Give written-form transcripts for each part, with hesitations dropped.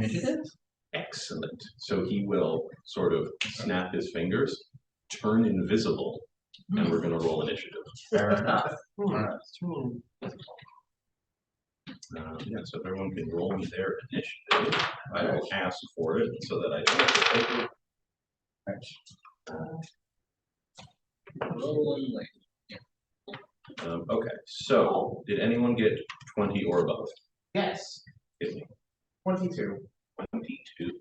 Initiative? Excellent. So he will sort of snap his fingers, turn invisible, and we're going to roll initiative. Fair enough. Yeah, so everyone can roll me their initiative. I will ask for it so that I don't have to take it. Okay, so did anyone get 20 or above? Yes. Hit me. 22. 22.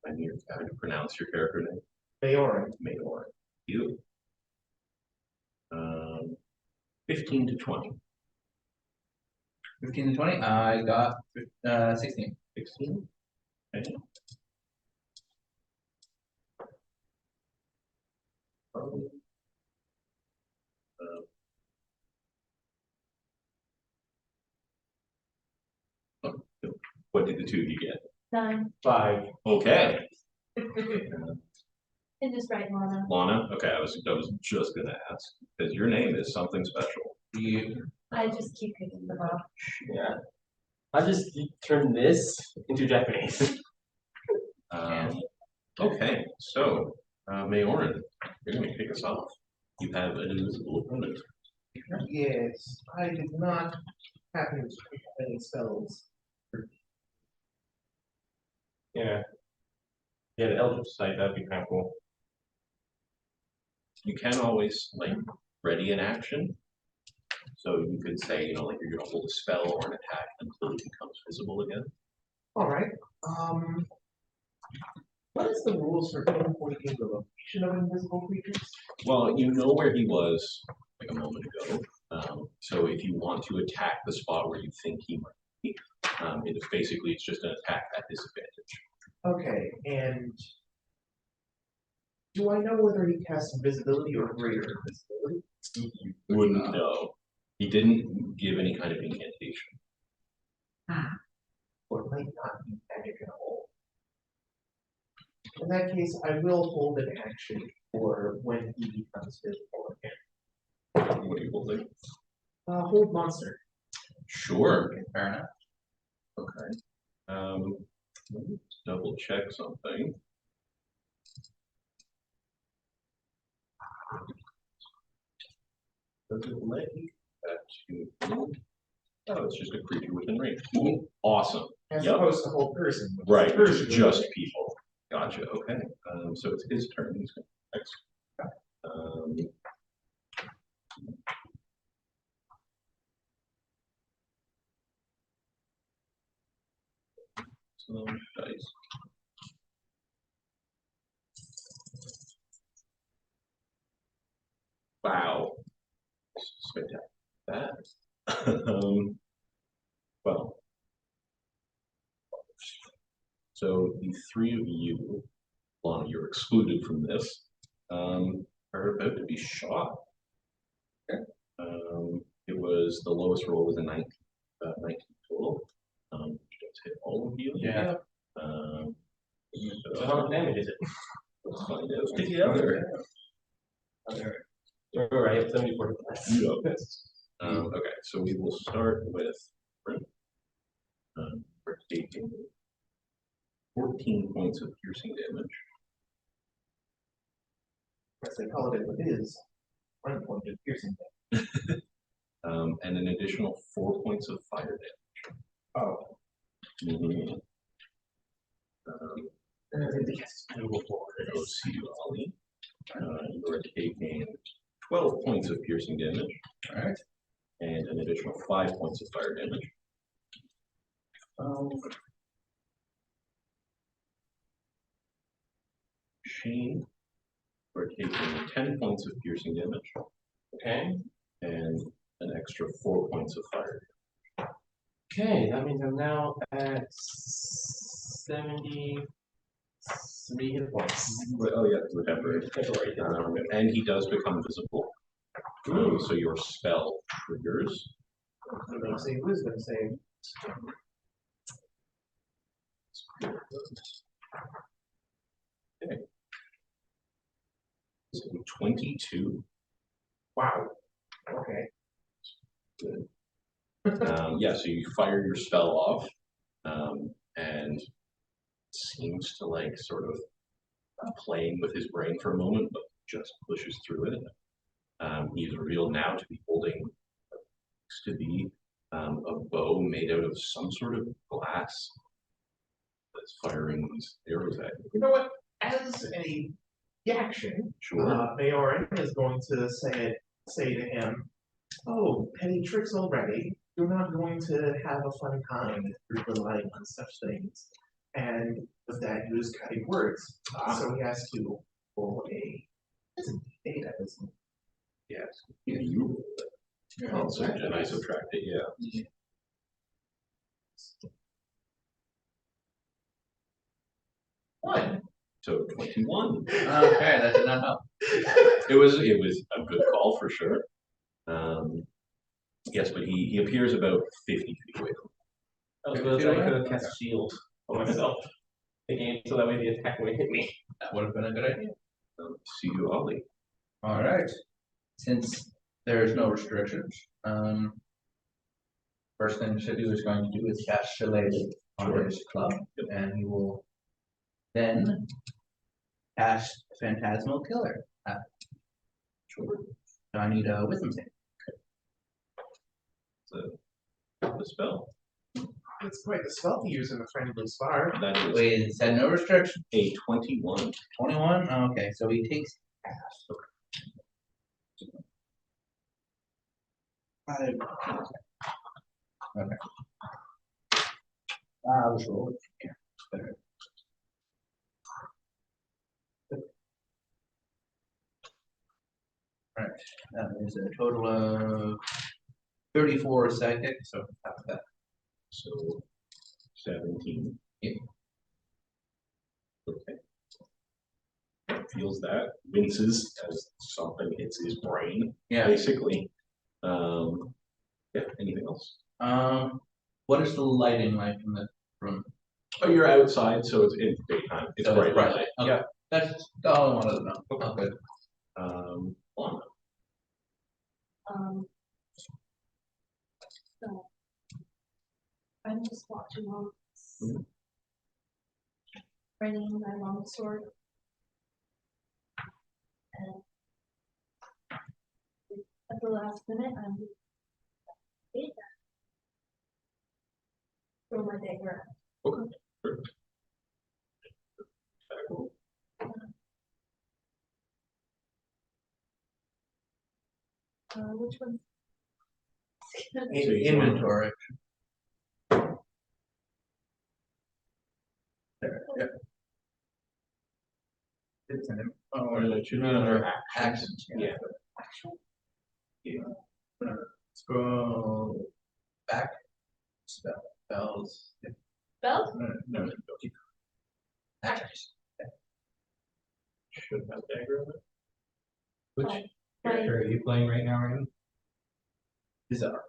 I need to pronounce your character name. Mayoran. Mayor. You. 15 to 20. 15 to 20. I got 16. 16. Okay. What did the two of you get? 9. 5. Okay. And just write Lana. Lana. Okay, I was just gonna ask because your name is something special. I just keep picking them up. Yeah. I'll just turn this into Japanese. Okay, so Mayoran, you're gonna kick us off. You have an invisible opponent. Yes, I did not happen to pick up any spells. Yeah. Yeah, the Eldritch Sight, that'd be kind of cool. You can always like ready an action. So you could say, you know, like you're gonna hold a spell or an attack until it becomes visible again. All right. What is the rules for pinpointing the location of invisible creatures? Well, you know where he was like a moment ago. So if you want to attack the spot where you think he might be, it's just an attack at disadvantage. Okay, and do I know whether he casts invisibility or greater invisibility? You wouldn't know. He didn't give any kind of incantation. Or it might not be magic at all. In that case, I will hold an action for when he becomes visible again. What are you holding? Hold monster. Sure. Okay, fair enough. Okay. Let me double check something. Does it let you that to? Oh, it's just a creature within range. Awesome. As Yep. opposed to whole person. Right, Person just people. Gotcha. Okay. So it's his turn. He's going next. Some dice. Wow. Spectacular. That. Well. So the three of you, Lana, you're excluded from this, are about to be shot. Okay. It was the lowest roll was a 19 total. Just hit all of you. Yeah. So how much damage is it? Let's find out together. Alright, 74 points. Yep. Okay, so we will start with Brent. We're taking 14 points of piercing damage. As they call it in the biz, unpointed piercing. And an additional 4 points of fire damage. Oh. Mm-hmm. Goes to you, Ollie. You are taking 12 points of piercing damage. All right. And an additional 5 points of fire damage. Shane, we're taking 10 points of piercing damage. Okay. And an extra 4 points of fire. Okay, that means I'm now at 73 hit points. Oh yeah, remember. And he does become visible. So your spell triggers. You may say wisdom save. Okay. So 22. Wow. Okay. Good. Yeah, so you fire your spell off, and seems to like sort of playing with his brain for a moment, but just pushes through it. He's revealed now to be holding what looks to be a bow made out of some sort of glass that's firing these arrows at you. You know what? As a reaction, Sure. Mayorin is going to say to him, "Oh, petty tricks already. You're not going to have a fun time if you're relying on such things." And with that, use cutting words. So he has to roll a data, isn't Yes. Yeah, you rolled it. Oh, so and I subtract it, yeah. one. So 21. Okay, that did not help. It was a good call for sure. Yes, but he appears about 50 feet away from I was gonna try to cast shield on myself. Again, so that way the attack wouldn't hit me. That would have been a good idea. See you, Ollie. All right. Since there's no restrictions, first thing Shibu is going to do is cast Shillelagh on his club, and he will then cast Phantasmal Killer. Sure. So I need a wisdom save. The spell. It's quite the spell to use in a friendly spar. That is Wait, it said no restriction. a 21. 21? Okay, so he takes half. Five. Okay. I'll just roll it. Yeah, better. Right, that is a total of 34 psychic, so half of that. So 17. Yeah. Okay. Feels that, winces as something hits his brain, Yeah. basically. Yeah, anything else? What is the lighting like in the room? Oh, you're outside, so it's in daytime. It's So bright bright light. light. Okay. That's all I wanted to know. Okay. Lana. So I'm just watching all this. Mhm. Bringing my longsword. And at the last minute, I'm throw my dagger. Okay. Sure. Cool. Which one? Inventory. There, yeah. It's an, Or it should be no, under no, actions. actions. Yeah. Scroll back. Spells. Belt? No, keep. Actions. Should have dagger on it. Which character are you playing right now, Ryan? Bizarre.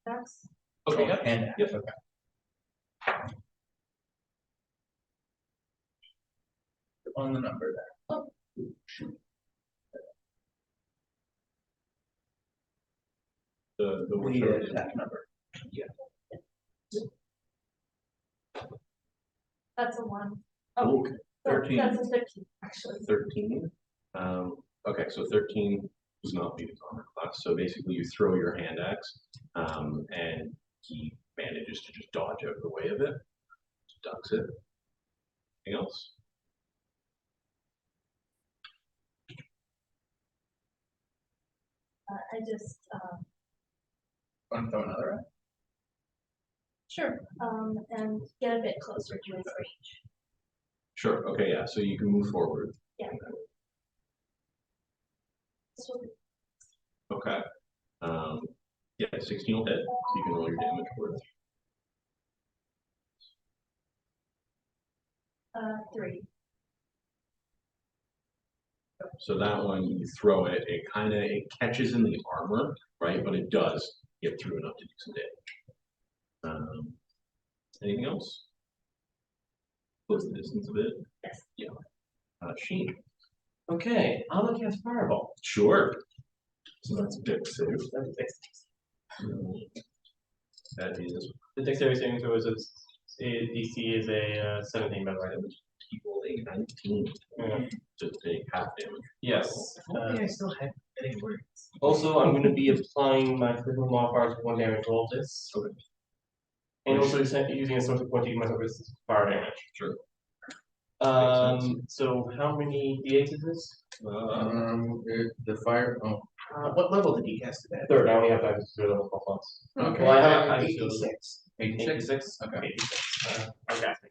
That's Okay, yeah. And Yep. okay. On the number there. Oh. The one The short attack number. that's a one. Okay. So 13. That's a 15, actually. 13. Okay, so 13 does not meet his armor class. So basically, you throw your hand axe, and he manages to just dodge out of the way of it, ducks it. Anything else? I just, Want to throw another at? sure, and get a bit closer to his range. Sure. Okay, yeah. So you can move forward. Yeah. This will be Okay. Yeah, 16 will hit. So you can roll your damage for it. 3. So that one, you throw it, it catches in the armor, right? But it does get through enough to do some damage. Anything else? Close the distance a bit. Yes. Yeah. Sheen. Okay, I'm gonna cast Fireball. Sure. So that's dex save. That is The dexterity saving throw is DC is a 17 by the way. equal a 19 to take half damage. Yes. I still had any words. Also, I'm going to be applying my critical modifiers for 1 damage roll this. Okay. And also using a source of point to give myself this fire damage. Sure. So how many d8s is this? The fire, oh, What level did you cast it at? Third, I only have to do level 12 plus. okay. Well, I have 86. 86? 86? Okay. 86. I'm casting.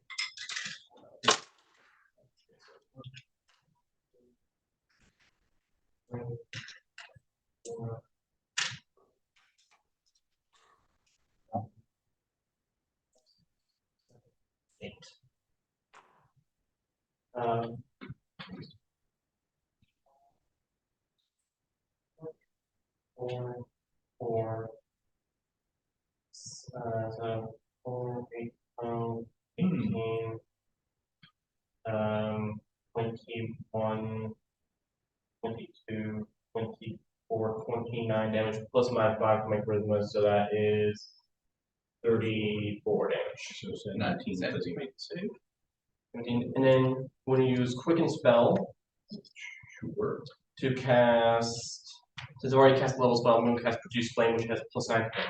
Um, four, so 4, 8, 12, 18, 21, 22, 24, 29 damage, plus my 5 for my charisma, so that is 34 damage. So say 19 does he make the save? 17, and then we're going to use Quicken Spell Sure. to cast, since I've already cast a level spell, I'm going to cast Produce Flame, which has +9 to hit.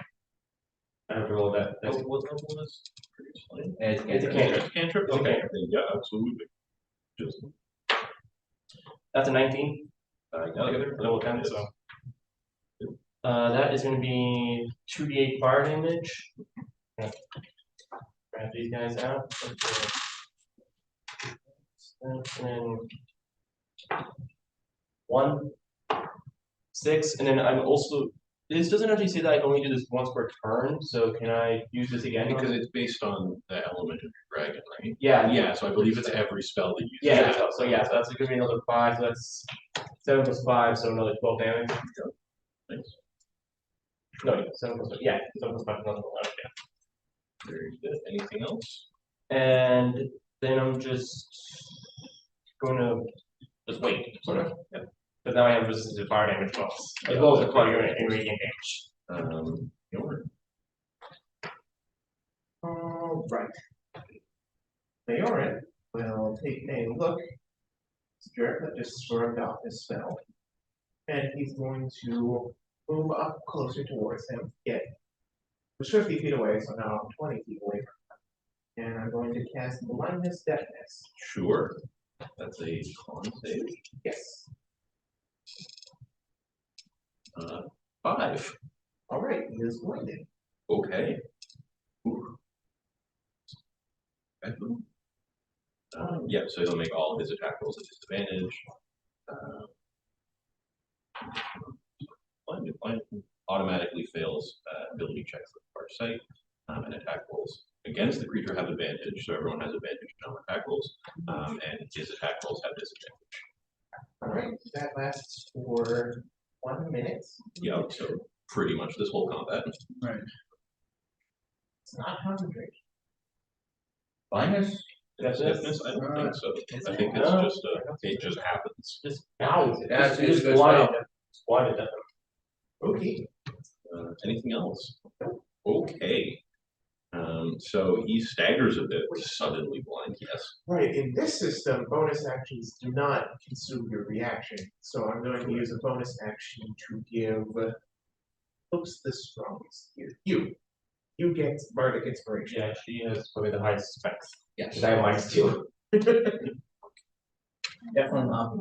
I have to roll that. That's What level is Produce Flame? It's It's a cantrip. cantrip. Cantrip? It's a Okay. cantrip. Yeah, absolutely. Just That's a 19. altogether. Level 10, so. That is going to be 2d8 fire damage. Grab these guys out. And then 1, 6, and then I'm also. This doesn't actually say that I can only do this once per turn, so can I use this again? Because it's based on the element of your dragon, right? Yeah. Yeah, so I believe it's every spell that you use. Yeah, so that's going to be another 5, so that's 7 plus 5, so another 12 damage. Thanks. No, 7 plus 5, yeah, 7 plus 5, another 11, yeah. Very good. Anything else? And then I'm just going to just wait, sort of. Yep. But now I have resistance to fire damage bonus, as well as the fire and radiant damage. Your All right. Mayorin will take a look. Spirit that just swerved off his spell. And he's going to move up closer towards him. Get 50 feet away, so now I'm 20 feet away from him. And I'm going to cast Blindness Deafness. sure. That's a con save. Yes. 5. All right, he is blinded. Okay. Ooh. Okay. Yeah, so he'll make all of his attack rolls at disadvantage. Blind automatically fails ability checks with far sight, and attack rolls against the creature have advantage, so everyone has advantage on attack rolls, and his attack rolls have disadvantage. All right, that lasts for 1 minute. Yeah, so pretty much this whole combat. Right. It's not concentration. Blindness? That's it. Deafness? I don't think so. I think it's No. just it just happens. Just wow. Yeah, it's a good blinded. spell. Just blinded them. Okay. Anything else? Okay. So he staggers a bit, suddenly blind. Yes. Right, in this system, bonus actions do not consume your reaction. So I'm going to use a bonus action to give who's the strongest here? You get bardic inspiration. Yeah, she has probably the highest specs. Yes. And I have mine too. Definitely not.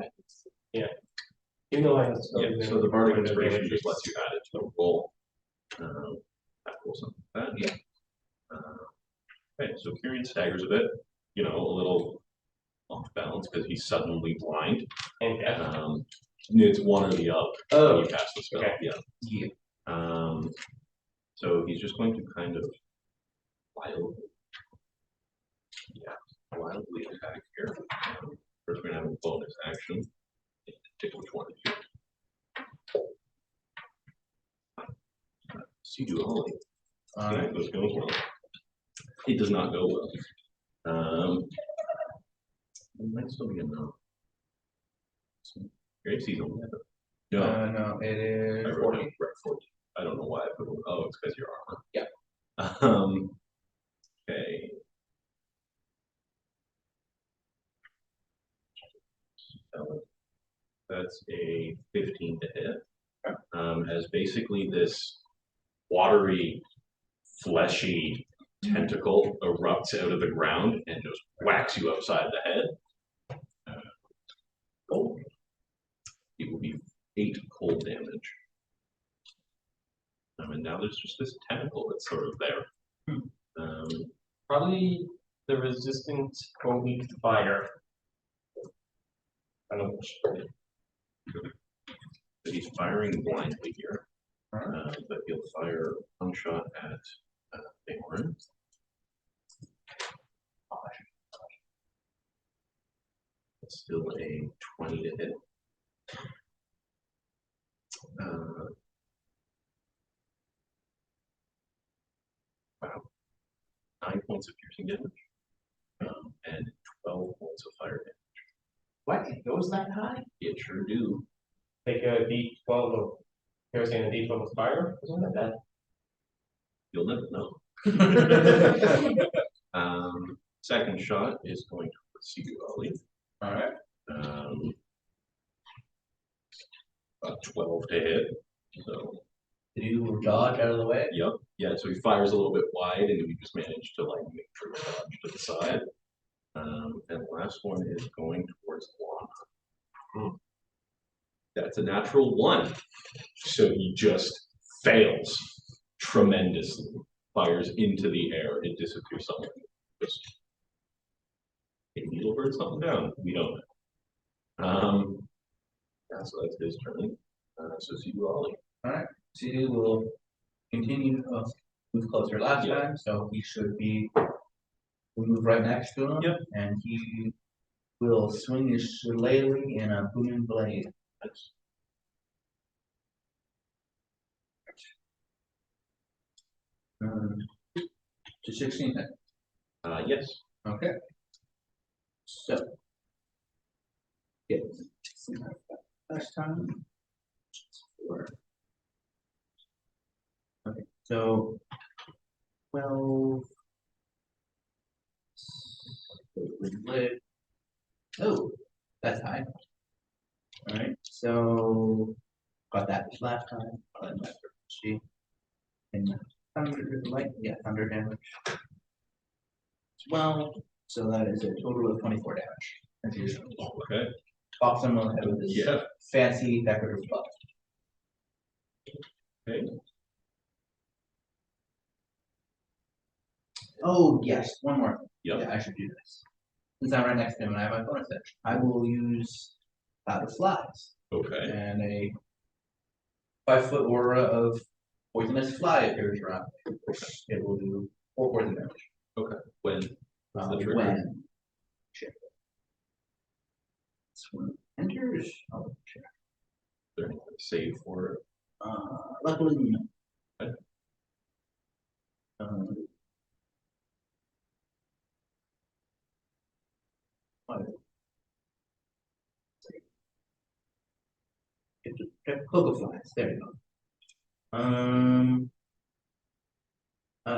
Even though I have Yeah. So the bardic inspiration just lets you add it to the roll. That rolls something like that. Yeah. Okay, so Kyrian staggers a bit, a little off balance because he's suddenly blind. And It's one or the other. Oh, When you cast the spell. okay. Yeah. So he's just going to kind of wildly attack here. First, we're gonna have a bonus action. Pick which one is yours. See, do all. Yeah, this goes well. It does not go well. It might still be a no. Grape season. No, No, it I is wrote 40. down red 40. I don't know why I put it. Oh, it's because your armor. Yeah. Okay. So that's a 15 to hit. As basically this watery, fleshy tentacle erupts out of the ground and just whacks you upside the head. Oh, it will be 8 cold damage. And now there's just this tentacle that's sort of there. Probably the resistance or weak to fire. I don't know. But he's firing blindly here. But he'll fire one shot at Bigorn. It's still a 20 to hit. Wow. 9 points of piercing damage. And 12 points of fire damage. What? It goes that high? It sure do. Take a D12 of piercing and a D12 of fire. Isn't that bad? You'll never know. Second shot is going to see you, Ollie. All right. A 12 to hit. So, Did you dodge out of the way? yep. Yeah, so he fires a little bit wide and we just managed to like make sure to dodge to the side. And the last one is going towards Lana. That's a natural 1. So he just fails tremendously. Fires into the air, it disappears somewhere. Just a needle bird something down. We don't know. Yeah, so that's his turn. So see you, Ollie. All right. So you will continue to move closer last Yeah. time, so he should be. We'll move right next to him. Yep. And he will swing his shillelagh in a booming blade. That's To 16 hit. yes. Okay. So. Yes. Last time. 4. Okay, so 12. Oh, that's high. All right, so got that last time. She and thunder, like thunder damage. 12, so that is a total of 24 damage. As usual. Okay. Pops him on the head with this Yeah. fancy decorative buff. Okay. Oh yes, one more. Yep. Yeah, I should do this. Since I'm right next to him and I have my bonus action, I will use the flies Okay. and a 5-foot aura of poisonous fly appears around me. It will do 4 poison damage. When? What's the trigger? When shit. This one enters. Oh shit. Is there anything to save for it? Luckily no. Okay. Cocoa flies. There you go.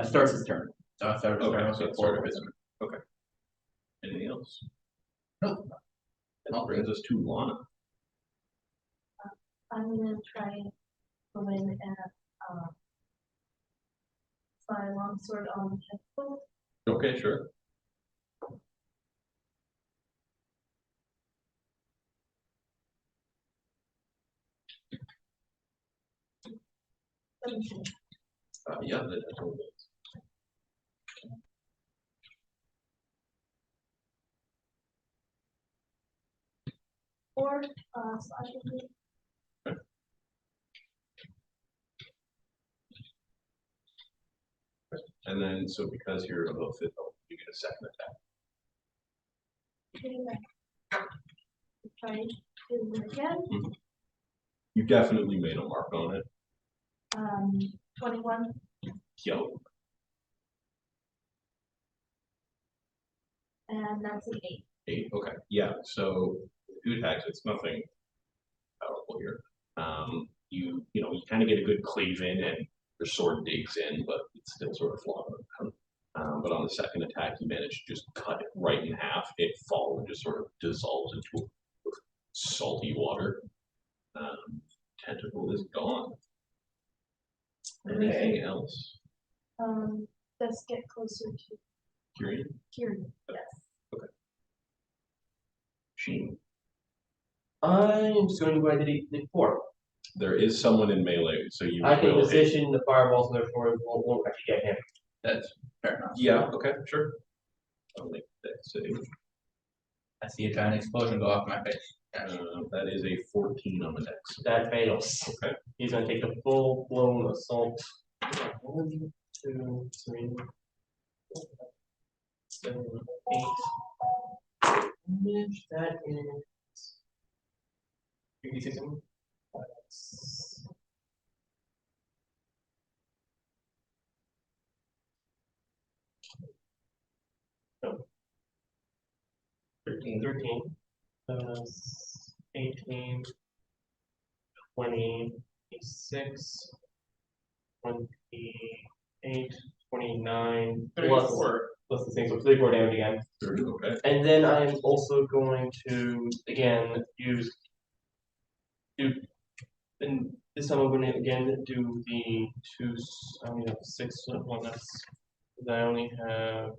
Starts his turn. So I started his Okay, turn. so So it 4 started poison. Okay. Anything else? Nope. That brings us to Lana. I'm gonna try and go in and fire longsword on the tentacle. Okay, sure. Yeah, that's all. Or slashing. And then, so because you're above 5th level, you get a second attack. Try it again. You definitely made a mark on it. 21. Yo. And that's an 8. 8. Okay. Yeah. So 2 attacks. It's nothing powerful here. You kind of get a good cleave in, and your sword digs in, but it's still sort of flawed. But on the second attack, you manage to just cut it right in half. It falls and just sort of dissolves into salty water. Tentacle is gone. Anything else? Let's get closer to Kieran? Kieran, yes. Sheen? I'm just going to go ahead and hit 4. There is someone in melee, so you I can will hit. position the fireballs, and therefore it won't actually get him. That's fair enough. Yeah, okay, sure. I'll make that save. I see a giant explosion go off my face. That is a 14 on the dex. That fails. Okay. He's gonna take the full blown assault. 1, 2, 3, 4, 7, 8. Damage, that is 56. No. 13, 18, 26, 28, 29, plus the thing, so 34 damage again. Okay. And then I'm also going to, again, and this time I'm going to again do the 2, I only have 6, one that's, I only have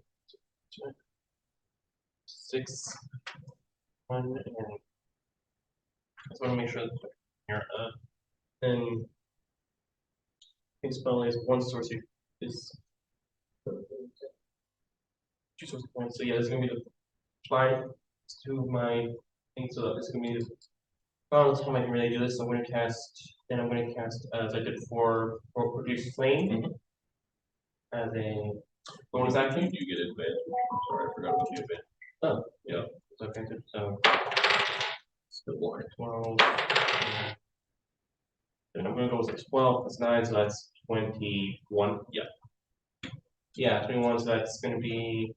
6, 1, and I just want to make sure that here, then his spell is 1 sorcery, is 2 sorcery points, so yeah, it's going to be the 5 to my thing, so it's going to be the final time I can really do this. So I'm going to cast, then I'm going to cast, as I did for Produce Flame, as a bonus action. You get advantage. Sorry, I forgot about the advantage. Oh, Yeah. so okay, so Still blind. 12. Then I'm going to go with 12 plus 9, so that's 21. Yeah. Yeah, 21, so that's going to be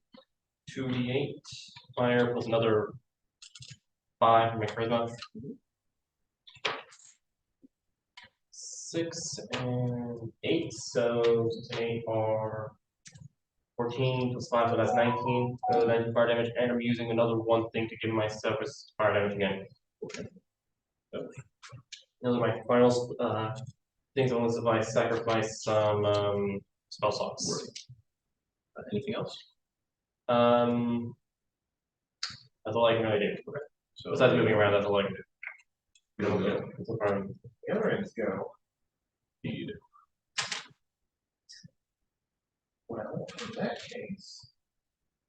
2d8 fire plus another 5 for my charisma. 6 and 8, so 6 and 8 are 14 plus 5, so that's 19. 19 fire damage, and I'm using another 1 thing to give myself fire damage again. Those are my final things, unless if I sacrifice some spell slots. Anything else? That's all I can really do. Okay. So Besides moving around, that's all I can do. Okay. That's no problem. The other ends go. Indeed. Well, in that case,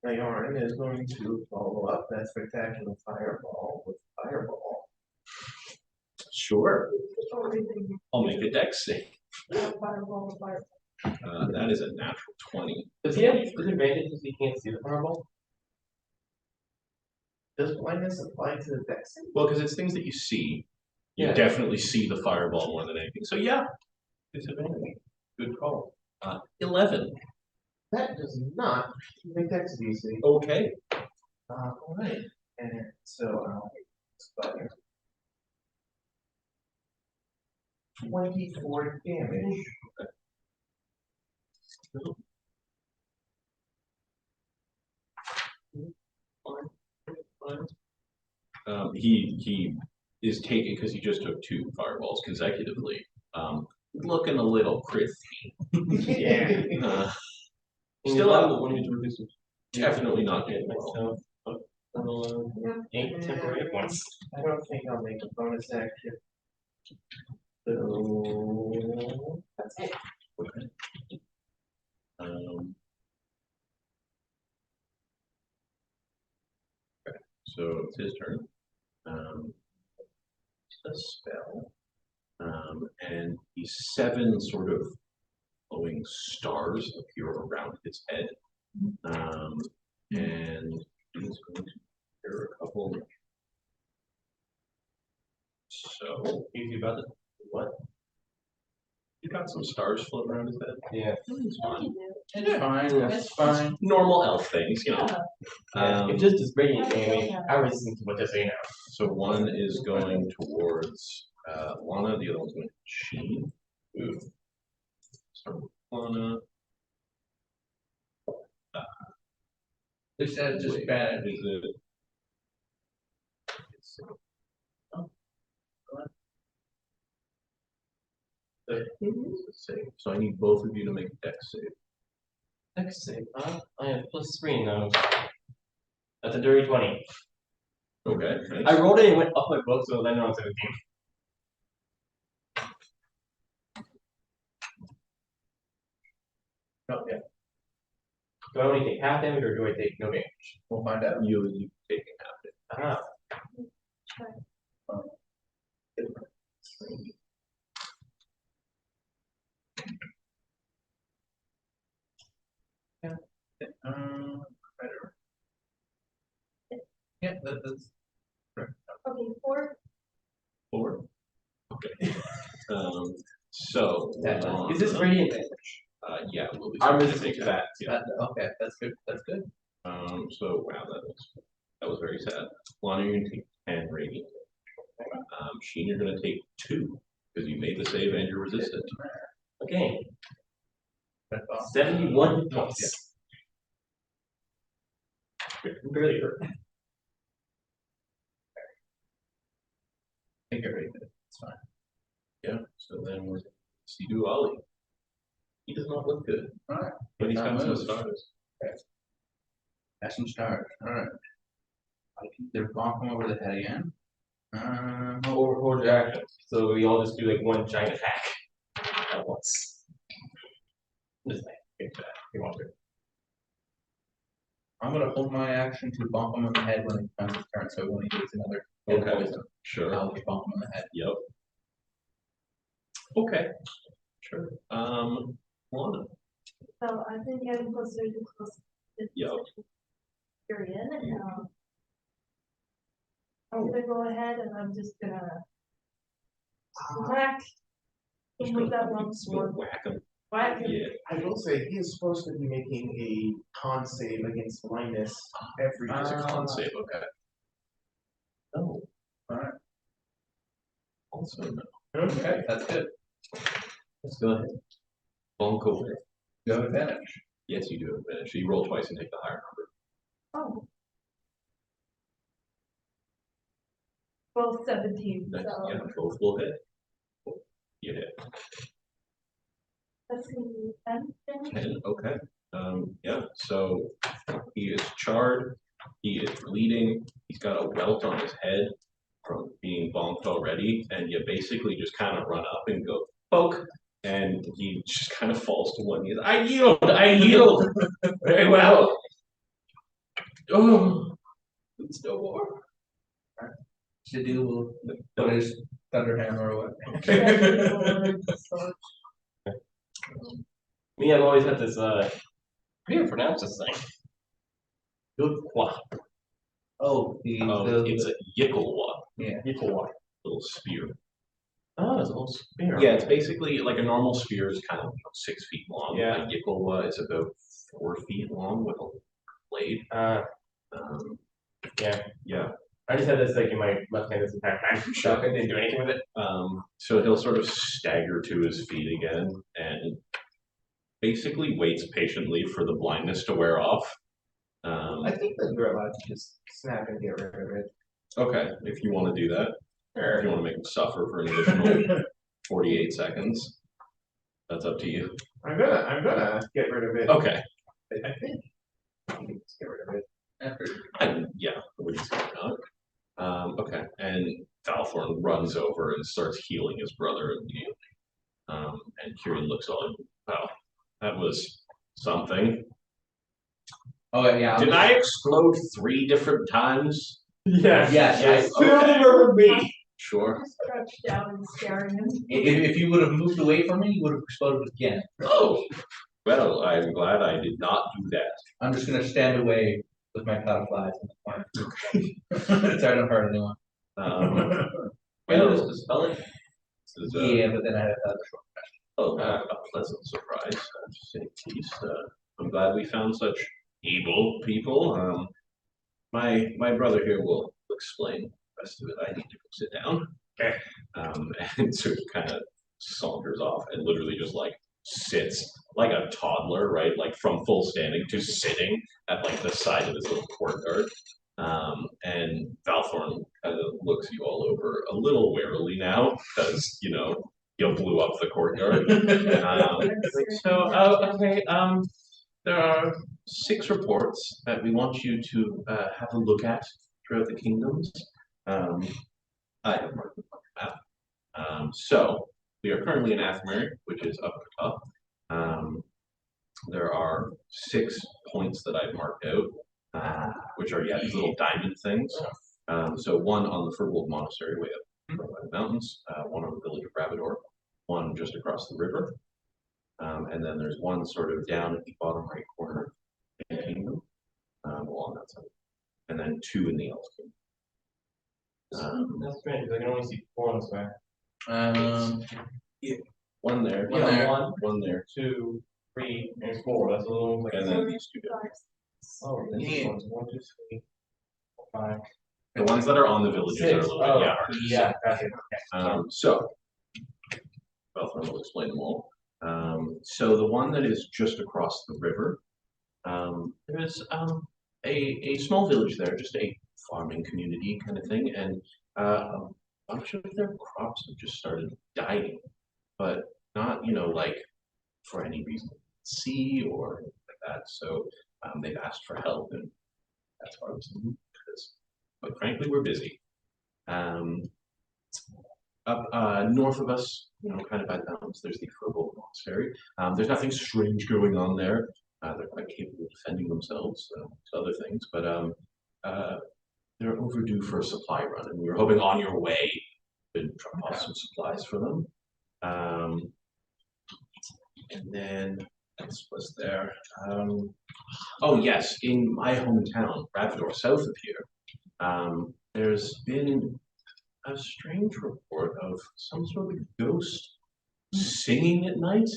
Nayarin is going to follow up that spectacular fireball with fireball. Sure. I'll make a dex save. Fireball, fireball. That is a natural 20. Does he have disadvantage because he can't see the fireball? Does blindness apply to the dex save? Well, because it's things that you see. You Yeah. definitely see the fireball more than anything. So yeah, disadvantage. Good call. 11. That does not make dex DC. Okay. All right, and so Spider. 24 damage. He is taking, because he just took 2 fireballs consecutively. Looking a little crispy. Yeah. Still out when you reduce it. definitely not doing well. Myself, 8 temporary points. I don't think I'll make a bonus action. So that's it. Okay. Okay, so it's his turn. A spell. And these 7 sort of glowing stars appear around his head. And he's going to prepare a couple. So Easy about it. What? you got some stars floating around his head. Yeah. It's fine. It's fine, it's fine. Normal elf things, you know. It's just as radiant damage. I resist to what they're saying now. So one is going towards Lana, the other one's going to Sheen. Ooh. Start with Lana. They said just Wait, bad. is it? So I need both of you to make a dex save. Next save, I have +3 now. That's a dirty 20. Okay. Nice. I rolled it and went up my book, so then on 17. Oh, yeah, Do I only take half damage or do I take no damage? we'll find out. You taking half it. Ah, Better. Yeah, that's. Okay, 4. 4. Okay. So is this radiant damage? Yeah, we'll be I'm taking resistant to that. Yeah. Okay, that's good, that's good. So wow, that was very sad. Lana, you're gonna take 10 radiant. Sheen, you're gonna take 2 because you made the save and you're resistant. Okay, That's awesome. 71 points. Barely hurt. Take it right there, it's fine. Yeah. So then we're Sidu Ali. He does not look good. Alright. But he's got some Moves. stars. Have some stars, alright. I can either bonk him over the head again. Hold your action. So we all just do like one giant attack at once. Just like, if you want to. I'm gonna hold my action to bonk him on the head when it comes his turn, so when he gets another Okay. poison, Sure. I'll just bonk him on the head. Yep. Okay. Sure. Lana. So I've been getting closer to close. Yep. Period. I'm gonna go ahead and I'm just gonna whack. Just With that go long sword. whack him. Whack. Yeah. I will say, he is supposed to be making a con save against blindness every It's a con Ah. save. Okay. Oh. Alright. Also no. Okay, that's good. Let's go ahead. Bonk over. You have advantage. Yes, you do have advantage. You roll twice and take the higher number. Oh. Both 17, That's, so yeah, both will hit. You hit. that's gonna be 10 damage. 10, okay. Yeah, so he is charred, he is bleeding, he's got a welt on his head from being bonked already, and you basically just kind of run up and go, poke, and he just kind of falls to one knee. I yield, very well. Oh, It's no more. Shadu will put his thunder hammer away. Me, I've always had this, how do you pronounce this thing? Good qua. Oh, it's a Yickelwa, yeah. little spear. Oh, it's a little spear. Yeah, it's basically like a normal spear is kind of 6 feet long. Yeah. A Yickelwa is about 4 feet long with a blade. Yeah. Yeah. I just had this like in my left hand this entire time. Shot it, didn't do anything with it. So he'll sort of stagger to his feet again and basically waits patiently for the blindness to wear off. I think that you're allowed to just snap and get rid of it. Okay, if you want to do that, or if you want to make him suffer for an additional 48 seconds, that's up to you. I'm gonna get rid of it. Okay. I think. Let's get rid of it. Yeah, what do you say not? Okay, and Valthorn runs over and starts healing his brother immediately. And Kieran looks on, wow, that was something. Oh, yeah. Did I explode 3 different times? Yeah. Yes. Remember me. Sure. Crouched down and staring him. If you would have moved away from me, you would have exploded again. Oh, well, I'm glad I did not do that. I'm just gonna stand away with my cloud of flies in the corner. Try to hurt anyone. Well, Well, just dispel it. this is Yeah, but then I have another short. a pleasant surprise, to say the least. I'm glad we found such able people. My brother here will explain the rest of it. I need to go sit down. And so he kind of saunters off and literally just like sits like a toddler, right? Like from full standing to sitting at like the side of this little courtyard. And Valthorn kind of looks you all over a little warily now because, you know, you blew up the courtyard. Okay, there are 6 reports that we want you to have a look at throughout the kingdoms. I have marked them on the map. So we are currently in Athmere, which is up at the top. There are 6 points that I've marked out, which are these little diamond things. So one on the Firbolg Monastery way up by the mountains, one on the village of Rabador, one just across the river, and then there's one sort of down at the bottom right corner of the kingdom, along that side, and then 2 in the Elf Kingdom. That's strange, 'cause I can only see 4 on this map. One there, Yeah, there. one there, 2, 3, and 4. That's a little like. and then these 2 down. Oh, that's Yeah. 1, 2, 3, 4, 5. The ones that are on the villages are a 6. little bit Oh, harder to see. yeah, gotcha. So, Belthorn will explain them all. So the one that is just across the river, there's a small village there, just a farming community kind of thing, and a bunch of their crops have just started dying, but not, you know, like for any reason, sea or anything like that. So they've asked for help, and that's why I was because, quite frankly, we're busy. Up north of us, you know, kind of by the mountains, there's the Firbolg Monastery. There's nothing strange going on there. They're quite capable of defending themselves to other things, but they're overdue for a supply run, and we were hoping on your way to drop off some supplies for them. And then what else was there? Oh yes, in my hometown, Ravdor, south of here, there's been a strange report of some sort of ghost singing at night.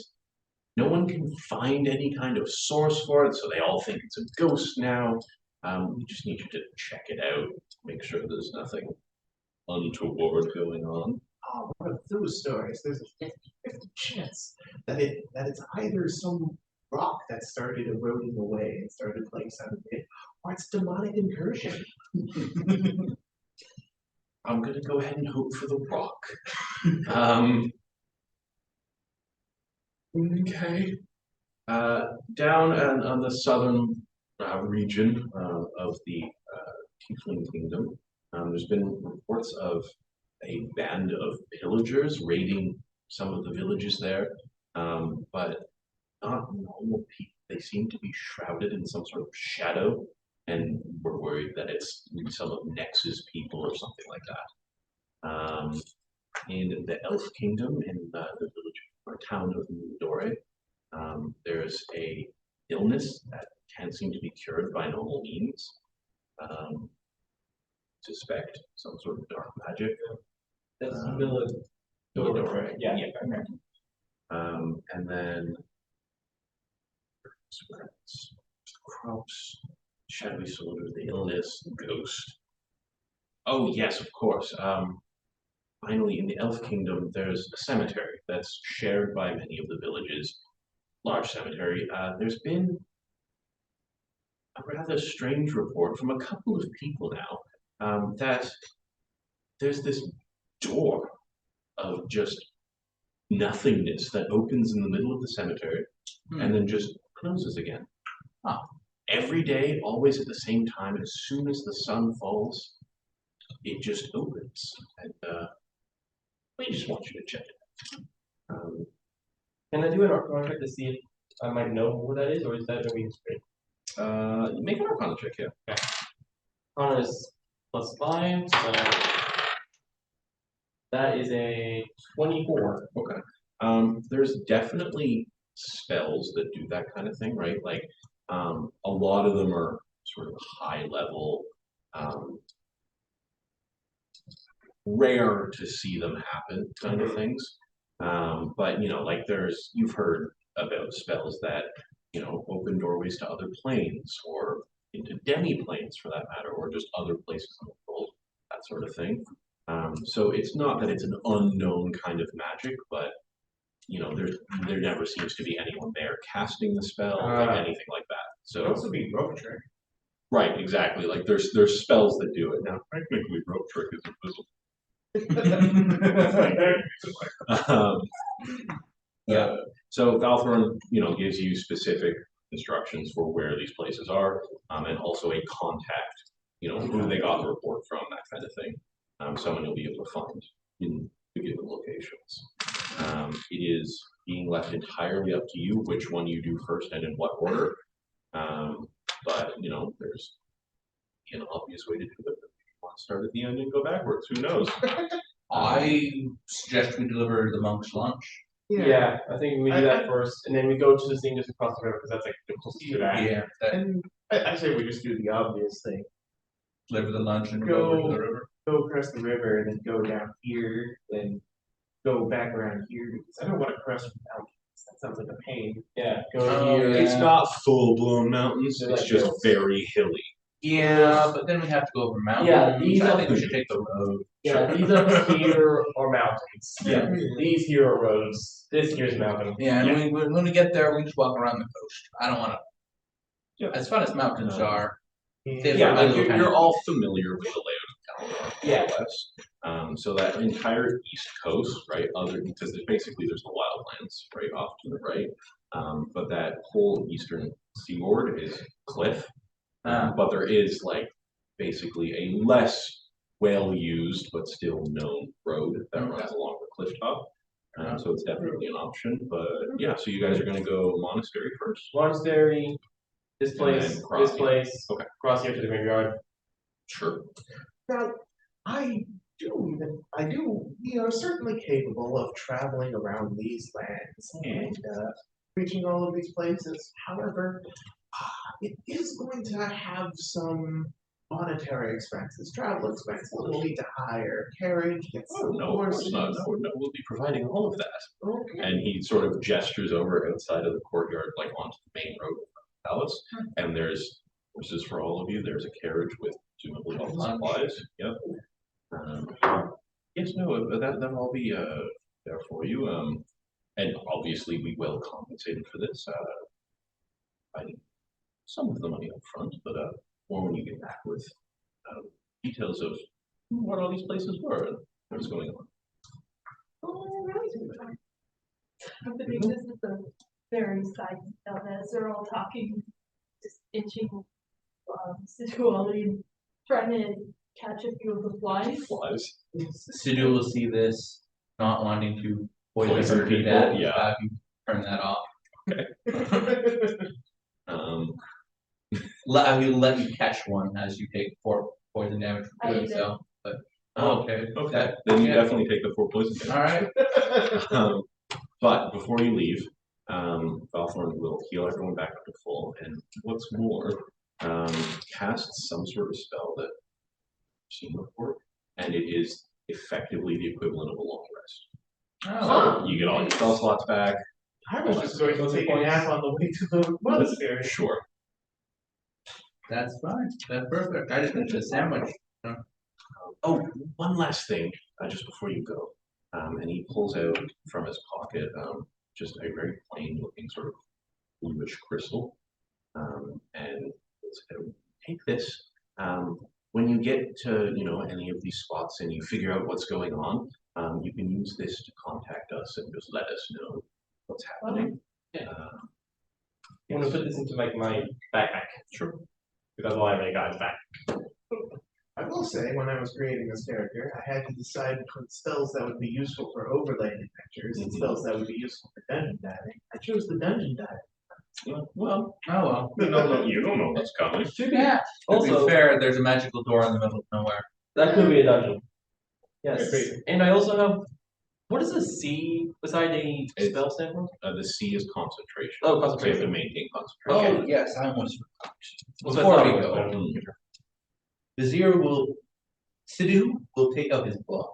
No one can find any kind of source for it, so they all think it's a ghost now. We just need you to check it out, make sure there's nothing untoward going on. Oh, one of those stories, there's a 50-50 chance that it's either some rock that started eroding away and started playing sound wave, or it's demonic incursion. I'm gonna go ahead and hope for the rock. Okay. Down on the southern region of the Tiefling Kingdom, there's been reports of a band of pillagers raiding some of the villages there, but not normal people. They seem to be shrouded in some sort of shadow, and we're worried that it's some of Nex's people or something like that. In the Elf Kingdom, in the village or town of Mudore, there's a illness that can't seem to be cured by normal means. Suspect some sort of dark magic. That's Mudore, right? Yeah. Okay. And then crops, shadowy soldier, the illness, ghost. Oh yes, of course. Finally, in the Elf Kingdom, there's a cemetery that's shared by many of the villages. Large cemetery. There's been a rather strange report from a couple of people now that there's this door of just nothingness that opens in the middle of the cemetery and then just closes again. Every day, always at the same time, as soon as the sun falls, it just opens. And we just want you to check it. Can I do an Arcana check to see if I might know what that is, or is that going to be straight? Make an Arcana check, yeah. Arcana is +5, so that is a 24. Okay. There's definitely spells that do that kind of thing, right? Like, a lot of them are sort of high level, rare to see them happen kind of things. But you know, like you've heard about spells that, you know, open doorways to other planes or into demi-planes for that matter, or just other places in the world, that sort of thing. So it's not that it's an unknown kind of magic, but there never seems to be anyone there casting the spell, like anything like that. Could So also be rope trick. right, exactly. Like there's spells that do it. Now, technically, rope trick is invisible. Yeah. So Valthorn, gives you specific instructions for where these places are, and also a contact, who they got the report from, that kind of thing. Someone you'll be able to find in the given locations. It is being left entirely up to you which one you do first and in what order. But there's an obvious way to do it. If you want to start at the end and go backwards, who knows? I suggest we deliver the monk's lunch. Yeah, I think we do that first, and then we go to the thing just across the river, because that's like the closest to that. Yeah, And I say we just do the obvious thing. deliver the lunch and Go. go over to the river. Go across the river and then go down here, then go back around here, because I don't want to cross the mountains. That sounds like a pain. Yeah, go Oh, here. It's not full-blown mountains, They're it's like just hills. very hilly. Yeah, but then we have to go over mountains. Yeah, these I are- think we should take the road. Yeah, these up here are mountains. Yeah. These here are roads. This here's mountain. Yeah, and Yeah. when we get there, we just walk around the coast. I don't want to. Yeah. As fun as mountains are, they Yeah, have like little you're towns. all familiar with the layout of Kalimdor, Yeah. more or less. So that entire east coast, right, because there's the wildlands right off to the right. But that whole eastern seaboard is cliff. But there is basically a less well-used but still known road that runs along the cliff top. So it's definitely an option. But yeah, so you guys are gonna go monastery first. Monastery, this And place, then cross this here. place, Okay. cross here to the graveyard. Sure. Now, we are certainly capable of traveling around these lands and reaching all of these places. However, it is going to have some monetary expenses, travel expenses. We'll need to hire a carriage, get Oh, some no, of course horses. not. No, we'll be providing all of that. Okay. And he sort of gestures over outside of the courtyard, like onto the main road of the palace. And there's horses for all of you. There's a carriage with presumably all the supplies. Yep. Yes, no, that'll all be there for you. And obviously we will compensate him for this. I need some of the money up front, but more when you get back with details of what all these places were and what's going on. All right. I believe this is the very side of as they're all talking, just inching, Situali, trying to catch a few of the flies. Flies. Sidhu will see this, not wanting to poison Poison her to people, death. yeah. Have you turn that off. He'll let you catch one as you take 4 poison damage I from doing did. so. But Oh, okay. Okay, then you yeah. definitely take the 4 poison damage. All right. But before you leave, Valthorn will heal everyone back up to full, and what's more, cast some sort of spell that you've seen before, and it is effectively the equivalent of a long rest. Oh, So you get all your spell slots back. I was just going to take a nap on the way to the monastery. Sure. that's fine. That's perfect. I just finished a sandwich. Oh, one last thing, just before you go. And he pulls out from his pocket just a very plain looking sort of bluish crystal. And it's take this. When you get to any of these spots and you figure out what's going on, you can use this to contact us and just let us know what's happening. I'm gonna put this into my backpack. Sure. Because all I really got is back. I will say, when I was creating this character, I had to decide between spells that would be useful for overland adventures and spells that would be useful for dungeon diving. I chose the dungeon diving. Well, Oh well. you don't know what's coming. Yeah. To Also, be fair, there's a magical door in the middle of nowhere. that could be a dungeon. Yes. Great. And I also have, what does the C beside a It's- spell stand for? The C is concentration. Oh, So you have concentration. to maintain concentration. Oh yes, I almost forgot. What's Before that we spell? go, Mm. Sidhu will take out his book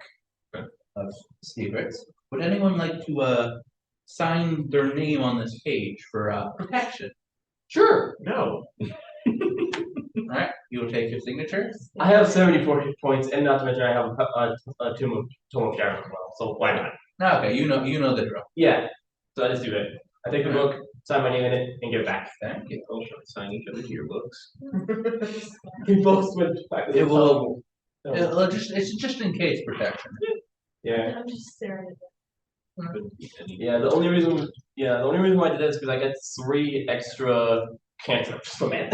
Okay. of secrets. Would anyone like to sign their name on this page for protection? Sure. No. Alright, you will take your signature. I have 74 hit points, and not to mention I have a Tomb of Shadows as well. So why not? Okay, you know the drill. Yeah. So I just do it. I take the book, sign my name in it, and give it back. Thank you. Oh, should I sign each other to your books? We both went back. It will. So, It's just in case protection. yeah. I'm just staring at Couldn't be any- Yeah, the only reason why I did that is because I get 3 extra cantrips from it.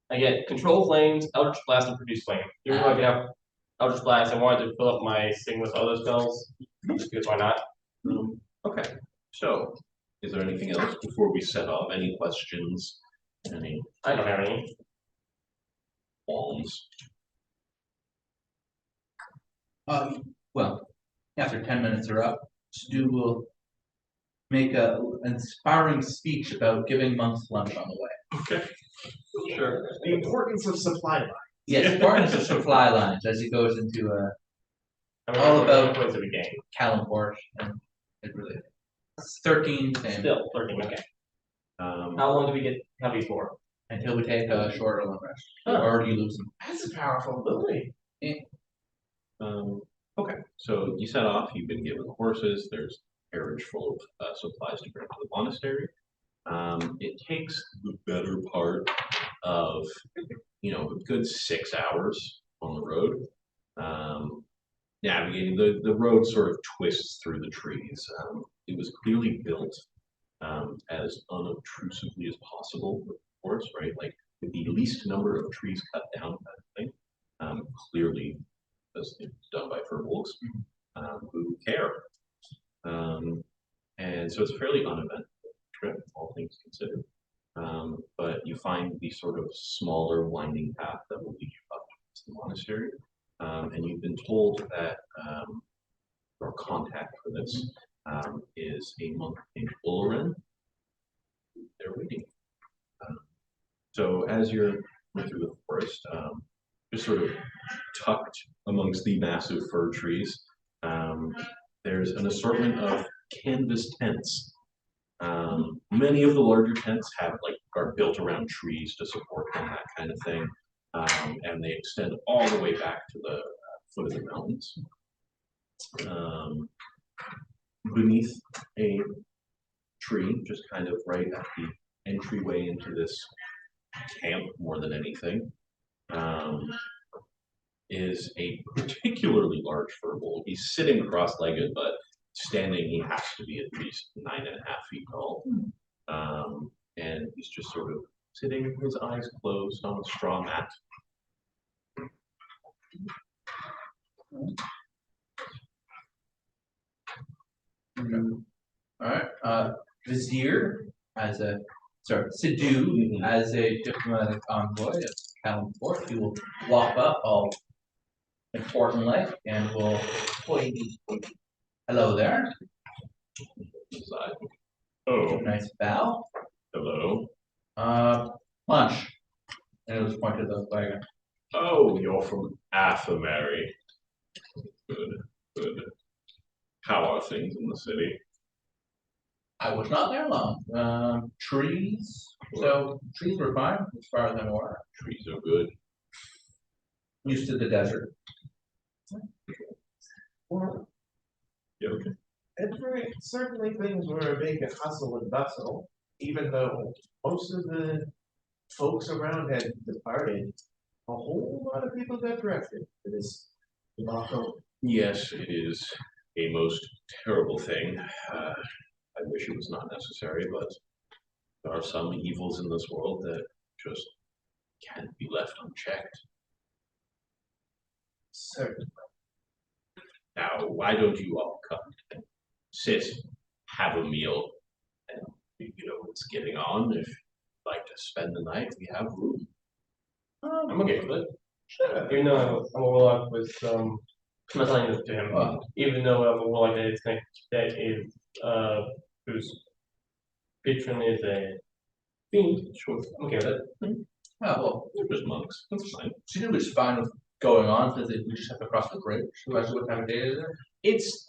I get control flames, Eldritch Blast, and produce flame. Even though I can have Eldritch Blast, I wanted to fill up my thing with other spells. Because why not? Okay, so is there anything else before we set off? Any questions? Any I don't have any. qualms? Well, after 10 minutes are up, Stu will make an inspiring speech about giving monks lunch on the way. Okay, sure. The importance of supply line. Yes, importance of supply lines as he goes into I mean, All how about- many points did we gain? Calimport and it really 13 same Still 13. Okay. Um, How long do we get heavy for? until we take a shorter long rest. Huh. Or you lose them. That's a powerful ability. okay, so you set off, you've been given horses, there's a carriage full of supplies to bring to the monastery. It takes the better part of, a good 6 hours on the road. Navigating the road sort of twists through the trees. It was clearly built as unobtrusively as possible, of course, right? Like with the least number of trees cut down, kind of thing. Clearly, as it's done by furbolgs who care. And so it's a fairly uneventful trip, all things considered. But you find the sort of smaller winding path that will lead you up to the monastery. And you've been told that your contact for this is a monk named Ullerin. They're waiting. So as you're through the forest, just sort of tucked amongst the massive fir trees, there's an assortment of canvas tents. Many of the larger tents are built around trees to support them, that kind of thing. And they extend all the way back to the foot of the mountains. Beneath a tree, just kind of right at the entryway into this camp more than anything, is a particularly large furbolg. He's sitting cross-legged, but standing he has to be at least 9.5 feet tall. And he's just sort of sitting, his eyes closed on a straw mat. Alright, Vizier Sidhu as a diplomatic envoy of Calimport, he will walk up all importantly and will point. Hello there. His eye. Oh, Nice bow. hello. Lunch. And it was pointed to the wagon. Oh, you're from Athamary. Good, good. How are things in the city? I was not there long. Trees. So trees were fine as far as I'm aware. Trees are good. Used to the desert. Well, You okay? certainly things were a big hustle and bustle, even though most of the folks around had departed. A whole lot of people got drafted for this debacle. Yes, it is a most terrible thing. I wish it was not necessary, but there are some evils in this world that just can't be left unchecked. Certainly. Now, why don't you all come? Sit, have a meal, and it's getting on. If you'd like to spend the night, we have room. I'm okay with it. Sure. Even though I'm a warlock with I'm not telling this to him. Even though I'm a warlock that is whose patron is a fiend, sure, I'm okay with it. Oh, well, They're just monks. That's fine. Sidhu is fine with going on because we just have to cross the bridge. What time of day is it?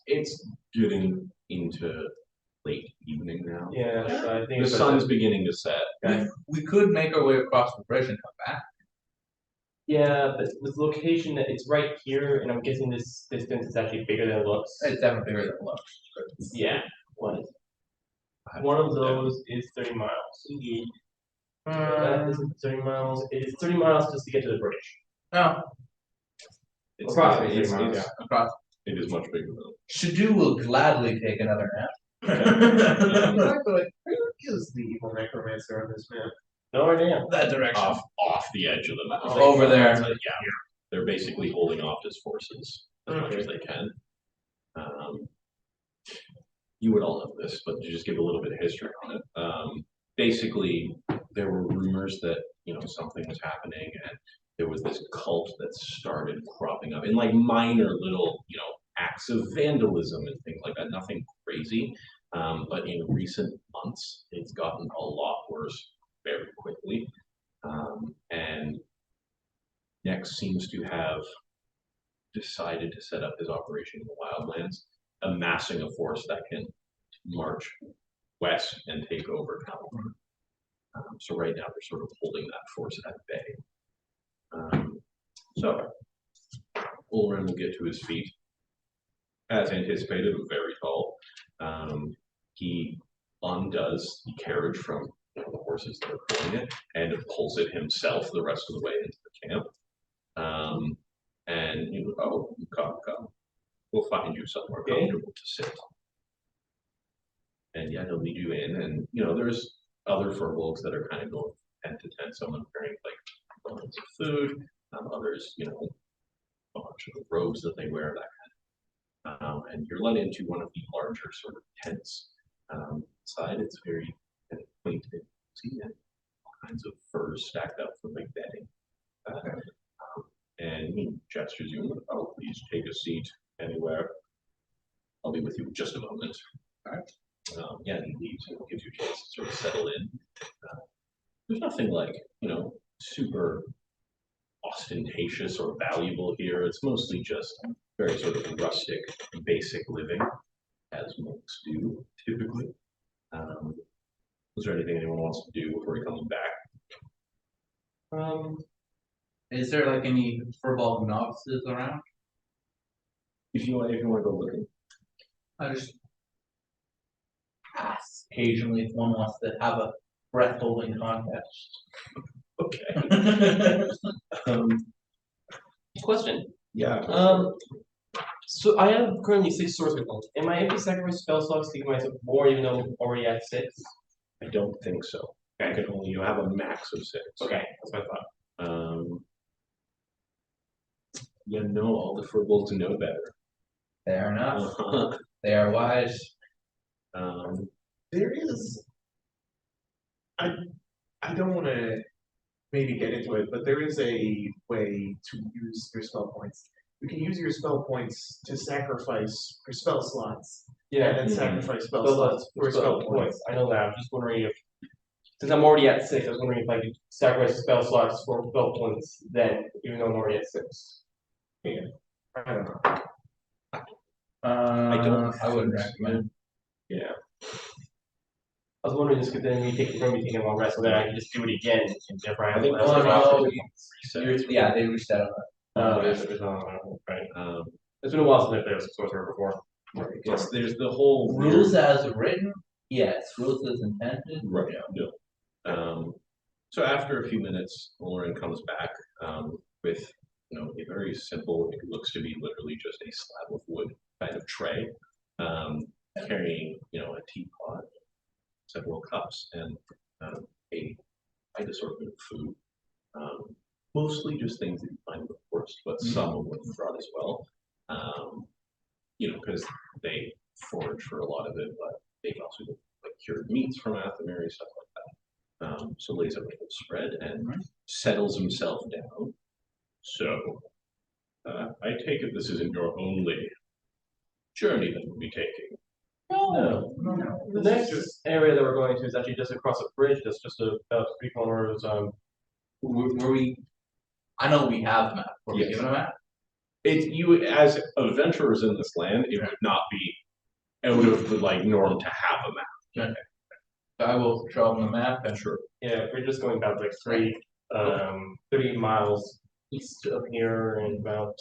It's getting into late evening now. Yeah, so I think The it's sun's beginning to set. Okay. We could make our way across the bridge and come back. Yeah, but the location, it's right here, and I'm guessing this distance is actually bigger than it looks. It's definitely bigger than it looks. Yeah, one of those is 30 miles. That isn't 30 miles. It is 30 miles just to get to the bridge. No, It's, Approximately it's, 30 miles, it's- across. it is much bigger than. Shadu will gladly take another nap. Where is the evil necromancer on this map? No idea. That direction. Off the edge of the map. Over there. Yeah, they're basically holding off his forces as much as they can. You would all know this, but to just give a little bit of history on it. Basically, there were rumors that something was happening, and there was this cult that started cropping up in like minor little acts of vandalism and things like that. Nothing crazy, but in recent months, it's gotten a lot worse very quickly. And Next seems to have decided to set up his operation in the Wildlands, amassing a force that can march west and take over California. So right now they're sort of holding that force at bay. So Ulren will get to his feet. As anticipated, very tall. He undoes the carriage from the horses that are pulling it and pulls it himself the rest of the way into the camp. And you come. We'll find you somewhere comfortable to sit. And yeah, he'll lead you in, and there's other furbolgs that are kind of going tent to tent. Someone carrying like abundance of food, others, a bunch of robes that they wear, that kind of. And you're led into one of the larger sort of tents. Inside, it's very kind of quaint and cozy, and all kinds of furs stacked up for like bedding. And he gestures you, please take a seat anywhere. I'll be with you in just a moment. All right. Yeah, he leaves and gives you a chance to sort of settle in. There's nothing like, super ostentatious or valuable here. It's mostly just very sort of rustic, basic living, as monks do typically. Is there anything anyone wants to do before he comes back? Is there like any furball novices around? If you want to go looking. I just ask occasionally if one wants to have a breath holding contest. Okay. Question. Yeah. So I have currently 6 source goals. Am I able to sacrifice spell slots to give myself more, even though I'm already at 6? I don't think so. You have a max of 6. Okay, that's what I thought. All the furbolgs know better. Fair enough. They are wise. There is. I don't want to maybe get into it, but there is a way to use your spell points. You can use your spell points to sacrifice for spell slots, and then sacrifice spell slots for spell points. I know that. I'm just wondering if, since I'm already at 6, I was wondering if I could sacrifice spell slots for spell points then, even though I'm already at 6. Yeah. I don't know. I wouldn't recommend. Yeah. I was wondering just because then me taking a long rest, so then I can just do it again and never have. Yeah, they reset on Right. It's been a while since I played a sorcerer before. Yes, there's the whole rules as written. Yes, rules as intended. Right. No. So after a few minutes, Lauren comes back with a very simple. It looks to be literally just a slab of wood kind of tray, carrying a teapot, several cups, and a wide assortment of food. Mostly just things that you find in the forest, but some of what you brought as well. Because they forage for a lot of it, but they also do like cured meats from Athemary, stuff like that. So lays out a little spread and settles himself down. So I take it this isn't your only journey that we'll be taking. No. The next area that we're going to is actually just across a bridge that's just about 3 kilometers. Were we? I know we have a map. Were we given a map? It's you as adventurers in this land. It would not be out of the norm to have a map. Okay. So I will show them the map and Sure. Yeah, we're just going about like 30 miles east of here and about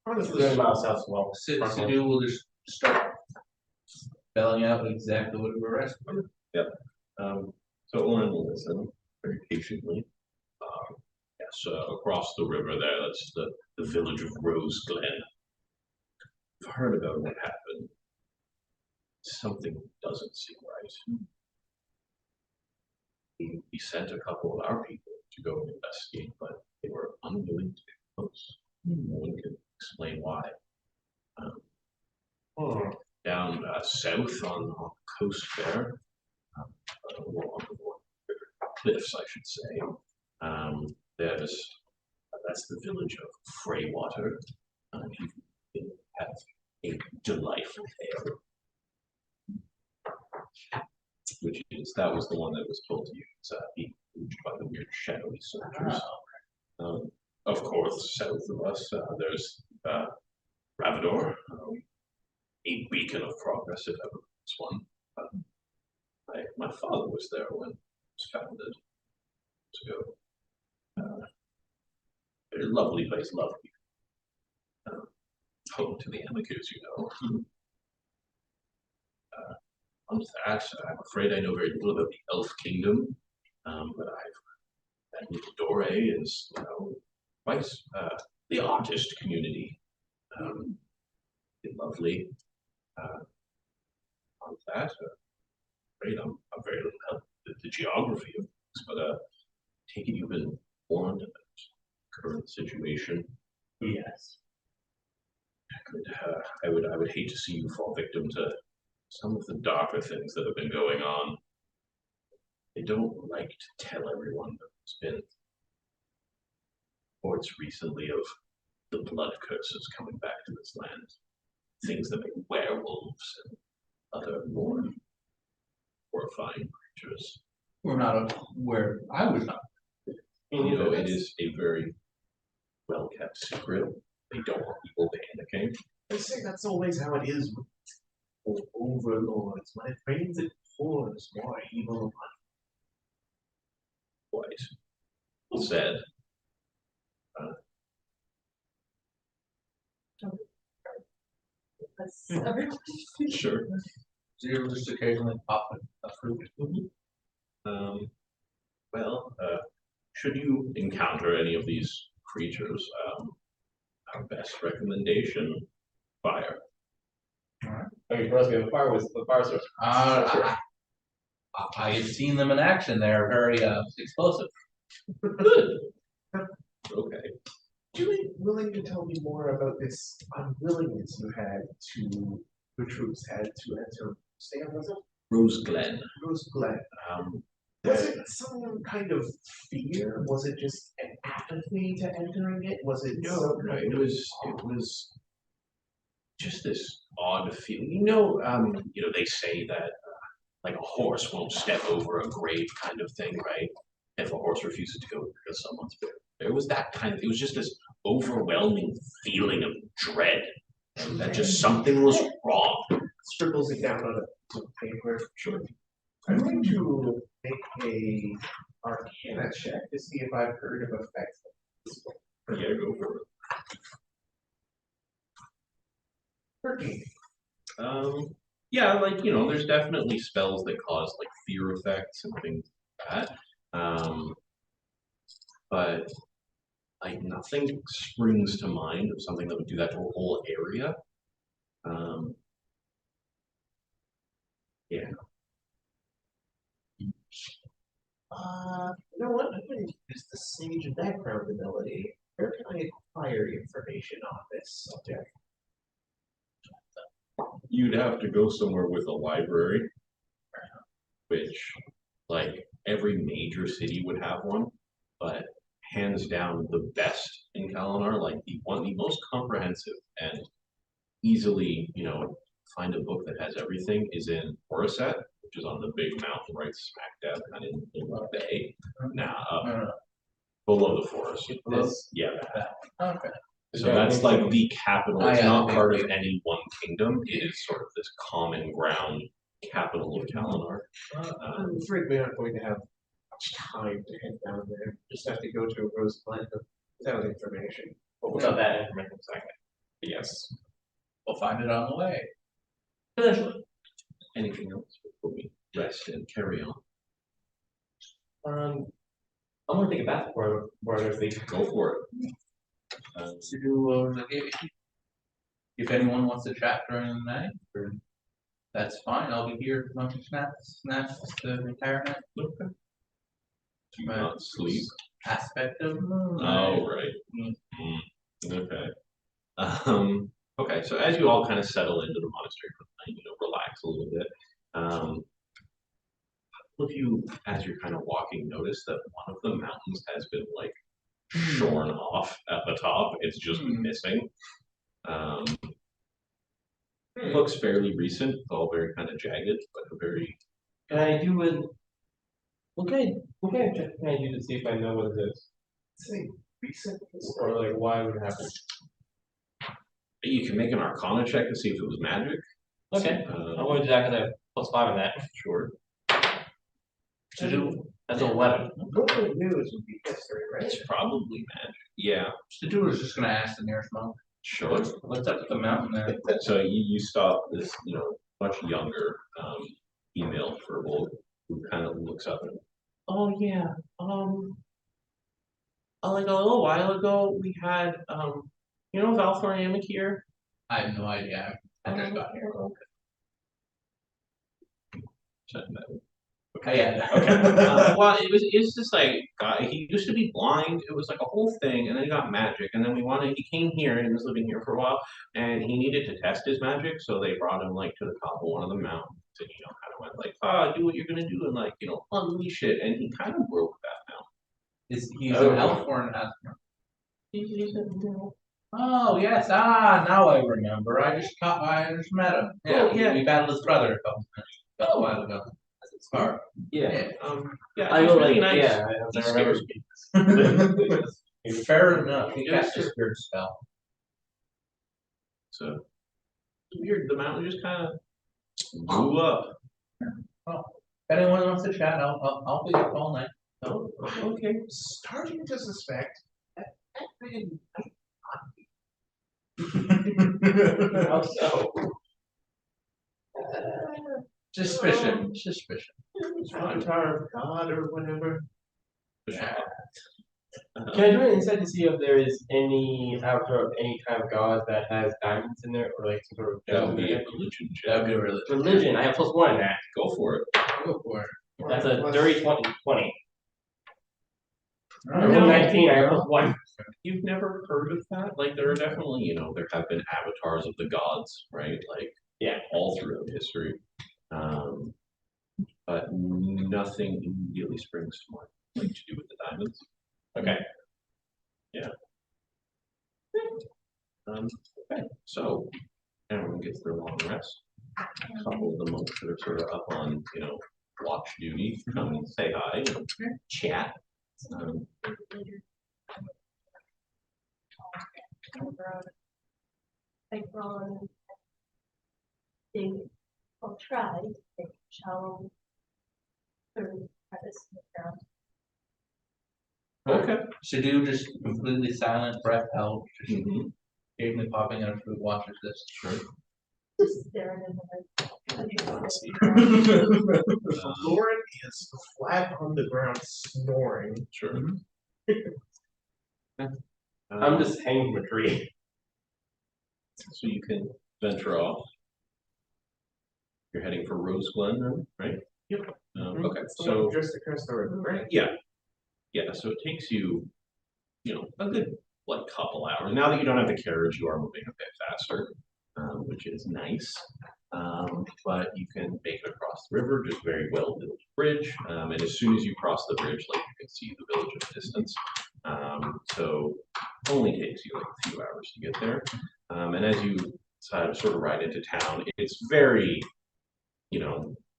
Honestly, 30 miles south as well. Sidhu will just start spelling out exactly what we're asking. So Oren will listen very patiently. Yes, across the river there, that's the village of Rose Glen. I've heard about what happened. Something doesn't seem right. We sent a couple of our people to go and investigate, but they were unwilling to get close. No one could explain why. Down south on the coast there, along the cliffs, I should say. That's the village of Freywater. You have a delightful tale, that was the one that was told to you. It's being moved by the weird shadowy soldiers. Of course, south of us, there's Ravador, a beacon of progress if ever was one. My father was there when it was founded. Very lovely place, lovely. Home to the Amicus, you know. On that, I'm afraid I know very little about the Elf Kingdom, but that little Dore is, you know, quite the artist community. Lovely. On that, afraid I'm very little help with the geography of things, but take it you've been warned about the current situation. yes. I would hate to see you fall victim to some of the darker things that have been going on. They don't like to tell everyone that there's been reports recently of the blood curses coming back to this land. Things that make werewolves and other more horrifying creatures. We're not aware. I was not. You know, it is a very well kept secret. They don't want people panicking. They say that's always how it is with overlords. When it rains, it pours more evil upon Quite well said. That's everybody. Sure. So you'll just occasionally pop a fruit. Well, should you encounter any of these creatures, our best recommendation, fire. I mean, for us, we have a fire with the fire source. I have seen them in action. They're very explosive. Good. Okay. Would you be willing to tell me more about this unwillingness you had to, the troops had to enter, Sam, was it? Rose Glen. Rose Glen. Was it some kind of fear? Was it just an apathy to entering it? Was it No, it was just this odd feeling. You know, they say that like a horse won't step over a grave kind of thing, right? If a horse refuses to go because someone's buried. There was that kind of, it was just this overwhelming feeling of dread. And that just something was wrong. Scribbles it down on a piece of paper. Sure. I'm going to make a Arcana check to see if I've heard of effects. Yeah, go for it. 13. Yeah, like, you know, there's definitely spells that cause like fear effects and things like that. But like nothing springs to mind of something that would do that to a whole area. Yeah. You know what? I'm going to use the Sage background ability. Where can I acquire information on this subject? You'd have to go somewhere with a library, which like every major city would have one, but hands down the best in Kalinar, like the most comprehensive and easily, you know, find a book that has everything is in Oriset, which is on the big mountain right smack dab kind of in the bay. Now, below the forest. Yeah. Okay. So that's like the capital. It's yeah, not part of big. any one kingdom. It is sort of this common ground capital of Kalinar. I'm afraid we aren't going to have much time to head down there. Just have to go to a rose plant without information. Without that information, second. Yes. We'll find it on the way. Potentially. Anything else before we rest and carry on? I'm gonna take a bath before I go to sleep. Go for it. If anyone wants to chat during the night, that's fine. I'll be here munching snacks the entire night. Do you not sleep? Aspect of Oh, right. Okay. Okay, so as you all kind of settle into the monastery for the night, relax a little bit. All of you, as you're kind of walking, notice that one of the mountains has been like shorn off at the top. It's just missing. Looks fairly recent. It's all very kind of jagged, but a very. Can I do with? What kind of check can I do to see if I know what it is? Say recent Or like why it would happen? You can make an Arcana check to see if it was magic. Okay. I'm going to do that because I have +5 in that. Sure. to do. That's 11. Good news would be history, right? It's probably magic. Yeah, To do is just gonna ask the nearest monk. sure. What's up with the mountain there? So you stop this, much younger female furball who kind of looks up and, oh yeah, like a little while ago we had Valthoriamic here. I have no idea. I just got here. Okay, yeah. Well, it's just like he used to be blind. It was like a whole thing, and then he got magic, and then he came here and he was living here for a while, and he needed to test his magic, so they brought him like to the top of one of the mountains, and kind of went like, do what you're gonna do, and like unleash it, and he kind of broke that mountain. He's an elf or an elf? Oh yes, now I remember. I just met him. Yeah, Oh, yeah. we battled his brother a while ago. It's hard. Yeah, I he's go really like, nice. yeah, He I remember. scares Fair enough. He cast a spirit spell. So weird. The mountain just kind of blew up. If anyone wants to chat, I'll be up all night. Oh, okay. Starting to suspect that man How so? Suspicion. Avatar of God or whatever. Yeah. Can I do an insight to see if there is any avatar of any kind of god that has diamonds in there or like some sort of That would gems be in a it? religion check. That'd be a religion. Religion. I have +1 in that. Go for it. Go for it. That's a dirty 20. I Alright. rolled 19. I have +1. You've never heard of that? Like there are definitely, there have been avatars of the gods, right? Like Yeah. all throughout history. But nothing immediately springs to mind like to do with the diamonds. Okay. Yeah. Okay, so everyone gets their long rest. A couple of the monks that are sort of up on, watch duty come and say hi, chat. I'll try, they shall. Okay. To do just completely silent breath help. Just Mhm. occasionally popping out food watches this. Sure. Just staring in the. Lauren is flat on the ground snoring. Sure. I'm just hanging from a tree. So you can venture off. You're heading for Rose Glen, then, right? Yep. Okay, So so just across the river, right? yeah, so it takes you, a good couple hours. Now that you don't have the carriage, you are moving a bit faster, which is nice. But you can make it across the river, just very well built bridge. And as soon as you cross the bridge, you can see the village at a distance. So only takes you a few hours to get there. And as you sort of ride into town, it's very,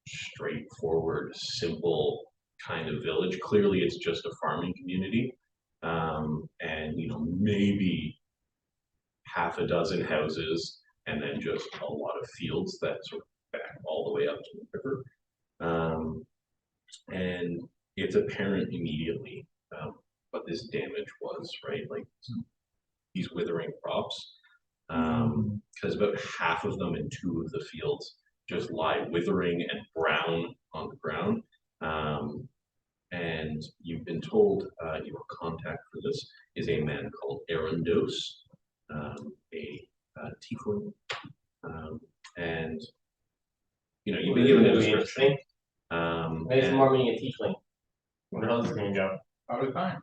straightforward, simple kind of village. Clearly, it's just a farming community. And maybe half a dozen houses and then just a lot of fields that sort of back all the way up to the river. And it's apparent immediately what this damage was, right? Like these withering crops, because about half of them in 2 of the fields just lie withering and brown on the ground. And you've been told your contact for this is a man called Arandos, a tiefling, and you've been given a description. Nice And, more meaning a tiefling. Where the hell is this gonna go? Probably fine.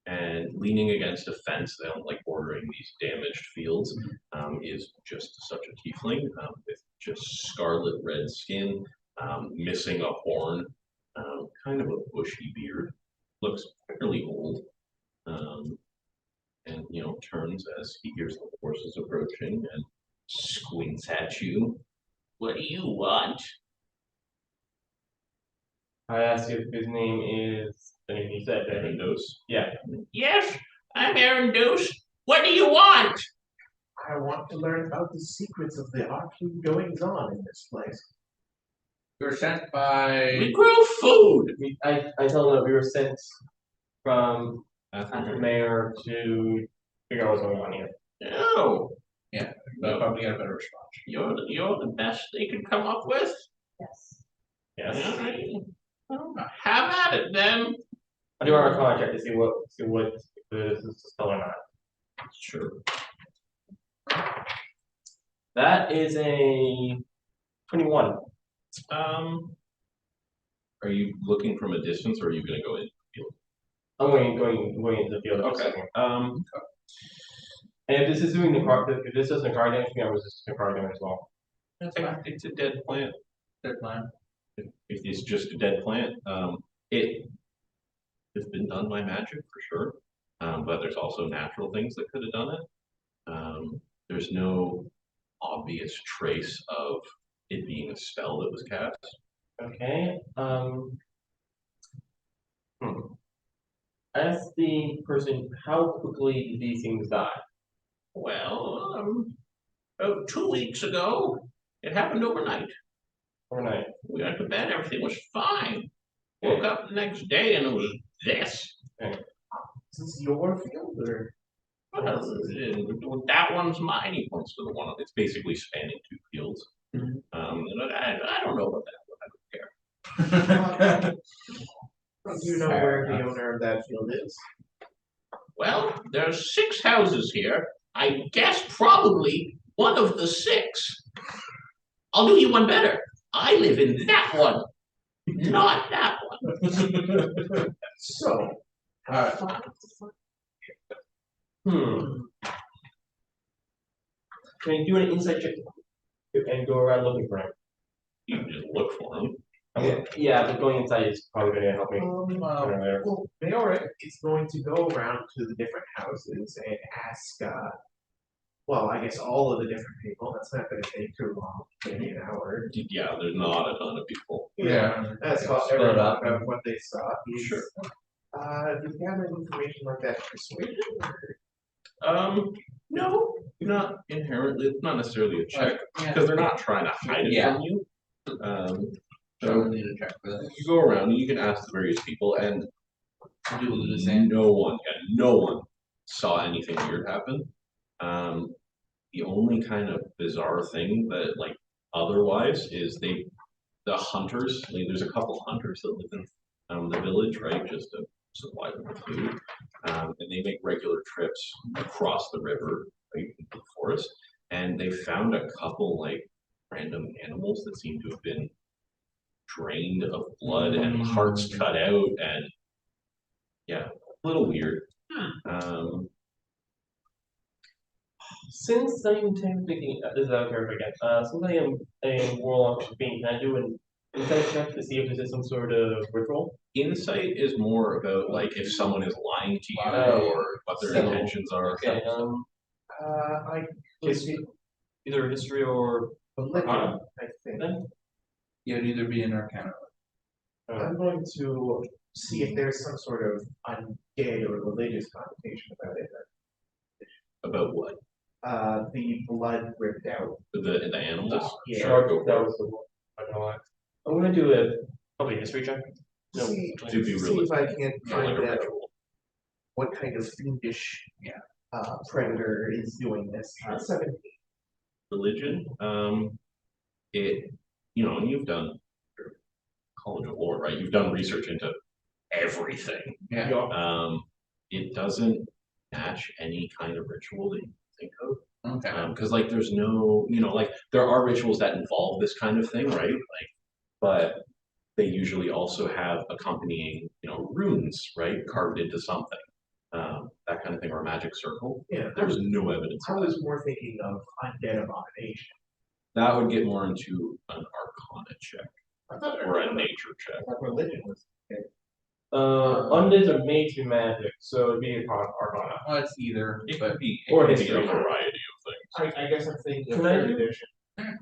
and leaning against a fence, like bordering these damaged fields, is just such a tiefling with just scarlet red skin, missing a horn, kind of a bushy beard, looks fairly old, and turns as he hears the horses approaching and squints at you. What do you want? I asked you if his name is the name you said, right? Arandos. Yeah. Yes, I'm Arandos. What do you want? I want to learn about the secrets of the arcane goings on in this place. We were sent by. We grow food. I told him that we were sent from After the mayor to figure out what's going on here. Oh, They'll probably get a better response. you're the best they could come up with? Yes. Yes. All right. Well, have at it then. I do want to contact to see what this is going on. Sure. That is a 21. Are you looking from a distance, or are you going to go in? I'm going into the field. Okay. And if this is doing the car, if this doesn't car damage me, I was just car damage as well. It's a dead plant. Dead plant. If it's just a dead plant, it has been done by magic for sure. But there's also natural things that could have done it. There's no obvious trace of it being a spell that was cast. Okay. Ask the person how quickly do these things die? Well, about 2 weeks ago, it happened overnight. Overnight. We went to bed, everything was fine. Woke up the next day and it was this. Is this your field or? Well, that one's mine. He points to the one. It's basically spanning 2 fields. And I don't know about that, but I don't care. Do you know where the owner of that field is? Well, there's 6 houses here. I guess probably one of the 6. I'll do you one better. I live in that one, not that one. So, Alright. Can you do an insight check and go around looking for him? You can just look for him. Yeah, but going inside is probably going to help me. well, Mayorik is going to go around to the different houses and ask, well, I guess all of the different people. That's not going to take too long, maybe an hour. Yeah, there's not a ton of people. Yeah. That's all Split everyone up. about what they saw. Sure. Do you have any information like that persuasion? Or? No, not inherently. It's not necessarily a check Yeah. because they're not trying to hide it Yeah. from you. So we need to check for that. You go around and you can ask the various people, and Do the same. no one saw anything weird happen. The only kind of bizarre thing that, like, otherwise is the hunters. Like, there's a couple hunters that live in the village, right, just to supply them with food, and they make regular trips across the river, right, into the forest, and they found a couple like random animals that seem to have been drained of blood and hearts cut out, and yeah, a little weird. Since I'm technically, this is out of character again. Since I am a warlock being, can I do an insight check to see if this is some sort of ritual? Insight is more about like if someone is lying to you or what their Subtle. intentions are. Okay. I Is either history or Arcana, I think. then? Yeah, it'd either be an arcana. I'm going to see if there's some sort of undead or religious connotation about it. About what? The blood ripped out. The animals? Yeah. Sure, go That for it. was the one. I don't know why. I'm gonna do a Probably a history check. No. See, To be see if I can More like find a out ritual. what kind of fiendish predator is doing this. 17. Religion, it, you know, and you've done your College of Lore, right? You've done research into everything. Yeah. It doesn't match any kind of ritual that you think of. Okay. Because like there's no, you know, like there are rituals that involve this kind of thing, right? Like, but they usually also have accompanying, you know, runes, right, carved into something, that kind of thing, or a magic circle. Yeah, There's no evidence. I was more thinking of undead abomination. That would get more into an Arcana check I thought or a nature check. religion was. Undeads are made to magic, so it'd be a Arcana. Well, it's either, It but could be, Or it could be history. a variety of things. I guess I'm thinking of Can I third do- edition.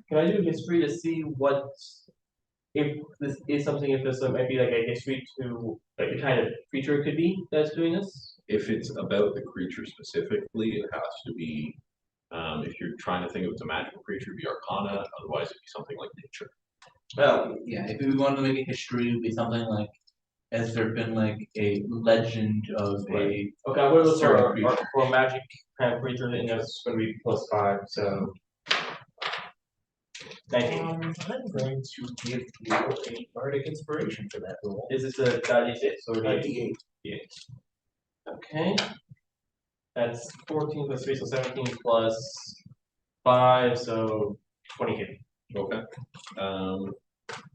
Can I do history to see what, if this is something, if this might be like a history to, like the kind of creature it could be that's doing this? If it's about the creature specifically, it has to be, if you're trying to think of it's a magical creature, it'd be Arcana, otherwise it'd be something like nature. well, yeah, if we wanted to make a history, it would be something like, has there been like a legend of a, Okay, I'm gonna look Certain creature. for a magic kind of creature, and that's gonna be +5, so. 19. I'm going to give you a bardic inspiration for that roll. Is this a D6 or D8. D8? Okay. That's 14 plus 3, so 17 plus 5, so 22. Okay.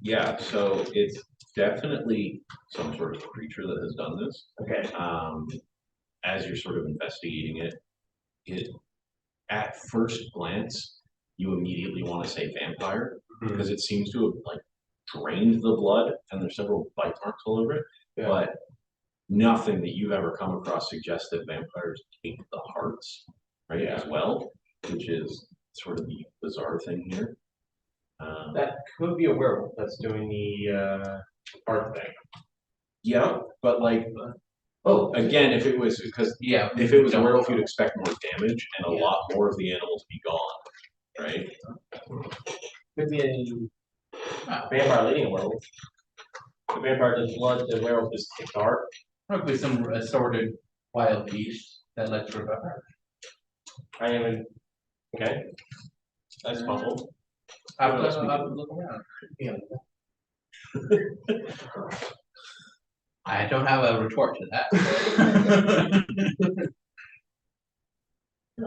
Yeah, so it's definitely some sort of creature that has done this. Okay. As you're sort of investigating it, at first glance, you immediately want to say vampire because it seems to have like drained the blood and there's several bite marks all over it. Yeah. But nothing that you've ever come across suggests that vampires take the hearts, right, as well, which is sort of the bizarre thing here. That could be a werewolf that's doing the art thing. Yeah, but like, Oh, again, if it was, because yeah. if it was a werewolf, you'd expect more damage and a Yeah. lot more of the animal to be gone, right? could be a vampire leading a werewolf. The vampire does blood, the werewolf just takes art. Probably some assorted wild beast that lets her about her. I am in. Okay. That's possible. I What else we would can- look around. Yeah. I don't have a retort to that.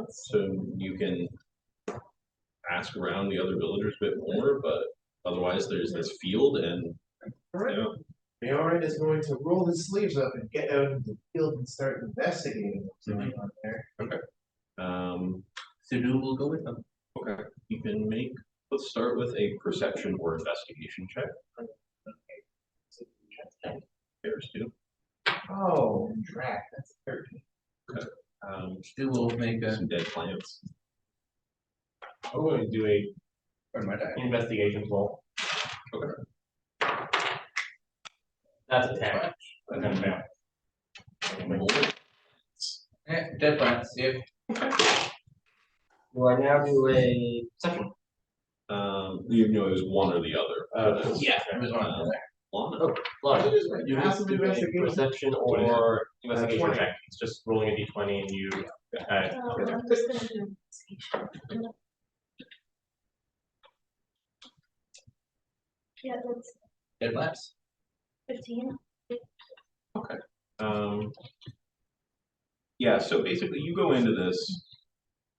So you can ask around the other villagers a bit more, but otherwise there's this field and, Alright. yeah, Mayoran is going to roll his sleeves up and get out into the field and start investigating what's going on there. Sudu will go with them. okay, you can make, let's start with a perception or investigation check. Bears do. Oh, track, that's 13. Stu will make a, Some dead plants. I'm going to do a pardon my time. investigation roll. Okay. That's a 10. That's gonna fail. Yeah, dead plants, yep. Do I now do a perception? You know, it was one or the other. Yeah, it was one of them. Lana? Lana, Just you passive can do a investigation. perception or investigation 20. check. It's just rolling a d20 and you. I'm just gonna do investigation. Yeah, that's Dead plants. 15. Yeah, so basically you go into this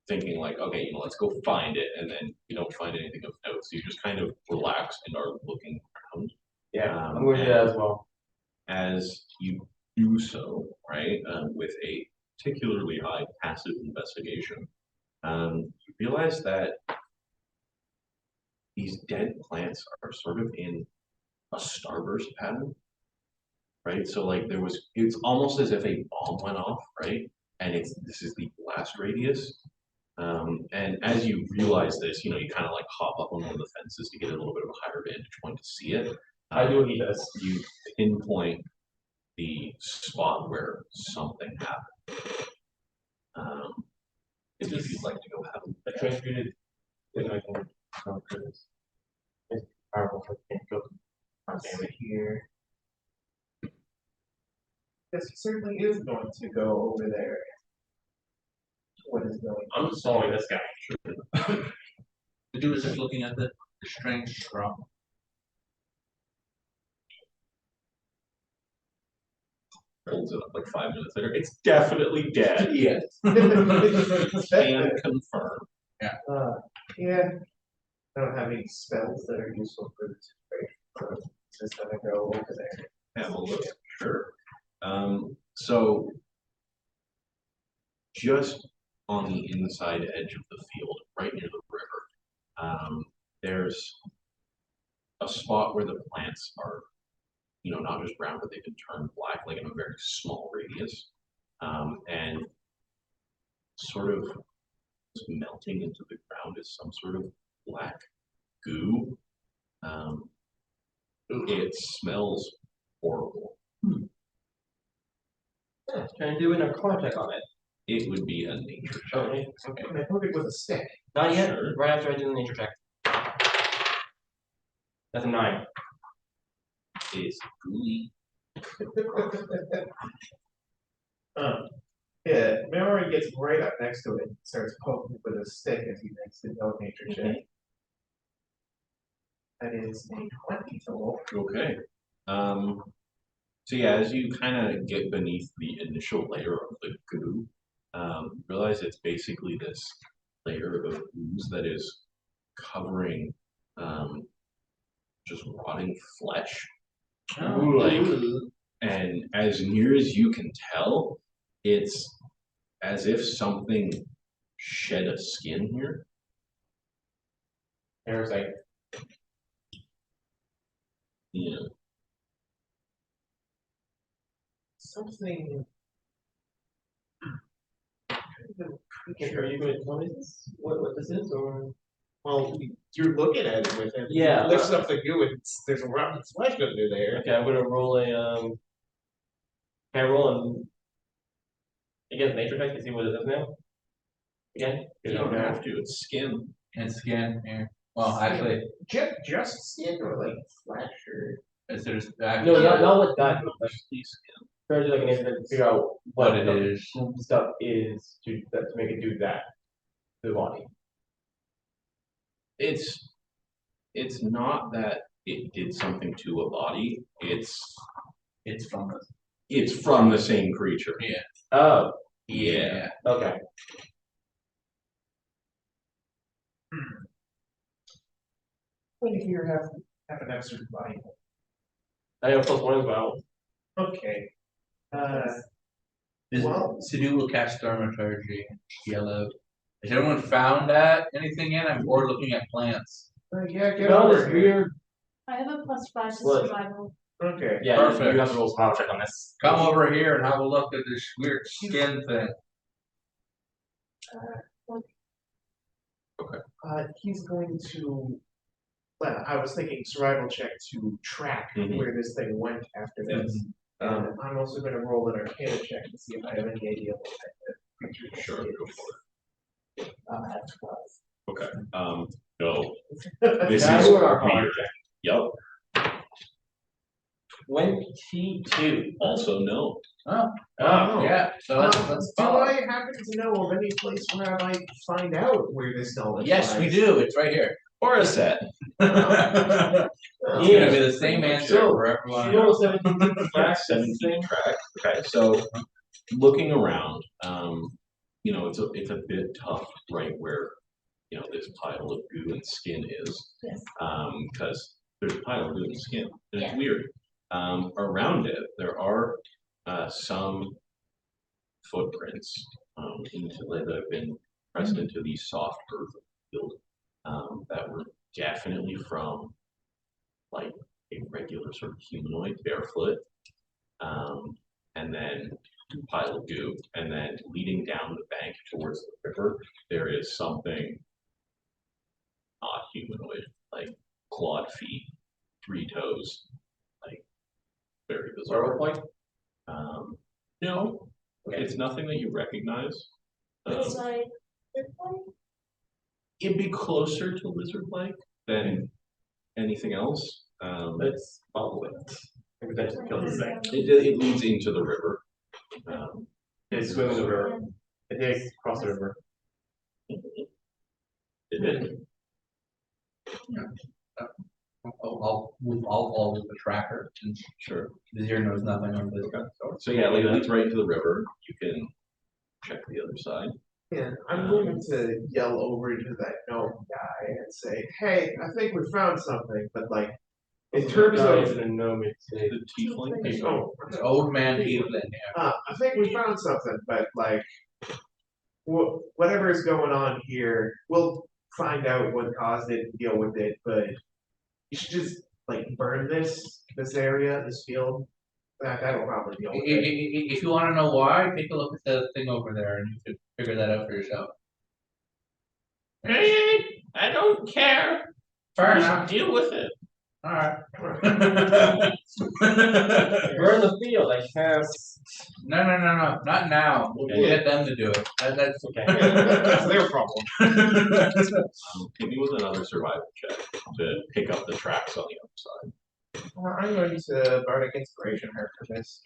thinking like, okay, you know, let's go find it, and then you don't find anything of note, so you just kind of relax and are looking around. Yeah, I'm going to do that as well. As you do so, right, with a particularly high passive investigation, you realize that these dead plants are sort of in a starburst pattern, right? So like it's almost as if a bomb went off, right? And this is the blast radius. And as you realize this, you know, you kind of like hop up on one of the fences to get a little bit of a higher vantage point to see it. I do what he does. You pinpoint the spot where something happened. If you'd like to go have a I transmuted. Then I can. It's powerful. I can't go. Damn it here. This certainly is going to go over there. What is going I'm just following this guy. The dude is just looking at the strange straw. Holds it up like 5 minutes later. It's definitely dead. Yes. Can confirm. Yeah, I don't have any spells that are useful for this. So just gonna go over there. Have a look. Sure. So just on the inside edge of the field, right near the river, there's a spot where the plants are, not just brown, but they've been turned black, like in a very small radius, and sort of melting into the ground is some sort of black goo. It smells horrible. Yeah, trying to do an arcana check on it. It would be a nature check. Okay. And I poke it with a stick. Not yet. Sure. Right after I do the nature check. That's a 9. It's gooey. Yeah, Memory gets right up next to it, starts poking with a stick as he makes the no nature check. That is a 20 total. Okay. So yeah, as you kind of get beneath the initial layer of the goo, realize it's basically this layer of ooze that is covering just rotting flesh. And as near as you can tell, it's as if something shed a skin here. Parasite. Yeah. Something. Are you going to tell me this? What this is, or? Well, you're looking at it with him. Yeah. There's something new and there's a rotten flesh under there. Okay, I'm gonna roll a Can I roll again nature check to see what it is now? Again? You don't have to, it's skin. And skin here. Well, actually, Just skin or like flesh or. there's No, actually not what that. Mostly skin. Try to do like an nature check to figure out what it the is. stuff is to make it do that to the body. It's not that it did something to a body, It's from the. it's from the same creature. Yeah. Oh, Yeah. okay. What do you have an extra body? I have +1 as well. Okay. This Well- Sidhu will cast Thaumaturgy, yellow. Has anyone found that anything in? I'm bored looking at plants. Yeah, get No, over this here. weird. I have a +5 to What? survival. Okay. Yeah, Perfect. you have to roll a power check on this. Come over here and have a look at this weird skin thing. He's going to. Well, I was thinking survival check to track Mhm. where this thing went after this. I'm also going to roll an Arcana check to see if I have any idea what type of creature this Sure, is. go for it. That's 12. Okay. No. This Now is do an arcana weird. check. Yup. 22. Also no. Oh. Yeah, so let's Do follow. I happen to know of any place where I might find out where this knowledge Yes, we lies? do. It's right here. Or a set. It's gonna Yeah. be the same answer So, for everyone. She rolled a 17 to track 17 track. Okay, so looking around, it's a bit tough right where this pile of goo and skin is. Yes. Because there's a pile of goo and skin. And it's Yeah. weird. Around it there are some footprints that have been pressed into the soft earth of the field that were definitely from like a regular sort of humanoid barefoot, and then pile of goo, and then leading down the bank towards the river, there is something not humanoid, like clawed feet, 3 toes, like very bizarre. Werewolf-like? No, it's nothing that you recognize. It's like, It'd be closer to lizard-like than anything else. Let's follow it. And potentially kill this thing. It leads into the river. It's swimming the river. It did cross the river. It did. I'll follow the tracker since Sure. Vizier knows nothing of this. So yeah, like it leads right into the river. You can check the other side. Yeah, I'm going to yell over to that gnome guy and say, "Hey, I think we found something." But like, in terms of a gnome, it's a The tiefling. oh, It's old man Evelyn. I think we found something, but like, whatever is going on here, we'll find out what caused it and deal with it. But you should just like burn this area, this field. That'll probably deal with it. If you want to know why, take a look at the thing over there and you can figure that out for yourself. I don't care. Fair enough. Deal with it. Alright. burn the field. I can't. No, not now. We'll get them to do it. That's Okay. That's their problem. Hit me with another survival check to pick up the tracks on the other side. I'm going to bardic inspiration her for this.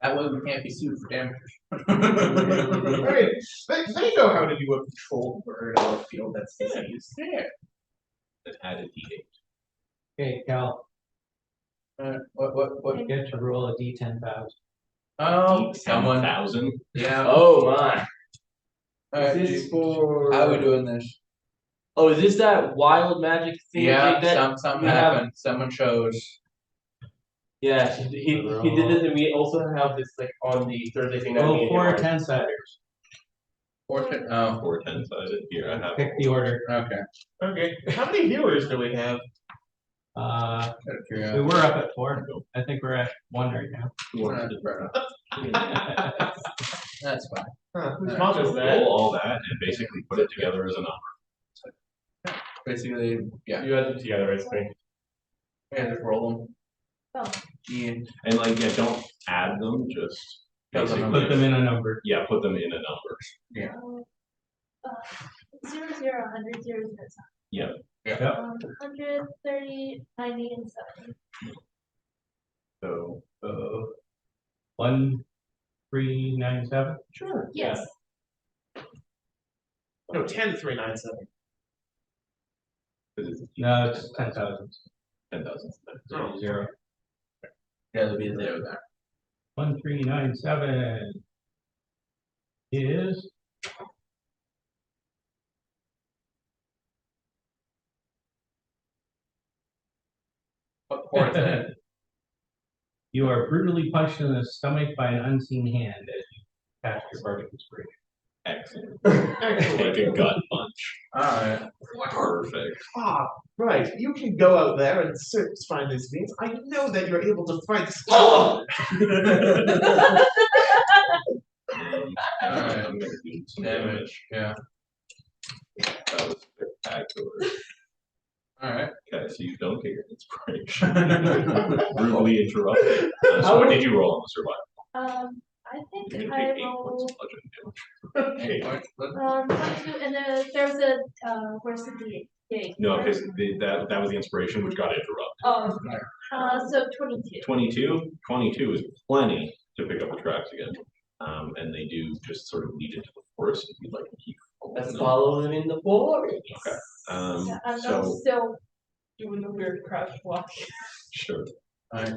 That way we can't be sued for damage. Right. They know how to do a controlled burn of a field that's diseased. Yeah. And add a d8. Okay, Cal, What? get to roll a D10,000. Oh, someone. 10,000. Yeah. Oh my. Alright, Is this for? how are we doing this? Oh, is this that wild magic thing? Yeah, that something you have- happened. Someone chose. Yeah, he did this, and we also have this like on the Thursday thing. that Roll me and 4 him are- 10-siders. Fortune. Oh, 4 10-sided. Here, I have. Pick the order. okay. Okay. How many viewers do we have? Out of We curiosity. were up at 4. I think we're at 1 right now. That's fine. Whose Yeah. mom is that? Roll all that and basically put it together as a number. Basically, yeah. You had them together, I think. Yeah, just roll them. Oh. Yeah. And like, yeah, don't add them, just Put them basically, Put them in a number. yeah, put them in a number. 0, 0, 100, 0, 0. Yeah. 100, 30, 90, and 70. So, 1397. sure. Yes. No, 10,397. No, it's 10,000. 10,000. 0. Yeah, there'll be a zero there. 1397 is you are brutally punched in the stomach by an unseen hand as you cast your bardic inspiration. Excellent. Like a gut punch. Alright. Perfect. Ah, right. You can go out there and find these means. I know that you're able to fight. Alright. I'm gonna do some Damage. Yeah. That was spectacular. Alright. Okay, so you don't get your inspiration. Brutally interrupted. So what did you roll on the survival? I think You're gonna I take 8 points rolled of bludgeoning damage. 8 points. 22, and then there's a where's the D8? No, because that was the inspiration which got interrupted. Oh, so 22. 22 is plenty to pick up the tracks again. And they do just sort of lead into the forest if you'd like to keep following Let's them. follow them in the forest. Okay. Yeah, I'm So still doing the weird crouch walk. sure. Alright.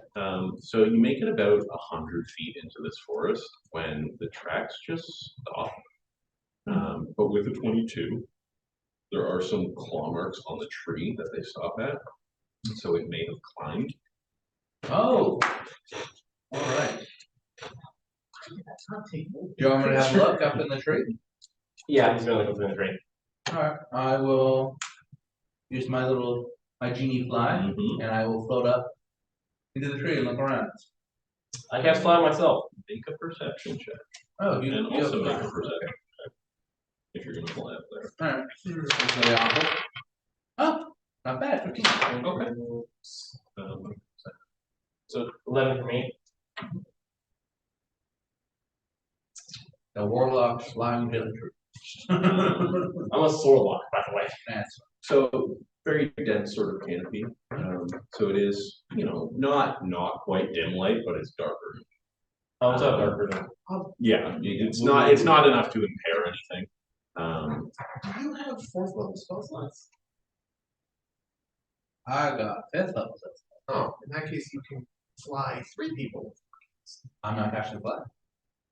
So you make it about 100 feet into this forest when the tracks just stop. But with the 22, there are some claw marks on the tree that they stop at. So it may have climbed. Oh. Alright. That's not taking. Do you want me to have a look up in the tree? Yeah, I'm just gonna look up in the drain. Alright. I will use my genie fly Mhm. and I will float up into the tree and look around. I cast fly myself. Make a perception check. Oh, And you also have make a perception check. If you're gonna fly up there. Alright. That's really awful. Oh, not bad. 15. Okay. So 11 for me. The warlock's flying to the tree. I'm a swordlock, by the way. That's So very dense sort of canopy. So it is, not quite dim light, but it's darker. Oh, it's not darker. Yeah, it's not enough to impair anything. Do you have fourth level spell slots? I got fifth level. Oh, in that case, you can fly 3 people. I'm not casting fly.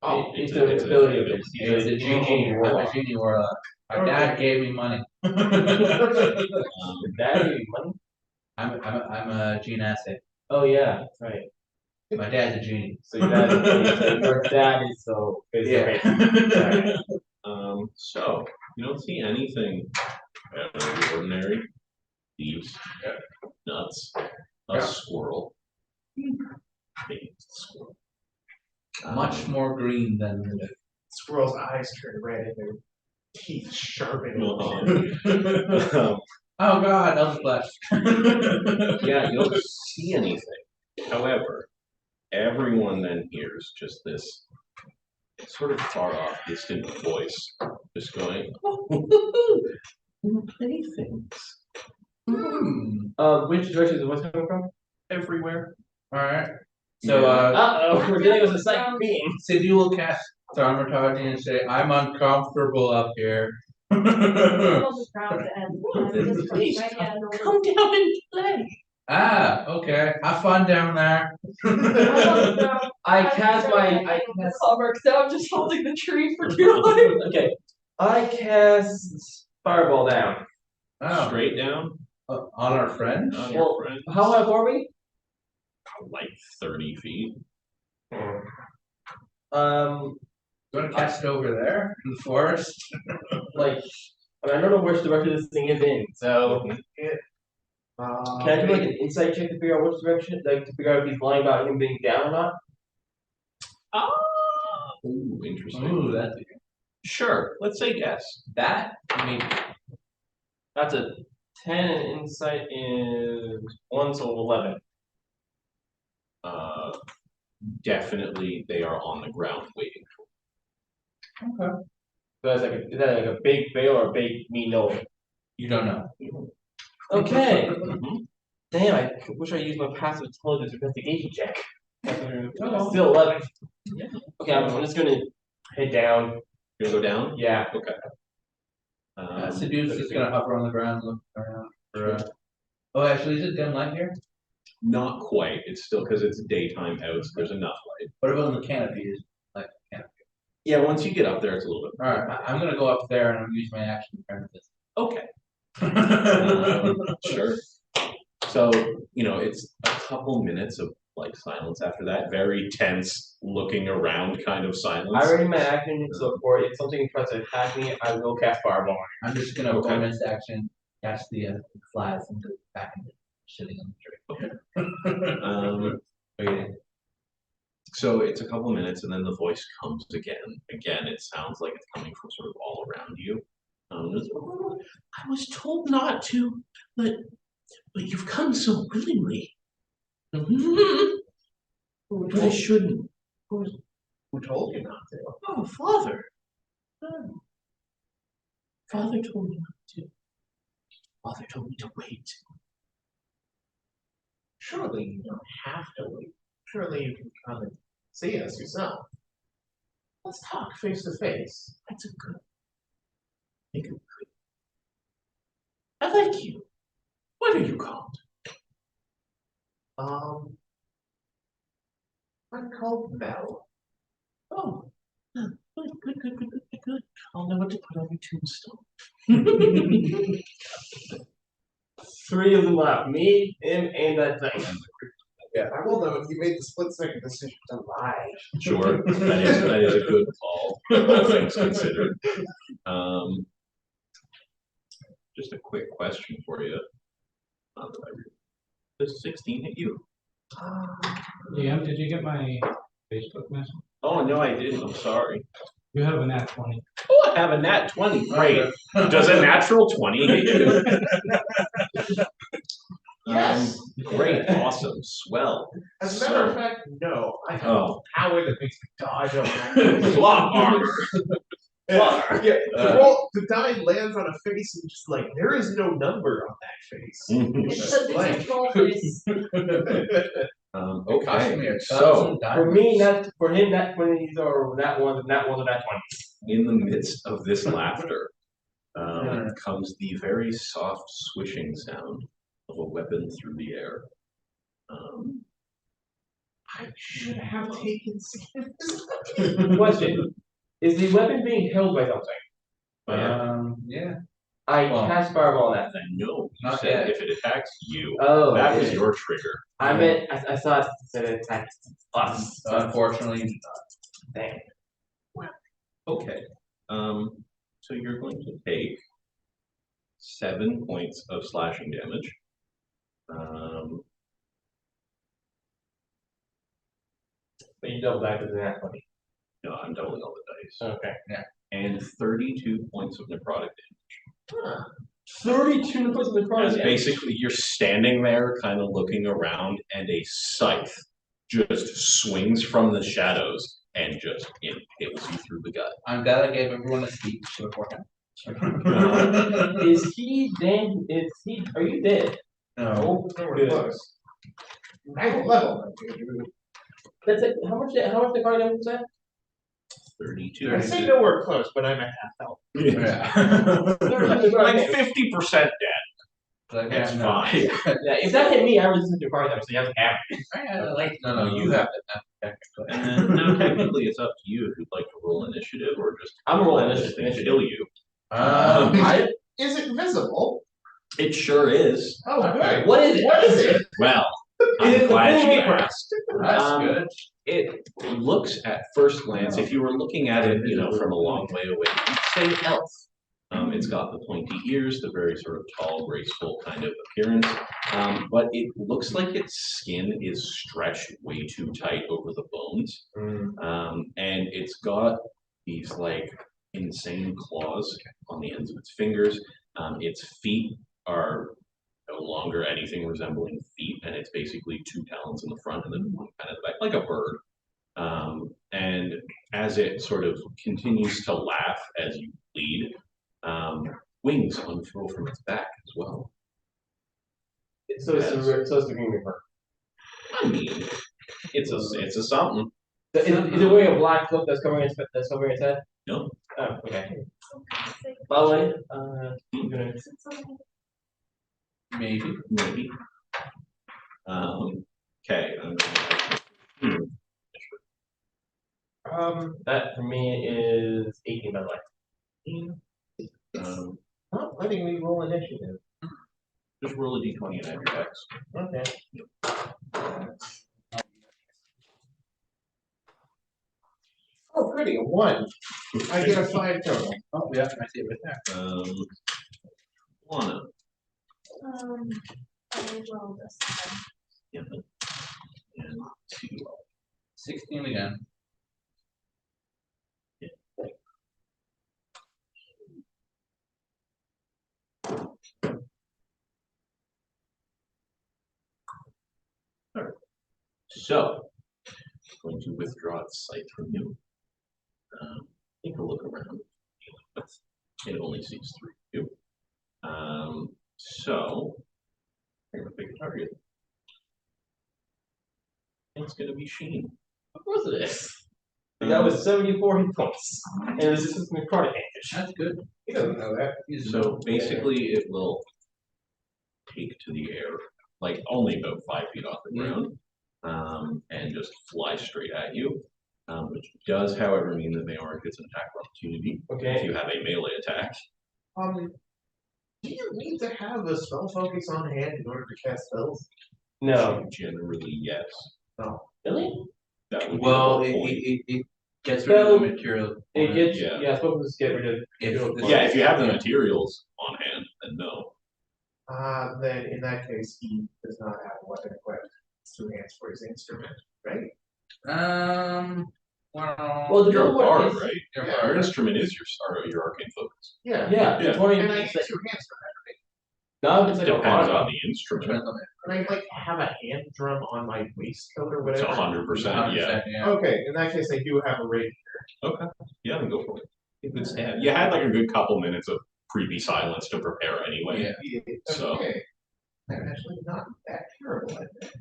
Oh, It's an ability of his. It's a genie. I'm a genie warlock. My dad gave me money. Dad gave you money? I'm a gene assay. Oh, yeah, that's right. My dad's a genie. So your dad is, your dad is okay. Alright. So you don't see anything out of the ordinary. Thieves, nuts, a squirrel. Maybe it's a squirrel. Much more green than the squirrel's eyes turn red and their teeth sharpen. Um, oh god, Elder Flesh. yeah, you don't see anything. However, everyone then hears just this sort of far off, distant voice, just going, playthings. Which direction is the voice coming from? Everywhere. Alright. So We're dealing with a psychic being. Cindy will cast Thaumaturgy and say, I'm uncomfortable up here. I'll just grab it and just Please, my hand over. come down and play. Ah, okay. Have fun down there. I cast my cover, so I'm just holding the tree for dear life. okay. I cast fireball down. Oh, Straight down on our friend? on Well, your friend. How high are we? Like 30 feet. You want to cast it over there in the forest? I don't know which direction this thing is in, so can I do like an insight check to figure out which direction, to figure out if he's lying about him being down or not? Ooh, interesting. Ooh, that's Sure, let's say yes. that. I mean, That's a 10 and insight is 1, so 11. Definitely they are on the ground waiting. okay. So that's is that like a big fail or a big me no? You don't know. Okay. Mhm. Damn, I wish I used my passive intelligence investigation check. Still 11. Okay, I'm just gonna head down. You gonna go down? Yeah. Okay. Seduce is gonna hover on the ground, look around for. Oh, actually, is it dim light here? Not quite. It's still because it's daytime out, so there's enough light. What about on the canopy? Is like canopy? Yeah, once you get up there, it's a little bit. All right, I'm gonna go up there and use my action to turn this. Okay. Sure. So, it's a couple minutes of silence after that. Very tense, looking around kind of silence. I already my action, so if something tries to attack me, I will cast fireball. I'm just gonna bonus action catch the flies and go back into shitting on the tree. Waiting. So it's a couple minutes, and then the voice comes again. Again, it sounds like it's coming from sort of all around you. I was told not to, but you've come so willingly. But I shouldn't. Who told you not to? Oh, Father. Father told me not to. Father told me to wait. Surely you don't have to wait. Surely you can come and see us yourself. Let's talk face to face. That's a good. I like you. What are you called? I'm called Mel. Oh, good. I'll know what to put on your tombstone. 3 of them left. Me, him, and that thing. Yeah, I will know if you made the split-second decision to lie. Sure, that is a good call, all things considered. Just a quick question for you. Does 16 hit you? DM, did you get my Facebook message? Oh, no, I didn't. I'm sorry. You have a nat 20. Oh, I have a nat 20. Great. Does a natural 20 hit you? Yes. Great. Awesome. Swell. As a matter of fact, no. I have Oh. power that makes me dodge on that. Plot armor. The die lands on a face and just like there is no number on that face. It's a troll face. Okay, Cosmere, so For me, not for him. That 20s or that one, or that 20. in the midst of this laughter, comes the very soft swishing sound of a weapon through the air. I should have taken skins. Question: is the weapon being held by something? Yeah. I Well, cast fireball on that thing. No, you Not said yet. if it attacks you, Oh, that was yeah. your trigger. I meant I thought it said it attacked us. Unfortunately, Dang. Okay. So you're going to take 7 points of slashing damage. But you double that because it's not 20. No, I'm doubling all the dice. Okay. And 32 points of necrotic damage. 32 points of the As cross. basically you're standing there kind of looking around and a scythe just swings from the shadows and just impales you through the gut. I'm glad I gave everyone a speech beforehand. Is he dead? Is he? Are you dead? No. Nowhere close. 9th level. That's it. How much? How much the card damage was that? 32. I say nowhere close, but I'm at half health. Yeah. Like 50% dead. Like, It's no. fine. Yeah, if that hit me, I resist your card damage, so you have to have it. No, you have it. And then now technically it's up to you if you'd like to roll initiative or just I'm rolling let initiative. this thing kill you. Is it visible? It sure is. Oh, good. What is it? What is it? Well, Is I'm it glad the you thing asked. That's good. It looks at first glance, if you were looking at it, from a long way away, you'd say elf. It's got the pointy ears, the very sort of tall, graceful kind of appearance. But it looks like its skin is stretched way too tight over the bones. And it's got these like insane claws on the ends of its fingers. Its feet are no longer anything resembling feet, and it's basically 2 talons in the front and then one kind of back, like a bird. And as it sort of continues to laugh as you bleed, wings unfurl from its back as well. So it's the Green Reaper. I mean, it's a something. Is it wearing a black cloak that's covering its head? No. Oh, okay. By the way, I'm gonna. Maybe. Maybe. Okay. That for me is 18 by the way. Not letting me roll initiative. Just roll a d20 and add your dex. Okay. Oh, pretty, a 1. I get a 5 total. Oh, yeah, I see it right there. Lana. I rolled this. Yeah. And 2. 16 again. So, I'm going to withdraw its sight from you. Take a look around. It only sees 3 of you. So, I'm going to pick a target. It's going to be Sheen. Of course it is. That was 74 hit points, and this is necrotic damage. That's good. He doesn't know that. So basically, it will take to the air, like only about 5 feet off the ground, and just fly straight at you. Which does, however, mean that Mayor gets an attack of opportunity if Okay. you have a melee attack. Do you need to have a spell focus on hand in order to cast spells? No. Generally, yes. No. Really? That would be Well, the whole point. it gets rid of the material. It gets Yeah. yeah. Supposed to get rid of. If you have the materials on hand, then no. Then in that case, he does not have a weapon equipped. It's 2 hands for his instrument, right? Well, the You're a other one bard, is- right? Yeah. Your instrument is your arcane focus. Yeah. Yeah. Yeah. It's one And I of need 2 hands for that, right? No, It it's like depends a on the instrument. And I like have a hand drum on my waistcoat or It's whatever. 100%, yeah. Yeah. Okay, in that case, I do have a rapier. Yeah, then go for it. You had like a good couple minutes of creepy silence to prepare anyway. Yeah. So- Okay. They're actually not that terrible, I think.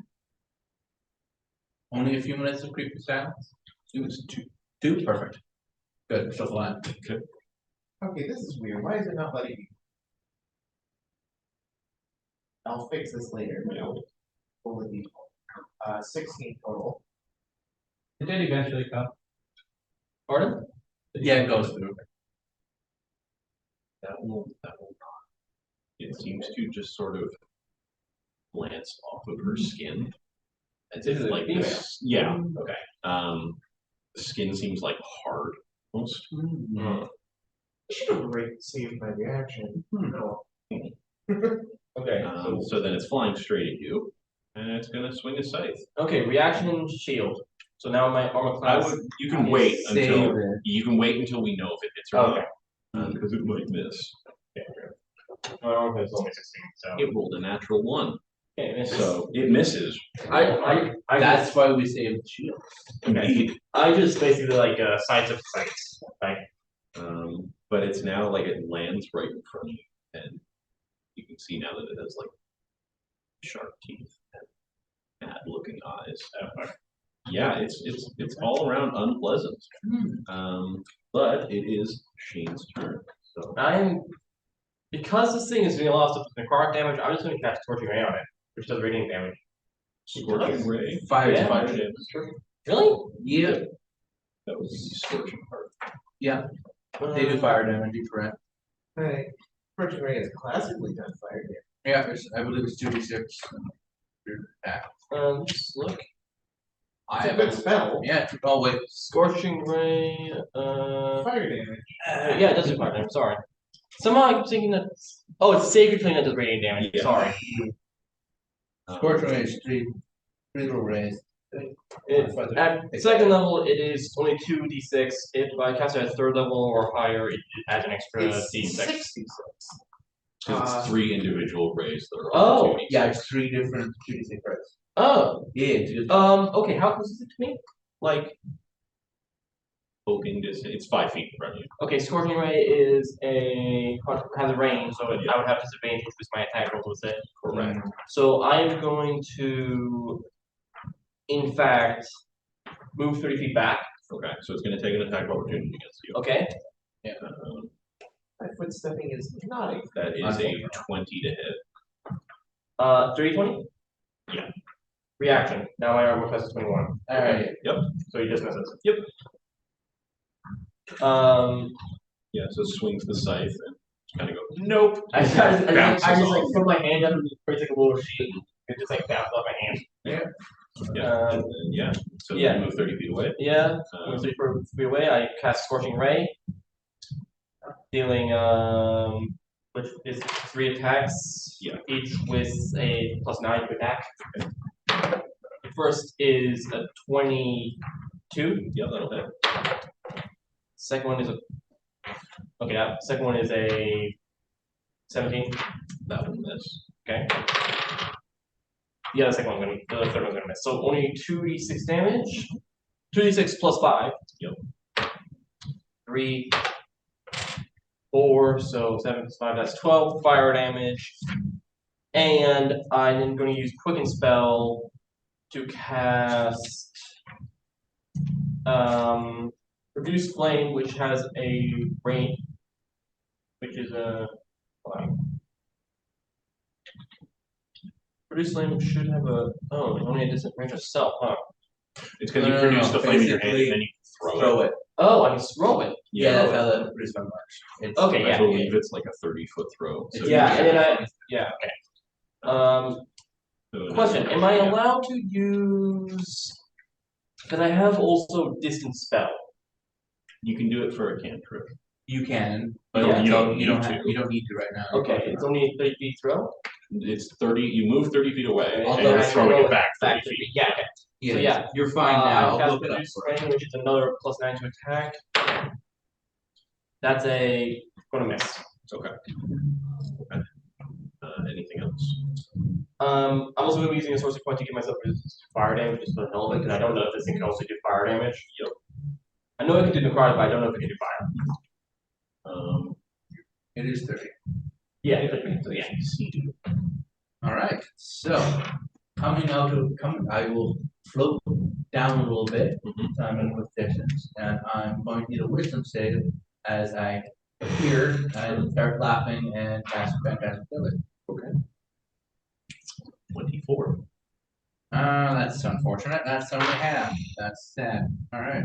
Only a few minutes of creepy silence. It was two. Two, perfect. Good, so fine. Okay, this is weird. Why is it not letting me? I'll fix this later. Over the 16 total. It did eventually come. Pardon? Yeah, it goes through. That will not. It seems to just sort of glance off of her skin. As This if is a like female. this. Yeah. Okay. The skin seems like hard almost. I should have saved my reaction. No. Okay, So then it's flying straight at you. And it's gonna swing a scythe. okay, reaction shield. So now my armor I class. would you can wait Save until it. you can wait until we know if it hits or Okay. not. Because it might miss. My armor class is only 16, so. It rolled a natural 1. Okay, misses. So it misses. I That's why we saved the shield. Indeed. I just basically like sides of sights. Like But it's now like it lands right in front of you. And you can see now that it has like sharp teeth and bad looking eyes. Yeah, it's all around unpleasant. But it is Shane's turn. So because this thing is doing a lot of stuff with necrotic damage, I'm just gonna cast Scorching Ray on it, which does radiant damage. Scorching Ray. Fire Yeah. Fire damage. damage. Really? Yeah, That was the scorching part. yeah, they do fire damage, you're correct. Right. Virgin Ray has classically done fire damage. Yeah, I believe it's 2d6. Attack. Just look. I It's a have good spell. Yeah, oh wait, Scorching Ray. Fire damage. Yeah, it does do fire damage. Sorry. Somehow I'm thinking that. Oh, it's Sacred Flame that does radiant damage. Yeah. Sorry. Scorching Ray is three little rays. At second level, it is only 2d6. If I cast it at third level or higher, it adds an extra It's d6. 66. Because it's 3 individual rays that are Oh, all 2d6. Yeah, it's 3 different 2d6 rays. Oh. Yeah, it's just, Okay. How close is it to me? Like. Poking distance. It's 5 feet in front of you. Okay, Scorching Ray is has a range, so I would have disadvantage with my attack roll with it. Correct. So I am going to, in fact, move 30 feet back. Okay, so it's going to take an attack of opportunity against you. Okay. Um, My footstepping is not a that is a 20 to hit. 3d20? Yeah. Reaction. Now my armor class is 21. alright. So he just misses. Yep. Yeah, so swings the scythe and kind of go. nope. I just Bounces like off. put my hand up and creates like a little sheet. It just like bounces off my hand. Yeah. And then, yeah. So yeah. you move 30 feet away. Yeah. Um, Move 3 feet away. I cast Scorching Ray, dealing which is 3 attacks. Yeah. Each with a +9 to attack. The first is a 22. yeah, that'll hit. Second one is second one is a 17. That will miss. Okay. Yeah, the second one, the third one's gonna miss. So only 2d6 damage. 2d6 plus 5. Yep. 3, 4, so 7 plus 5, that's 12 fire damage. And I'm going to use Quicken Spell to cast Produce Flame, which has a range, which is a. Produce Flame should have a. Oh, it only has a range of self, huh? It's because you No, produce the flame in your hand basically, and then you throw Throw it. it. Oh, I can throw it. Yeah, that's how the produce one works. It's Okay, I yeah. believe it's like a 30-foot throw. So Yeah, you- and then yeah, okay. so Question, am I yeah. allowed to use, because I have also distance spell. You can do it for a cantrip. You can, but Yeah. you don't need need to right now. Okay, it's only 30 feet throw? It's 30. You move 30 feet away, I'll and double you're throwing throw it back 30 back to feet. Yeah, okay. Yeah, So yeah, you're fine I now. I'll cast look it up Produce for you. Flame, which is another +9 to attack. That's gonna miss. Okay. Anything else? I'm also gonna be using a source point to give myself fire damage just for the hell of it, because I don't know if this thing can also do fire damage. Yep. I know it can do necrotic, but I don't know if it can do fire. It is 30. Yeah, so yeah. All right, so I will float down a little bit, so I'm in with distance, and I'm going to need a wisdom save as I appear and start laughing and cast fantastic ability. 24. That's unfortunate. That's only half. That's sad. All right,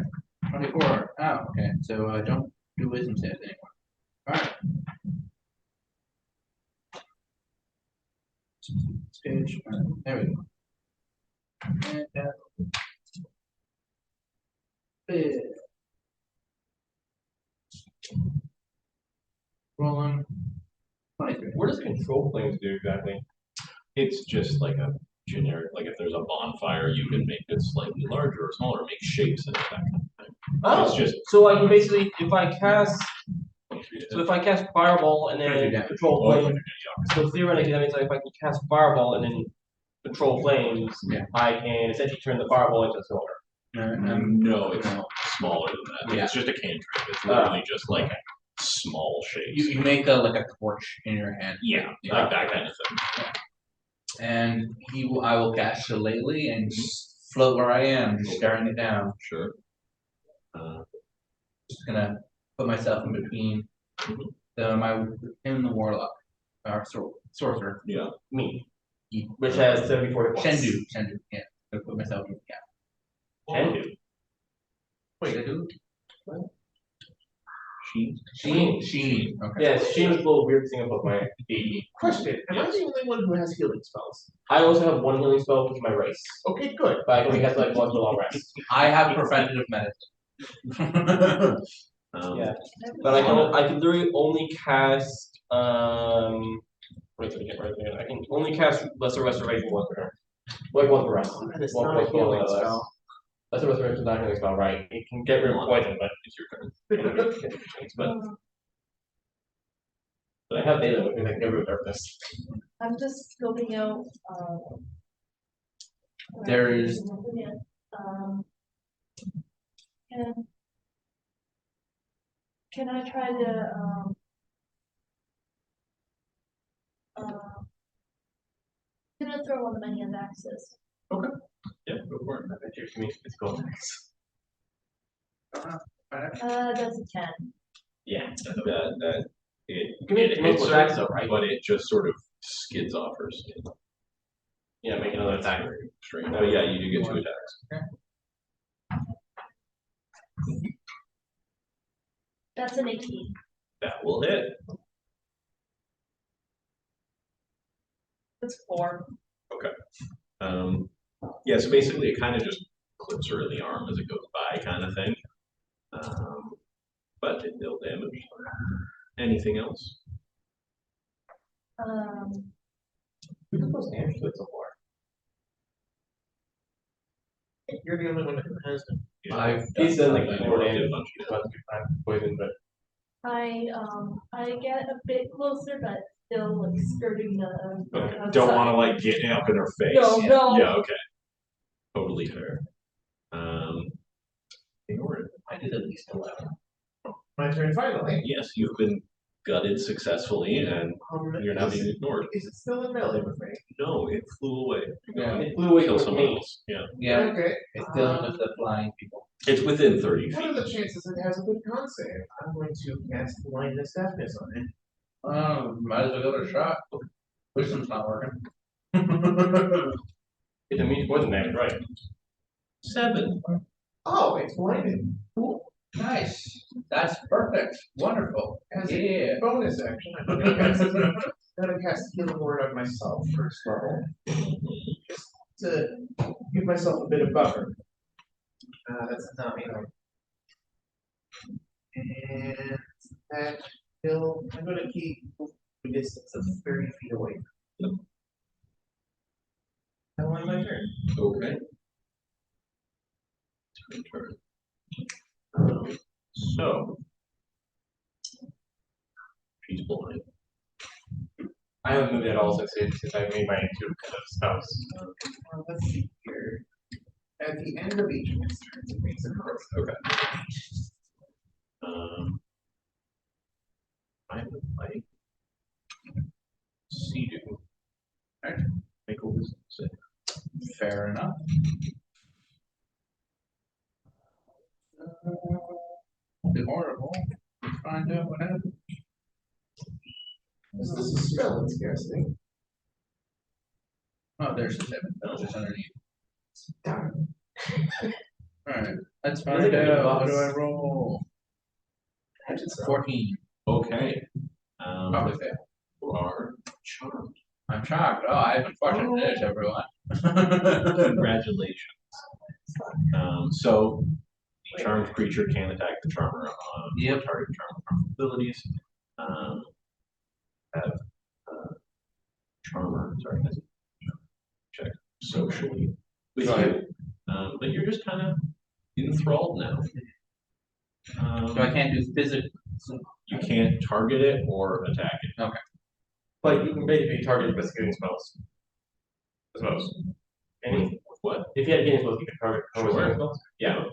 24. Oh, okay. So don't do wisdom saves anymore. All right. Stage. There we go. And, rolling. 23. What does control planes do exactly? It's just like a generic, like if there's a bonfire, you can make it slightly larger or smaller, make shapes and that kind of thing. It's just So I can basically, if I cast fireball and Twenty-two then damage. control flame, so theoretically that means like if I can cast fireball and then control flames, Yeah. I can essentially turn the fireball into a sword. No, it's smaller than that. Yeah. It's just a cantrip. It's literally just like small shapes. You make like a torch in your hand. Yeah, like that kind of thing. And I will cast Shillelagh and just float where I am, just staring it down. Sure. Just gonna put myself in between him and the warlock, or sorcerer. Yeah. Me, which has 74 hit points. Shendu. Yeah, gonna put myself in the gap. Shendu. Wait, I do. Sheen. Okay. Yeah, Sheen was a little weird thing about my AE. Question, am I the only one who has healing spells? I also have one healing spell, which is my race. Okay, good. But I can only cast like once for long rest. I have preventative medicine. Yeah. But I can literally only cast wait till I get right there. I can only cast Lesser Restoration once per turn. Like once per rest. And it's One not a point four healing less. spell. Lesser Restoration is not a healing spell, right? It can get rid of poison, but it's your turn. But I have data, which means I can get rid of darkness. I'm just scoping out, There's- um, can I try to, gonna throw one of my hand axes. Yeah, go for it. I bet you can make physical attacks. That's a 10. Yeah, it You can make multiple hits attacks her, though, right? but it just sort of skids off her skin. Yeah, make another attack. Very strange. But yeah, you do get 2 attacks. That's an 18. That will hit. That's 4. Yeah, so basically it kind of just clips her in the arm as it goes by, kind of thing. But it dealt damage. Anything else? Who did most damage to it so far? You're the only one who has them. He's done like I 4 did a damage. bunch of About 2 times poison, but I get a bit closer, but still like skirting the. Okay. outside. Don't want to like get up in her face. No, no. Yeah, okay. Totally fair. Ignored. I did at least 11. My turn finally. Yes, you've been gutted successfully and you're now being ignored. Is it still in melee with me? No, it flew away. Yeah. it flew away Kill from someone me. else. Yeah. Yeah, Okay. it's dealing with the flying people. It's within 30 What feet. are the chances it has a good con save? I'm going to cast blindness deafness on it. Might as well give it a shot. Wisdom's not working. It's a mean poison damage, right? 7. Oh, it's blinded. Nice. That's perfect. Wonderful. As Yeah. a bonus action, I'm gonna cast healing word on myself first level. Just to give myself a bit of buffer. That's a 9. And that I'm gonna keep a distance of 30 feet away. That one my turn. Okay. Turn. So. She's blind. I haven't moved at all since I made my 2 kind of spells. Let's see here. At the end of each of its turns, it makes a growth. Okay. I by Sea-Doo. Alright, make a wisdom save. Fair enough. Be horrible. Find out what happened. This is a spell and scarcity. Oh, there's the 7. That was just underneath. Darn. Alright, let's Look find at the out. What box. do I roll? Hatchet spell. 14. Okay. Probably fail. You are charmed. I'm shocked. Oh, I have unfortunate finish, everyone. Congratulations. So the charmed creature can attack the charmer on Yep. target charmer abilities. Have charmer, sorry, has check socially with you. But you're just kind of enthralled now. So I can't do physical. You can't target it or attack it. But you can basically target it with getting spells. I suppose. And With what? if you had getting spells, you can target it with Sure. getting spells. Yeah.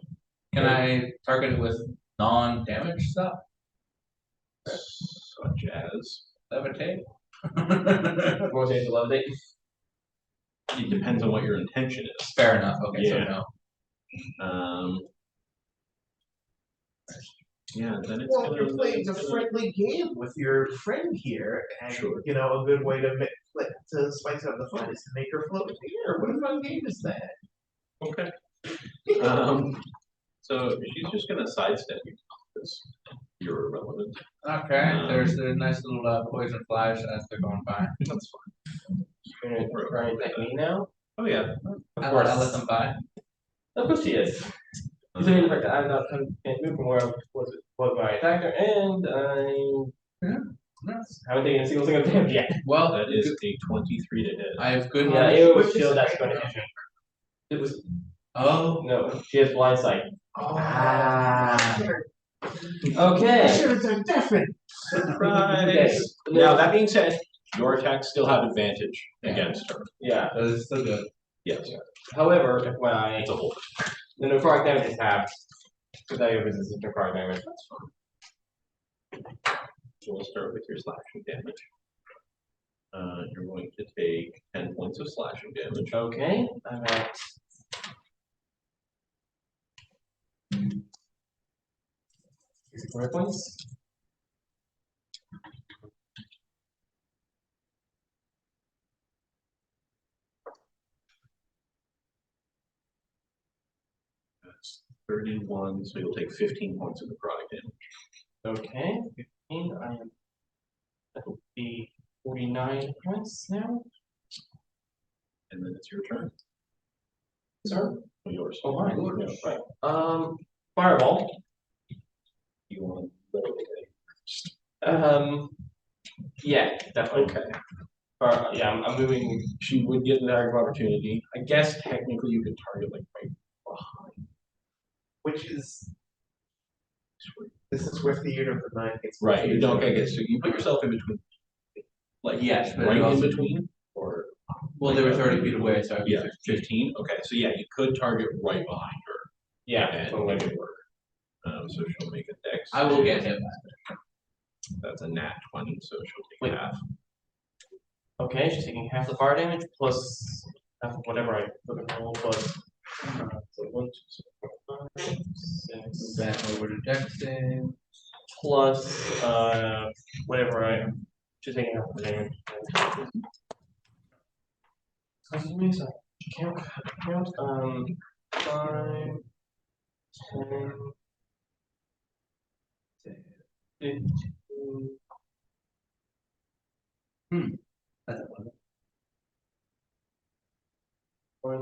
Can I target it with non-damage stuff? Such as Levitate? More days to levitate. it depends on what your intention is. Fair enough. Okay, so Yeah. no. Yeah, then it's Well, gonna, you're playing it's a gonna- friendly game with your friend here, and Sure. you know a good way to to spice up the fun is to make her float in the air. What a fun game is that? Okay. So she's just gonna sidestep you because you're irrelevant. Okay, there's a nice little poison flash as they're going by. That's fine. You're gonna try and attack me now? Oh yeah. Of I course. let them by. Of course she is. Considering the fact that I'm not can't move from where I was my attacker, and I haven't taken a single damage yet. Well, That is a 23 to hit. I have good Yeah, knowledge. it was shield that's going to hit me. It was Oh. no, she has blind sight. Ah. I Okay. should have done different. Surprise! Now that being said, your attacks still have advantage against her. Yeah. That is still good. Yes. However, if when I It's a whole. the necrotic damage is halved, because that your business is necrotic damage. That's fine. So we'll start with your slashing damage. You're going to take 10 points of slashing damage. Okay, I'm at. Is it 4 points? That's 31, so you'll take 15 points of necrotic damage. Okay, 15. I am. That will be 49 points now. And then it's your turn. Sir? Or yours. Oh, mine. Yeah, right. Fireball. You want to Yeah, definitely. Okay. Yeah, I'm moving. She would get an attack of opportunity. I guess technically you could target like right behind. Which is this is where theater of the mind gets Right. You don't confusing. get so you put yourself in between. Like Yes, but right in also- between, or Well, they were 30 feet away, so I'd be yeah, 15. Okay, so yeah, you could target right behind her Yeah, and so make it work. So she'll make a dex. I will get him. That's a nat 20, so she'll take half. okay, she's taking half the fire damage plus half of whatever I put in roll plus. So 1, 2, 3, 4, 5, 6. Back over to dex save. Plus whatever she's taking half the damage. Excuse me, so count 5, 10, 15. That's a one. 1,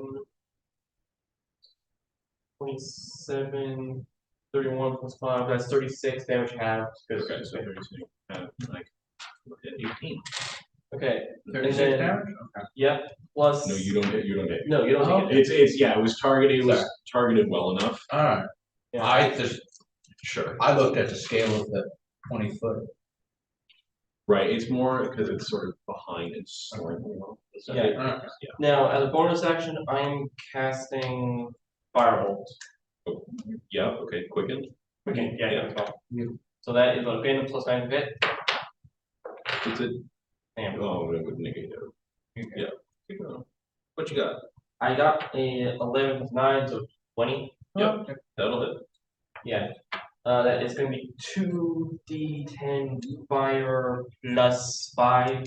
27, 31 plus 5, that's 36 damage halved. Okay, so here's like 18. Okay, 36 then- damage? Okay. yep, plus. No, you don't hit. You don't hit. No, you don't Oh, take it. It's yeah. It was targeted. It was Sorry. targeted well enough. Alright. Yeah. I just, Sure. I looked at the scale of the 20 foot. Right. It's more because it's sort of behind and slightly off. So Yeah. Alright. Yeah. Now, as a bonus action, I'm casting Firebolt. Yeah. Okay. Quicken. Okay, yeah, Yeah. that's all. Yeah. So that is a random plus 9 to hit. It's a, Damn. oh, it would negate it. Yeah, keep going. What you got? I got a 11 plus 9, so 20. Yep, that'll hit. Yeah. That is going to be 2d10 fire plus 5.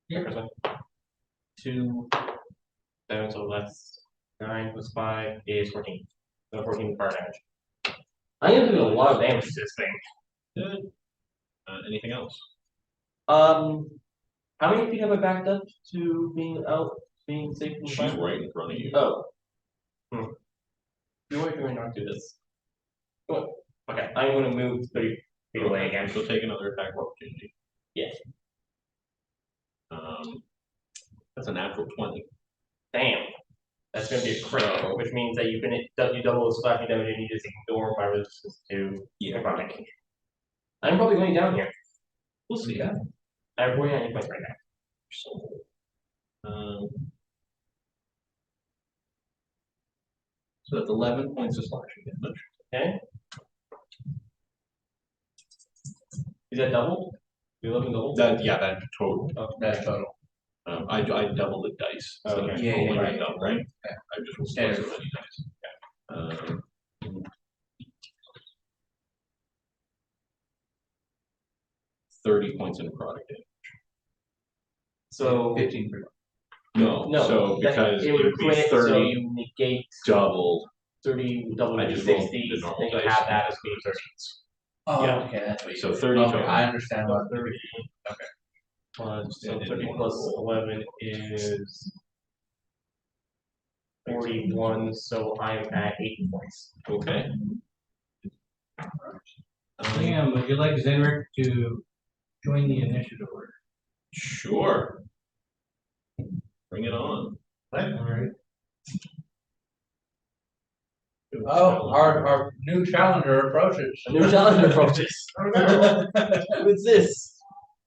Yeah. 2, 7, so that's 9 plus 5 is 14. So 14 fire damage. I am doing a lot of damage to this thing. Good. Anything else? How many feet have I backed up to being safe from She's fire? right in front of you. Oh. You want to not do this? Cool. Okay, I'm going to move 30 feet away again. She'll take another attack of opportunity. Yes. That's a natural 20. Damn. That's going to be a critical, which means that you double the slashing damage and you just ignore my resistance to necrotic. I'm probably going down here. We'll see. I have 49 points right now. So that's 11 points of slashing damage. Okay. Is that double? 11 double? That's total. Oh, That's total. I doubled the dice. So Okay. that's Yeah, only right. double. Right. I just rolled Standard. so many dice. 30 points in necrotic damage. So 15. No, so because it it would would be crit, so 30 you negate doubled. 30 double I to just rolled 60, the normal then you dice. have that as being 30. Oh, Yeah. okay, that's what you. So 30 Okay, total. I understand what. 30. Okay. So And then 30 one plus roll. 11 is 41, so I'm at 80 points. Okay. Liam, would you like Zenric to join the initiative order? Sure. Bring it on. Alright. Oh, our new challenger approaches. A new challenger approaches. What's this?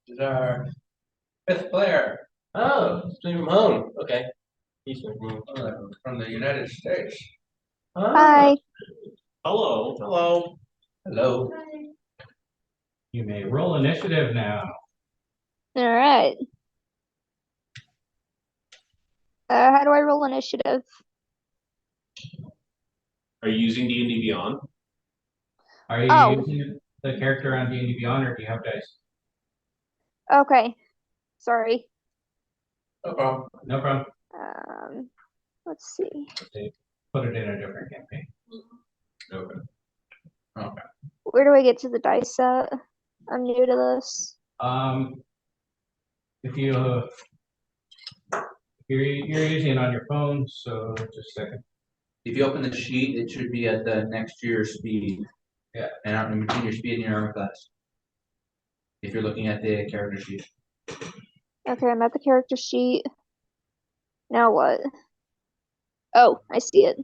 This is our 5th player Oh, swing from home. Okay. He's swing from home. from the United States. Hi. Hello. Hello. Hello. You may roll initiative now. All right. How do I roll initiative? Are you using D&D Beyond? Are you Oh. using the character on D&D Beyond, or do you have dice? Okay. Sorry. No problem. No problem. Let's see. They put it in a different campaign. Okay. Okay. Where do I get to the dice set? I'm new to this. If you're using it on your phone, so just a second. If you open the sheet, it should be at the next to your speed. Yeah. And out in between your speed and your armor class. If you're looking at the character sheet. Okay, I'm at the character sheet. Now what? Oh, I see it.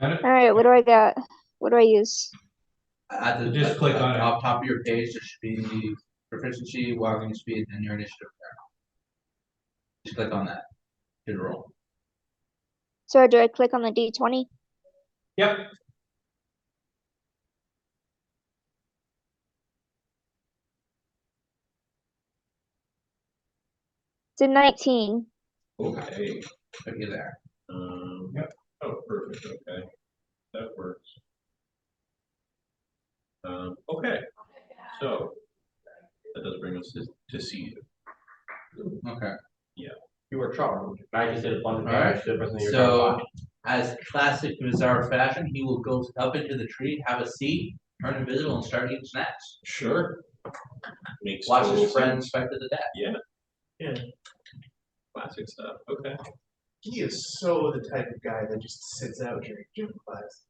Got it? All right, what do I got? What do I use? At the Just click on it. top of your page, there should be proficiency, walking speed, and your initiative there. Just click on that. Hit roll. So do I click on the D20? Yep. It's a 19. Okay. Put you there. Yep. Oh, perfect. Okay. That works. Okay. So that does bring us to C. Okay. You were charmed. I just did a bunch of Alright, damage to the person that you're So, trying as classic bizarre fashion, he will go up into the tree, have a seat, turn invisible, and start eating snacks. Sure. Makes Watch total his friend sense. Spectre the Dead. Yeah. Classic stuff. Okay. He is so the type of guy that just sits out during gym class.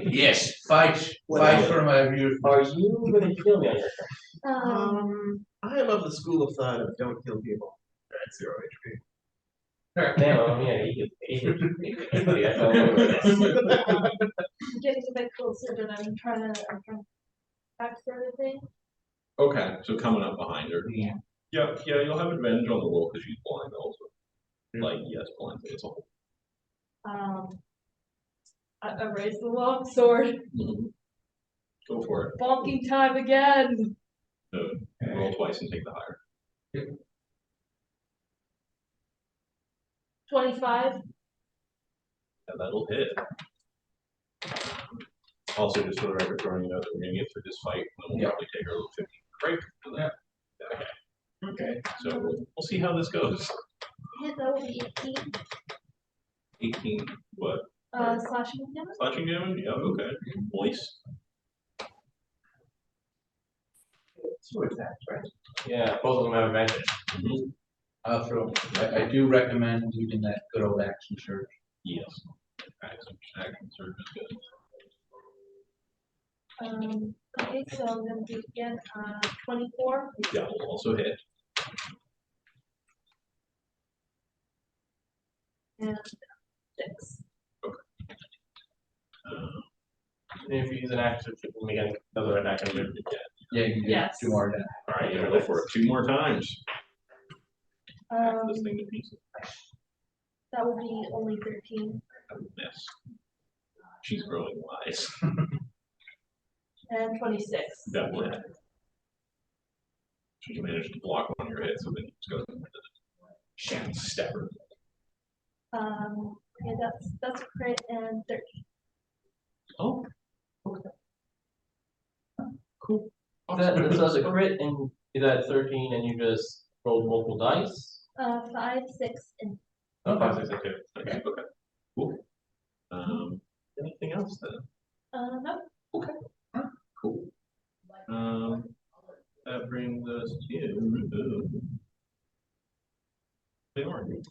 Yes, fight for my views. Are you going to kill me on your turn? I am of the school of thought of don't kill people at 0 HP. Damn, I mean, anybody, I don't know where this. Getting a bit closer, but I'm trying to back sort of thing. Okay. So coming up behind her. Yeah. Yeah. You'll have advantage on the roll because she's blind also. Like yes, blind. It's a whole. I raised the long sword. Go for it. Bonking time again. Roll roll twice and take the higher. 25. Yeah, that'll hit. Also, just for the record, throwing it out that we're gonna get through this fight, and we'll probably take our little 15 break. Okay, so we'll see how this goes. Yeah, that would be 18. 18, what? Slashing damage. Slashing damage? Yeah, okay. Voice. 2 attacks, right? Yeah, both of them have advantage. Also, I do recommend using that good old action surge. Yes. Action surge is good. Okay, so I'm gonna do again, 24. That will also hit. And 6. And if you use an action, you can make another attack on it. Yeah, you can get Yes. 2 more down. All right, you're gonna go for it 2 more times. Hack this thing to pieces. That would be only 13. That would miss. She's growing wise. And 26. That will hit. She managed to block one of your hits, so then it's going to stepper. Yeah, that's a crit and 13. Oh, okay. Cool. So that's a crit and you got 13 and you just rolled multiple dice? 5, 6, and Oh, 5, 6, okay. Okay, okay. Cool. Anything else then? no. Cool. That brings us to the orange.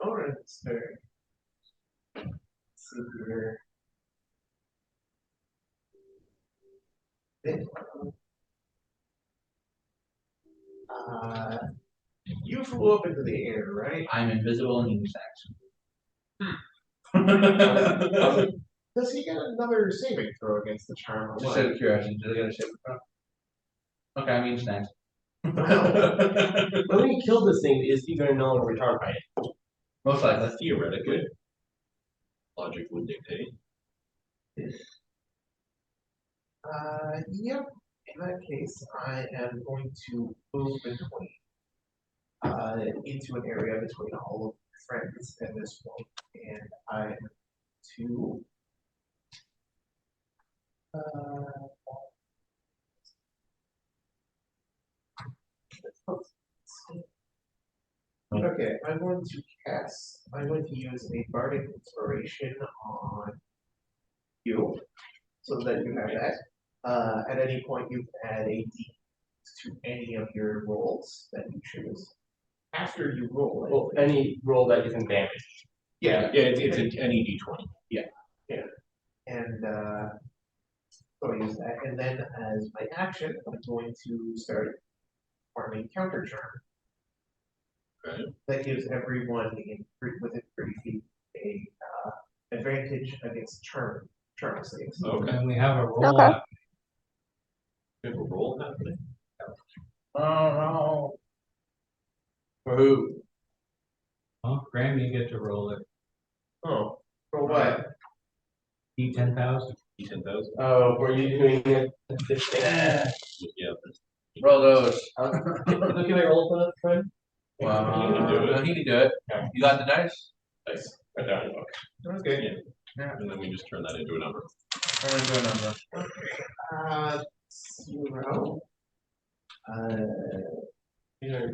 Alright, so. Let's see here. You flew up into the air, right? I'm invisible and use Um, Does he get another saving throw against the charm? Or Just what? out of curiosity, did I get a shape? Okay, I mean snacks. When we kill this thing, is he gonna know and retard by it? Most likely. Theoretically, logic would dictate. Yep. In that case, I am going to move between, into an area between all of my friends at this point, and I'm to, okay, I'm going to use a bardic inspiration on you, so that you have that. At any point, you can add a D to any of your rolls that you choose. After you roll it. Well, any roll that isn't damage. Yeah, Yeah, it's any D20. and, so I use that, and then as my action, I'm going to start farming counter charm. Okay. That gives everyone within 30 feet a advantage against charm saves. Okay. And we have a roll Okay. up. We have a roll happening. Oh no. For who? Oh, Graham, you get to roll it. Oh. For what? D10,000. D10,000. Oh, were you doing it? This thing? Yeah. Roll those. Look at my roll for that, friend. Wow. You can do it. No, he can do it. Okay. You got the dice? Nice. Right down your book. Okay. Yeah. Yeah. And then we just turn that into a number. I'm gonna do a number. 0. These are,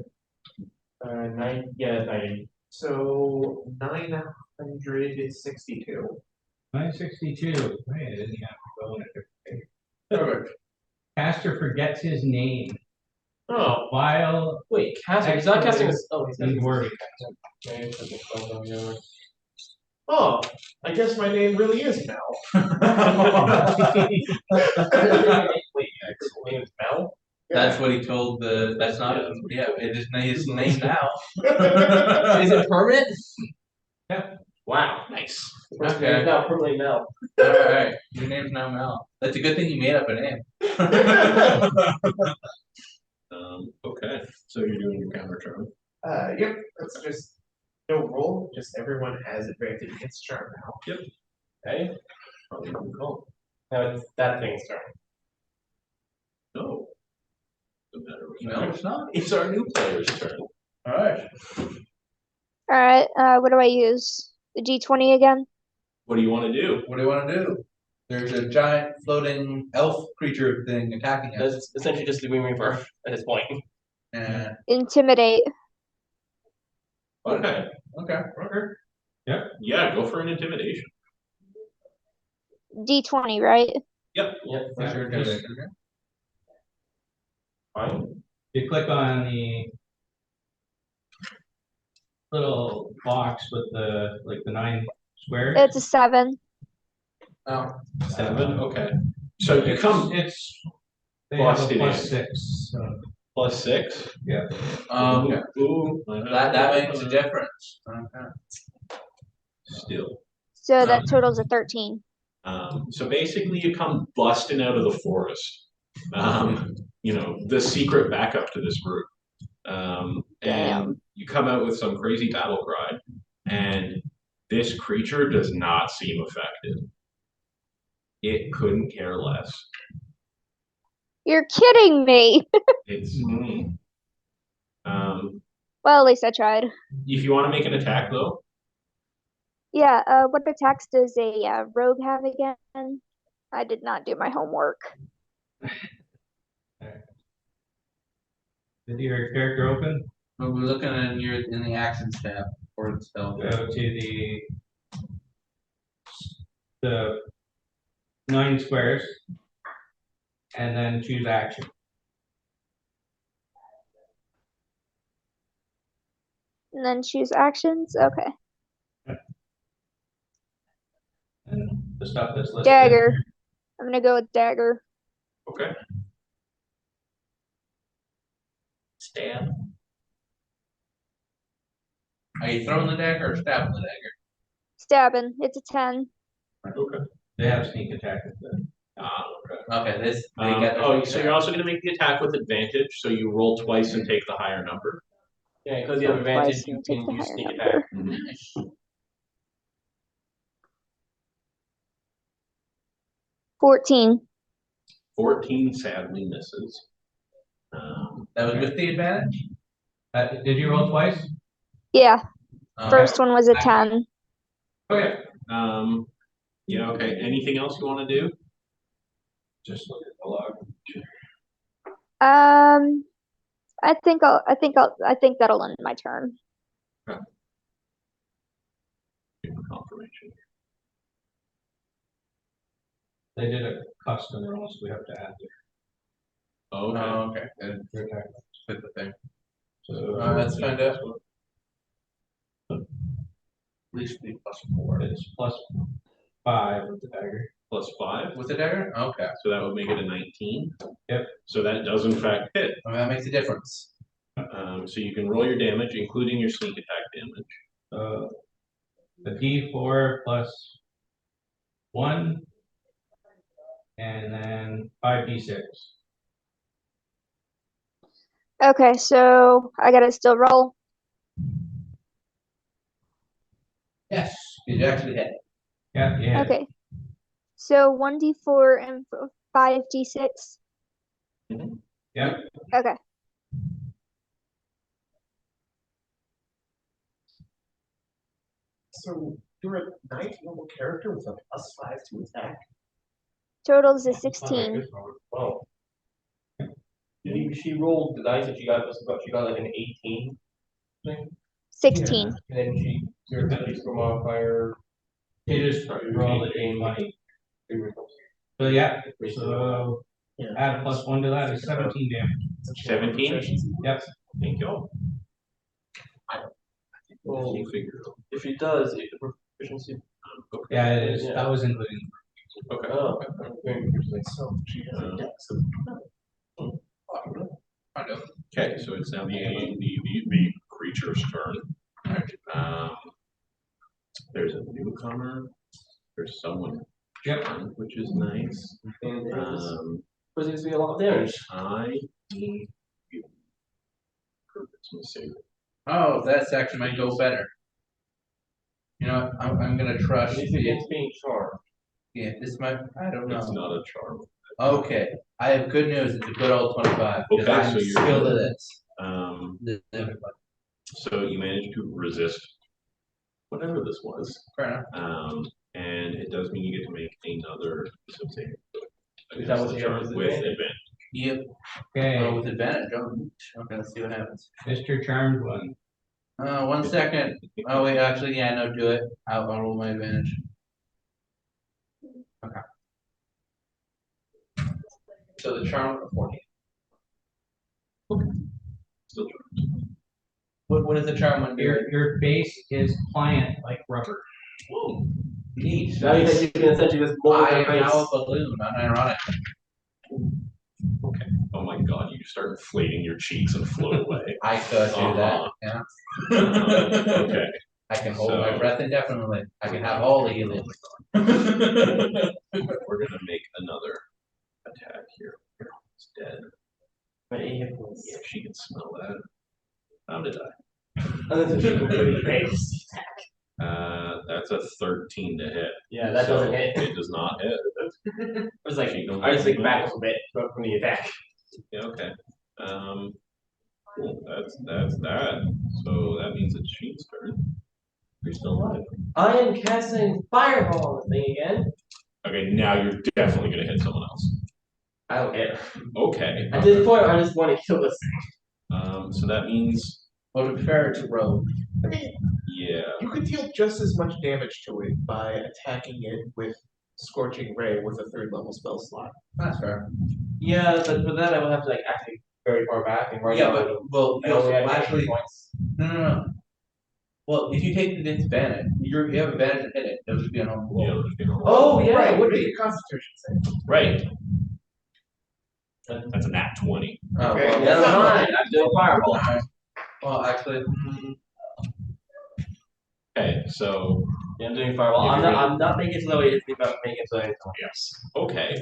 90. So 962. 962. Wait, I didn't have to go in a different page. Perfect. Caster forgets his name. Oh, While wait, casting, he's not casting, oh, he's he's not. working. Okay, put the spell down here. Oh, I guess my name really is Mel. Wait, his name is Mel? That's what he told the, that's not, yeah, it is his name now. Is it permanent? Yeah. Wow, nice. Okay. Now permanently Mel. Alright, your name's now Mel. That's a good thing you made up a name. Okay. So you're doing your counter charm. Yep, that's just no roll, just everyone has advantage against charm now. Okay, Probably cool. now it's that thing's turn. No. matter of No, fact, it's not. it's our new player's turn. All right. Alright, what do I use? The D20 again? What do you want to do? What do you want to do? There's a giant floating elf creature thing attacking us. That's essentially just the Green Reaper at this point. And Intimidate. Okay. okay. Yeah, go for an intimidation. D20, right? Yeah, What's your intimidation? fine. You click on the little box with the, like, the 9 squares. It's a 7. Oh, 7. Okay. So you come It's, they have a busted plus in. 6, so, plus 6. yeah. okay. Ooh, That makes a difference. Okay. Still. So that totals a 13. So basically, you come busting out of the forest. The secret backup to this group. And Damn. you come out with some crazy battle cry, and this creature does not seem affected. It couldn't care less. You're kidding me! It's. Well, at least I tried. If you want to make an attack, though, Yeah, what attacks does a rogue have again? I did not do my homework. Did your character open? But we're looking in the actions tab for the spell. Go to the 9 squares, and then choose action. And then choose actions. Okay. And the stuff that's listed. Dagger. I'm gonna go with dagger. okay. Stab. Are you throwing the dagger or stabbing the dagger? Stabbing. It's a 10. Okay. They have sneak attack at the. Okay. Okay, they get So you're also going to make the attack with advantage. So you roll twice and take the higher number. Yeah, because you have advantage, Twice you and take can the use higher sneak number. attack. 14. 14 sadly misses. That was with the advantage? Did you roll twice? Yeah, Okay. first one was a 10. Okay. Yeah. Okay. Anything else you want to do? Just look at the log. I think that'll end my turn. Give me confirmation. They did a custom roll, so we have to add Okay. Oh, okay. And their attack. fit the thing. So Let's find out. At least be +4. it's +5 with the dagger. +5. With the dagger? Okay. So that would make it a 19. Yep. So that does in fact hit. I mean, that makes a difference. So you can roll your damage, including your sneak attack damage. The D4 +1, and then 5d6. Okay, so I gotta still roll. Yes, you actually hit. Yeah, yeah. Okay. So 1d4 and 5d6. Yep. Okay. So you're a 9th level character with a +5 to attack. Totals is 16. Oh. She rolled the dice and she got like an 18 thing. 16. And then your ability score modifier. You just roll the D20. So yeah, so add a +1 to that is 17 damage. 17? Yep. Thank you. Well, You figure it out. if she does, it's a proficiency. Okay. Yeah, it is. Yeah. That was including. Okay. Oh, very interesting. So she has a dex of Kind of. Okay, so it's now the creature's turn. There's a newcomer. There's someone, which is nice. And there's Um, to be a lot of damage. I need you. Perfect, let me save it. Oh, that's actually might go better. You know, I'm gonna trust It's the, against being charmed. yeah, this might, I don't It's know. not a charm. Okay, I have good news. It's a good old 25 because Okay, I'm so you're skilled at good. this. Um, This- so you managed to resist whatever this was. Fair enough. And it does mean you get to make another wisdom saving throw Is that against what the you charm have with with advantage? advantage. Yep. Okay, With advantage. Okay, let's see what happens. Mr. Charmed one. 1 second. Oh wait, actually, yeah, no, do it. I'll roll my advantage. Okay. So the charm of 14. Still What is the charm when you're Your base is pliant like rubber. whoa. neat? Now you can essentially just mold I their am face. now a balloon, unironic. Oh my god, you start inflating your cheeks and float away. I could do that. Yeah. Okay. I can hold my So- breath indefinitely. I can have all the helium. We're gonna make another attack here. It's dead. My 8 hit points. Yeah, she can smell that. How did I? And that's a she completely face. That's a 13 to hit. Yeah, that So doesn't hit. It does not hit. It was like, She don't I just have think back a advantage. little bit from the attack. Yeah, okay. Cool. That's that. So that means it's Sheen's turn. You're still alive. I am casting fireball on the thing again. Okay, now you're definitely gonna hit someone else. I don't care. Okay. At this point, I just want to kill this. So that means Well, to be fair, it's a rogue. I mean, yeah. you could deal just as much damage to it by attacking it with Scorching Ray with a 3rd level spell slot. That's fair. Yeah, but for that I will have to like actually very far back and right Yeah, now. but well, I you also only have actually points. no. Well, if you take the disadvantage, you have advantage to hit it. It'll just be a normal roll. Yeah, it'll just be a normal- Oh yeah, Right, it would make be. a Constitution save. Right. That's a nat 20. Oh, Okay. well, Never mind. I'm doing fireball. Well, actually, Okay, so Yeah, I'm doing fireball. Yeah, I'm not making it so that way. It's about making it so that it's yes. Okay.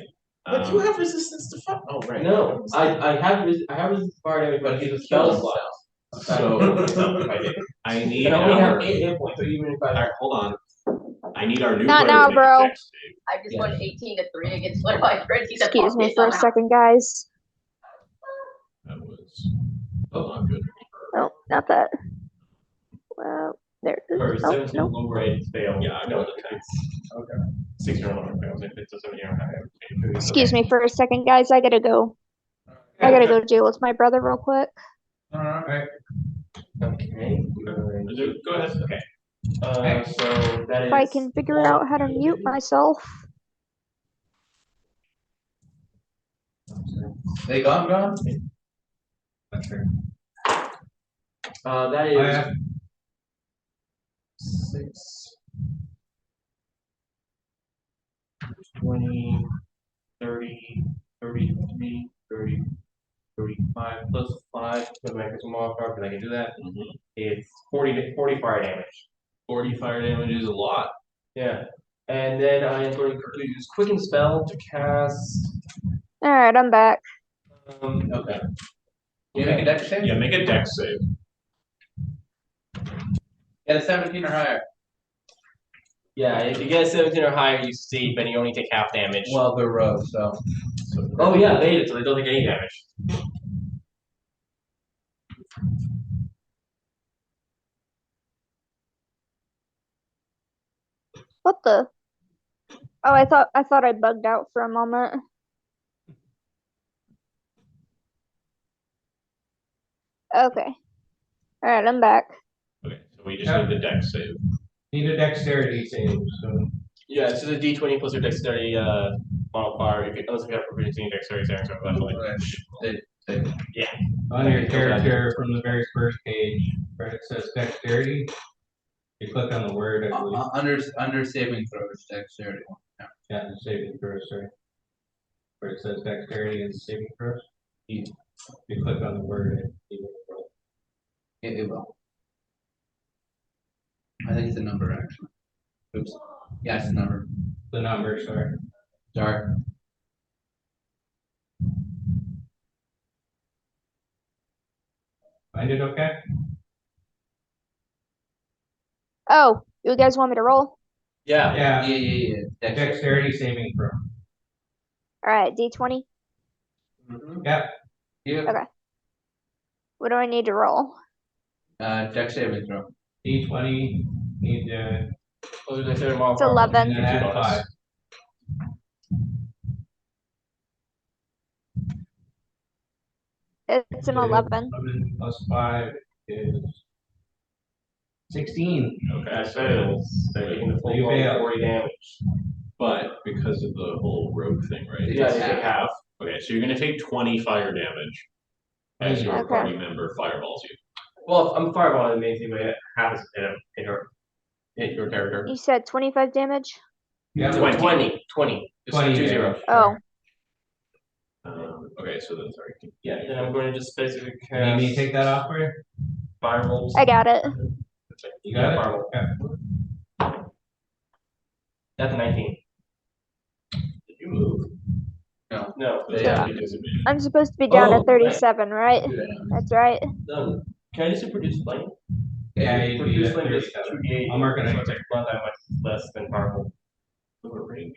But you have resistance to fire. Oh, right. No, I have resistance to fire damage, but he's a spell slot. So I did. I need And I only have our. 8 hit points, so even if I Alright, hold on. I need our new Not player now, to make bro. a dex save. I just Yeah. won 18-3 against one of my friends. He said, Excuse "Fuck me it, for I'm a out." second, guys. That was not good. No, not that. Well, there it For is. Nope, 17 nope. low grade fail. Yeah, I no, got it's okay. 16 or lower fails. If it's a 17 or higher. Excuse me for a second, guys. I gotta go. I gotta go deal with my brother real quick. Okay. Go ahead. Okay. So that is. If I can figure out how to mute myself. they gone. Not sure. That Oh, is yeah. 6, 20, 30, 33, 30, 35 plus 5. So make some modifier, but I can do that. It's 40 fire damage. 40 fire damage is a lot. Yeah. And then I am going to use Quicken Spell to cast. Alright, I'm back. Okay. You make a dex save? Yeah, make a dex save. Get a 17 or higher. Yeah, if you get a 17 or higher, you succeed, but you only take half damage. Well, they're rogue, so. Oh yeah, they did, so they don't take any damage. What the? Oh, I thought I bugged out for a moment. Okay. Alright, I'm back. Okay, so we just need the dex save. Need a dexterity save, so. Yeah, it's just a D20 plus your dexterity modifier. Unless you have proficiency in dexterity saving throw, eventually. On your character from the very first page, where it says dexterity, you click on the word, I believe. Under saving throws, dexterity. Yeah, the saving throw, sorry. Where it says dexterity and saving throws. You click on the word and you will roll. It will. I think it's a number actually. Oops. Yeah, it's a number. The number, sorry. Sorry. Find it okay? Oh, you guys want me to roll? Yeah. Yeah, Yeah. dexterity saving throw. Alright, D20. Yeah, Yeah. What do I need to roll? Dex saving throw. D20, need to, What did I say tomorrow? It's 11. and then add 5. It's an 11. 11 plus 5 is 16. Okay, That so fails. They're taking the full You blown fail. 40 damage. but because of the whole rogue thing, right? Yeah, it's they take half. Okay, so you're gonna take 20 fire damage as your Okay. party member fireballs you. Well, I'm fireballing the main thing, but it happens to hit your character. You said 25 damage? Yeah, 20. Just 20 2 0. damage. Oh, Okay, so then sorry. Yeah, then I'm going to just basically You cast need me to take that off for you? fireballs. I got it. You got it? Fireball. Okay. That's a 19. Did you move? No, That's yeah. gonna be disadvantage. I'm supposed to be down Oh, to 37, right? That's right. Done. Can I just produce flame? Yeah, you Produce need flame is 37. 2d8. I'll mark it so on it's like not that much less than powerful. So a ranged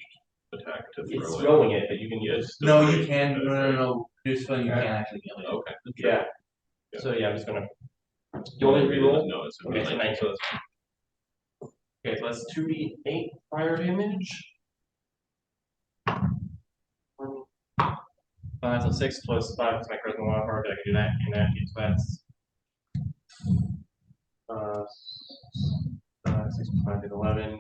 attack to It's throw throwing it, but you can use. No, you can. No. Produce flame. You can't actually kill it. Okay. Yeah. So yeah, I'm just gonna. Do you want me to reroll? No, it's Okay, so 19. so it's Okay, so that's 2d8 fire damage. 5, so 6 plus 5 is my charisma modifier, but I can do that in that case. That's 6 plus 5 is 11.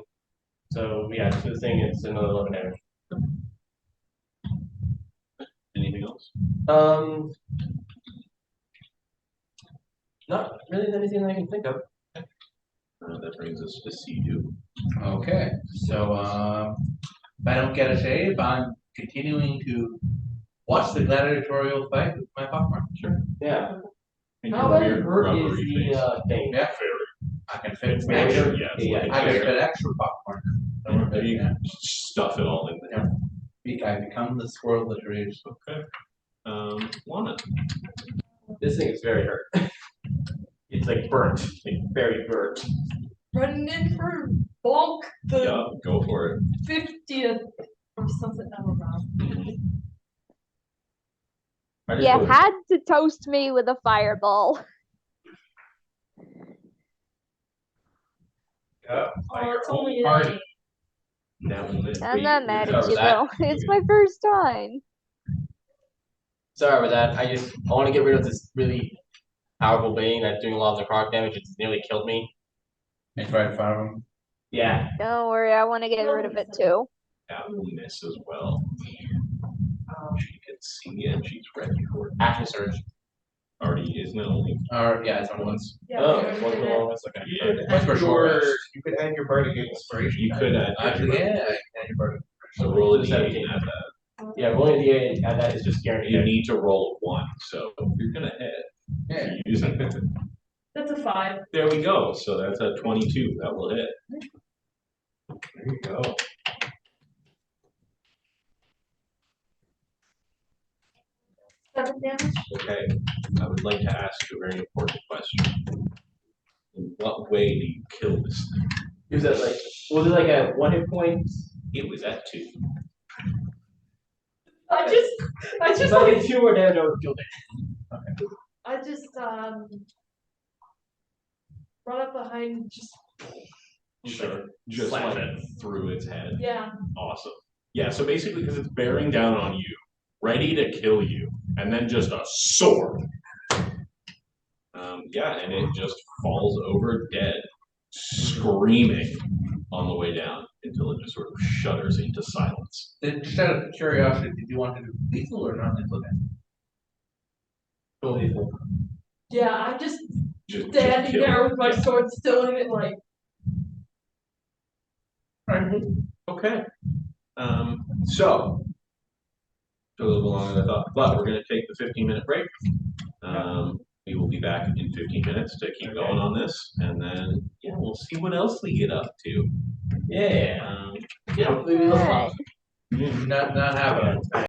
So yeah, so the thing is another 11 damage. anything else? Not really anything I can think of. That brings us to Sea-Doo. Okay, so if I don't get a save, I'm continuing to watch the gladiatorial fight with my popcorn. Sure. Yeah. And How your bad weird hurt is rubbery the face. thing? Yeah, I can fit Very extra. hurt. Yeah, it's Yeah, like I can a fit extra popcorn. Maybe you can stuff it all in there. I become the squirrel that raised. Okay. Lana. This thing is very hurt. It's like burnt, like very burnt. Running in for bulk the Yeah, go for it. 50th or something. I don't know. You had to toast me with a fireball. Yeah. Oh, it's only Party. a Now I'm not mad at cover you that. though. It's my first time. Sorry about that. I want to get rid of this really powerful bane that's doing a lot of necrotic damage. It's nearly killed me. It's right in front of him. Yeah. Don't worry, I want to get rid of it too. that will miss as well. She can see and she's ready for it. Action surge. Already is not only Or yeah, it's on once. yeah. Oh, we it's already one did it. more. That's okay. yeah. That's for short rest. You could add your bardic inspiration. You could add Actually, yeah, I can your burden. so roll a d8 17. and add that. Yeah, rolling the D8 and that is just You guaranteed. need to roll a 1, so you're gonna hit. Yeah. Using it. That's a 5. There we go. So that's a 22. That will hit. There you go. 7 damage. Okay. I would like to ask you a very important question. In what way do you kill this thing? Was that like, was it like a 1 hit point? It was at 2. I just It's like like, a 2 or damage or killed it. I just run up behind, just Sure. Just Slash like it. through its head. yeah. Awesome. Yeah, so basically because it's bearing down on you, ready to kill you, and then just a sword. Yeah, and it just falls over dead, screaming on the way down until it just sort of shudders into silence. Just out of curiosity, did you want to do lethal or not lethal damage? Totally full. Yeah, I'm just Just standing kill. there with my Yeah. sword still in it, like, Okay. So a little longer than I thought, but we're gonna take the 15-minute break. We will be back in 15 minutes to keep going on this, and then yeah, we'll see what else we get up to. Yeah. Yeah. Hopefully we look Alright. Not having it.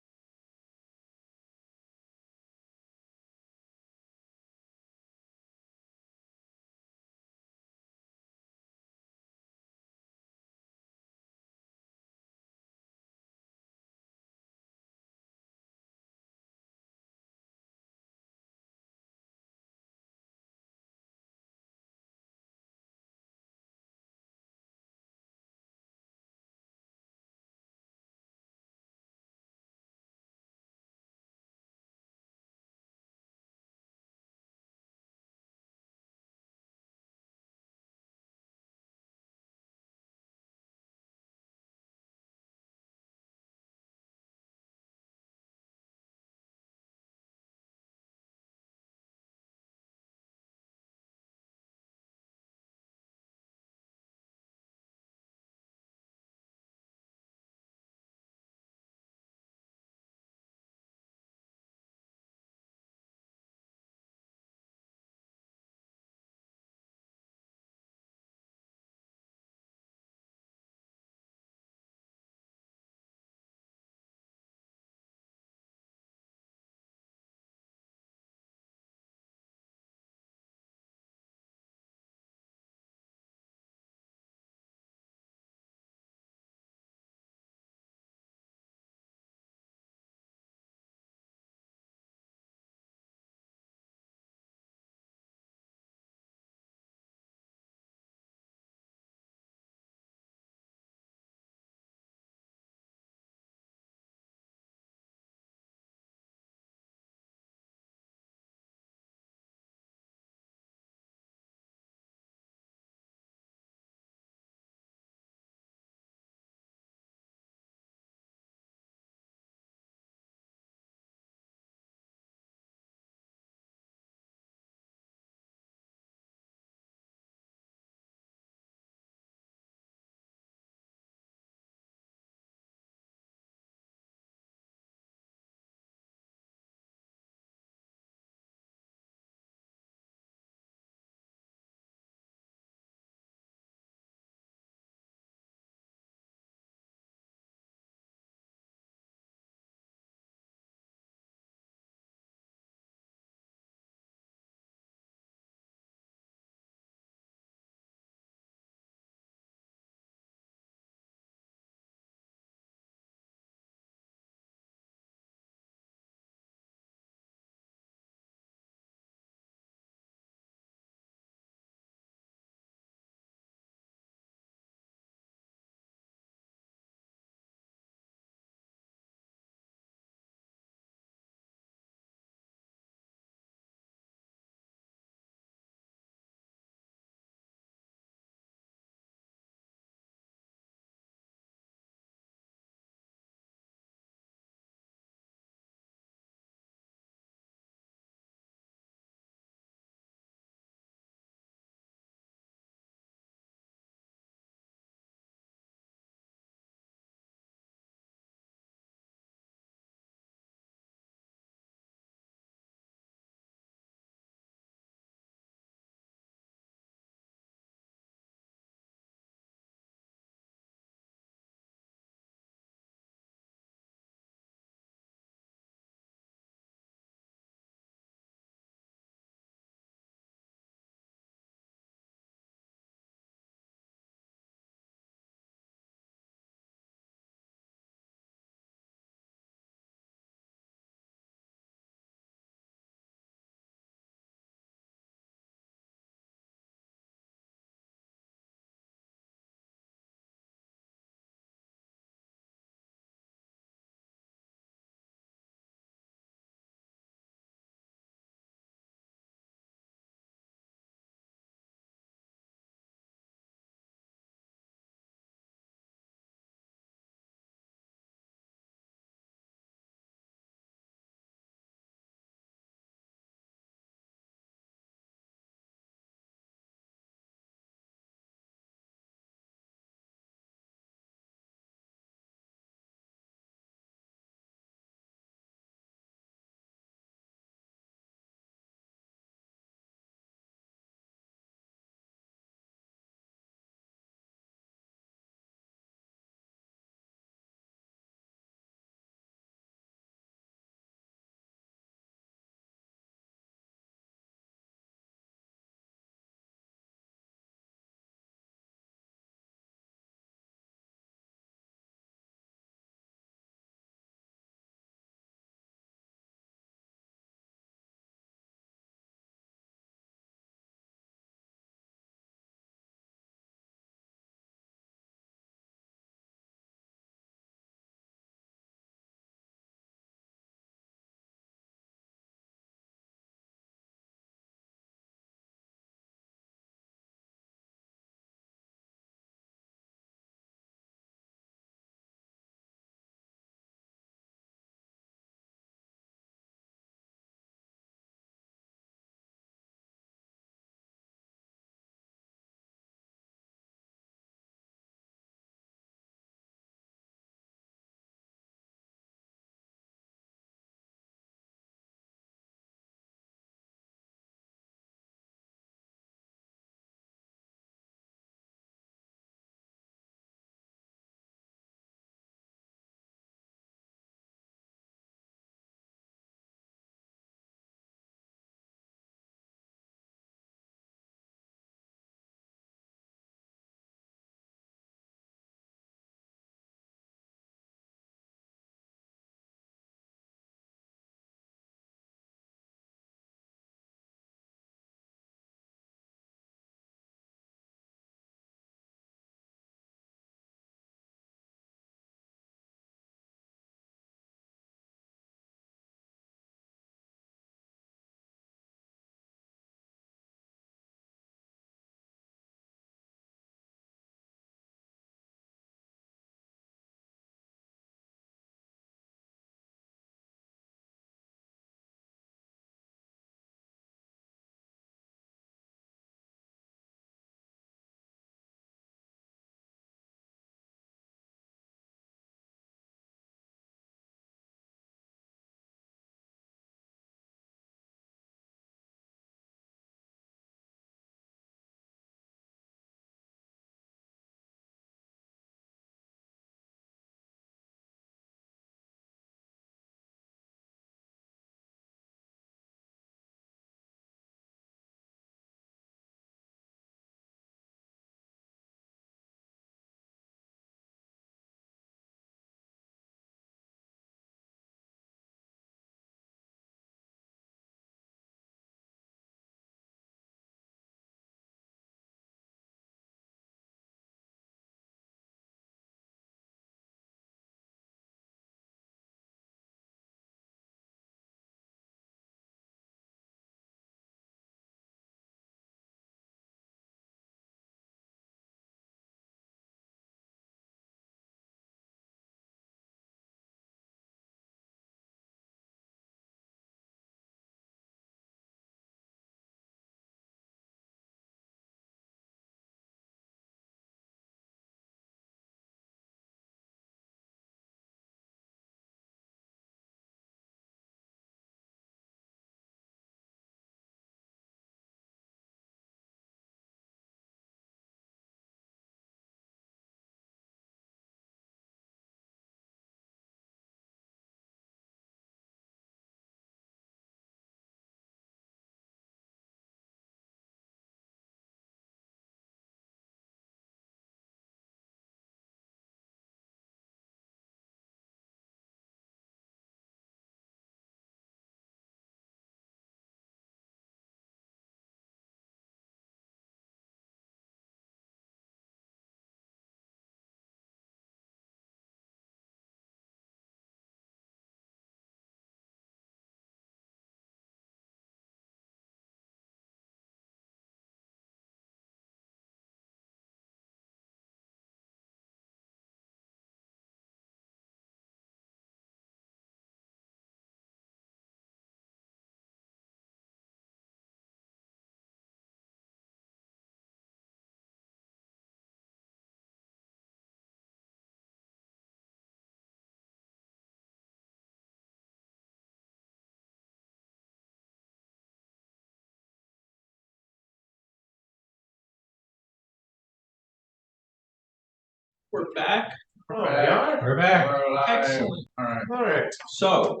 We're back. Oh, we are? We're back. Excellent. Alright. Alright. So,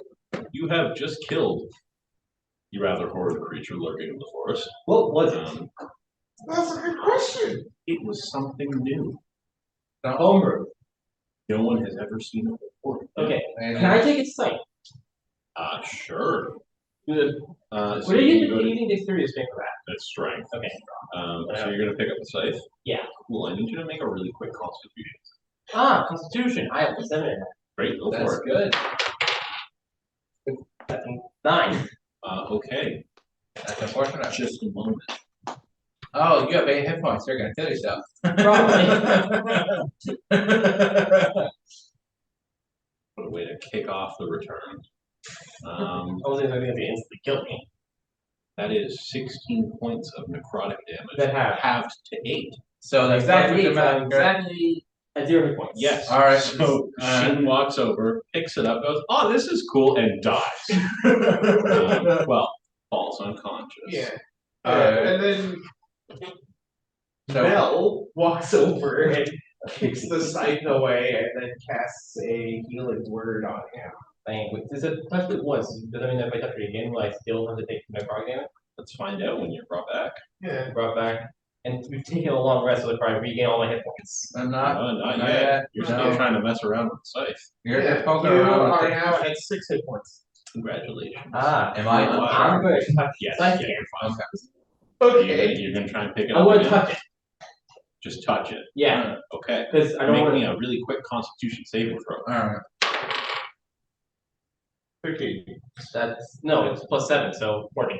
you have just killed the rather horrid creature lurking in the forest. What was it? That's a good question. It was something new. Homebrew. No one has ever seen it before. Okay. Can I take its sight? Sure. Good. So What are you you can go to using dexterity to spin for that? that's strength. Okay. So you're gonna pick up the scythe. Yeah. Cool. I need you to make a really quick constitution. Constitution. I have a 7 in Great. Go That's for it. good. it. That's 9. Okay. That's unfortunate. Just a moment. Oh, you have 8 hit points. You're gonna kill yourself. What a way to kick off the return. I wasn't expecting it to instantly kill me. That is 16 points of necrotic damage. That half. Halved to 8. So that's Exactly. perfect amount. Exactly at 0 hit points. Yes. All right. So Shin walks over, picks it up, goes, "Oh, this is cool," and dies. Well, falls unconscious. Yeah. Alright. And then So- Mel walks over and kicks the scythe away and then casts a healing word on him. Dang, wait, is it touched it once? Does that mean that if I touch it again, will I still have to take necrotic damage? Let's find out when you're brought back. Yeah. Brought back. And we've taken a long rest, so I probably regain all my hit points. I'm not. Not not yet. yet. You're No. still trying to mess around with the scythe. You're poking you around with are things. now at 6 hit points. Congratulations. Am I Wow. I'm going to touch Yes, Scythe yeah, again. you're fine. Okay. You're gonna try and pick it I up want to again? touch it. Just touch it. Yeah, Okay. because I don't Make want me to. a really quick Constitution saving throw. Alright. 13. That's no, it's +7, so 14.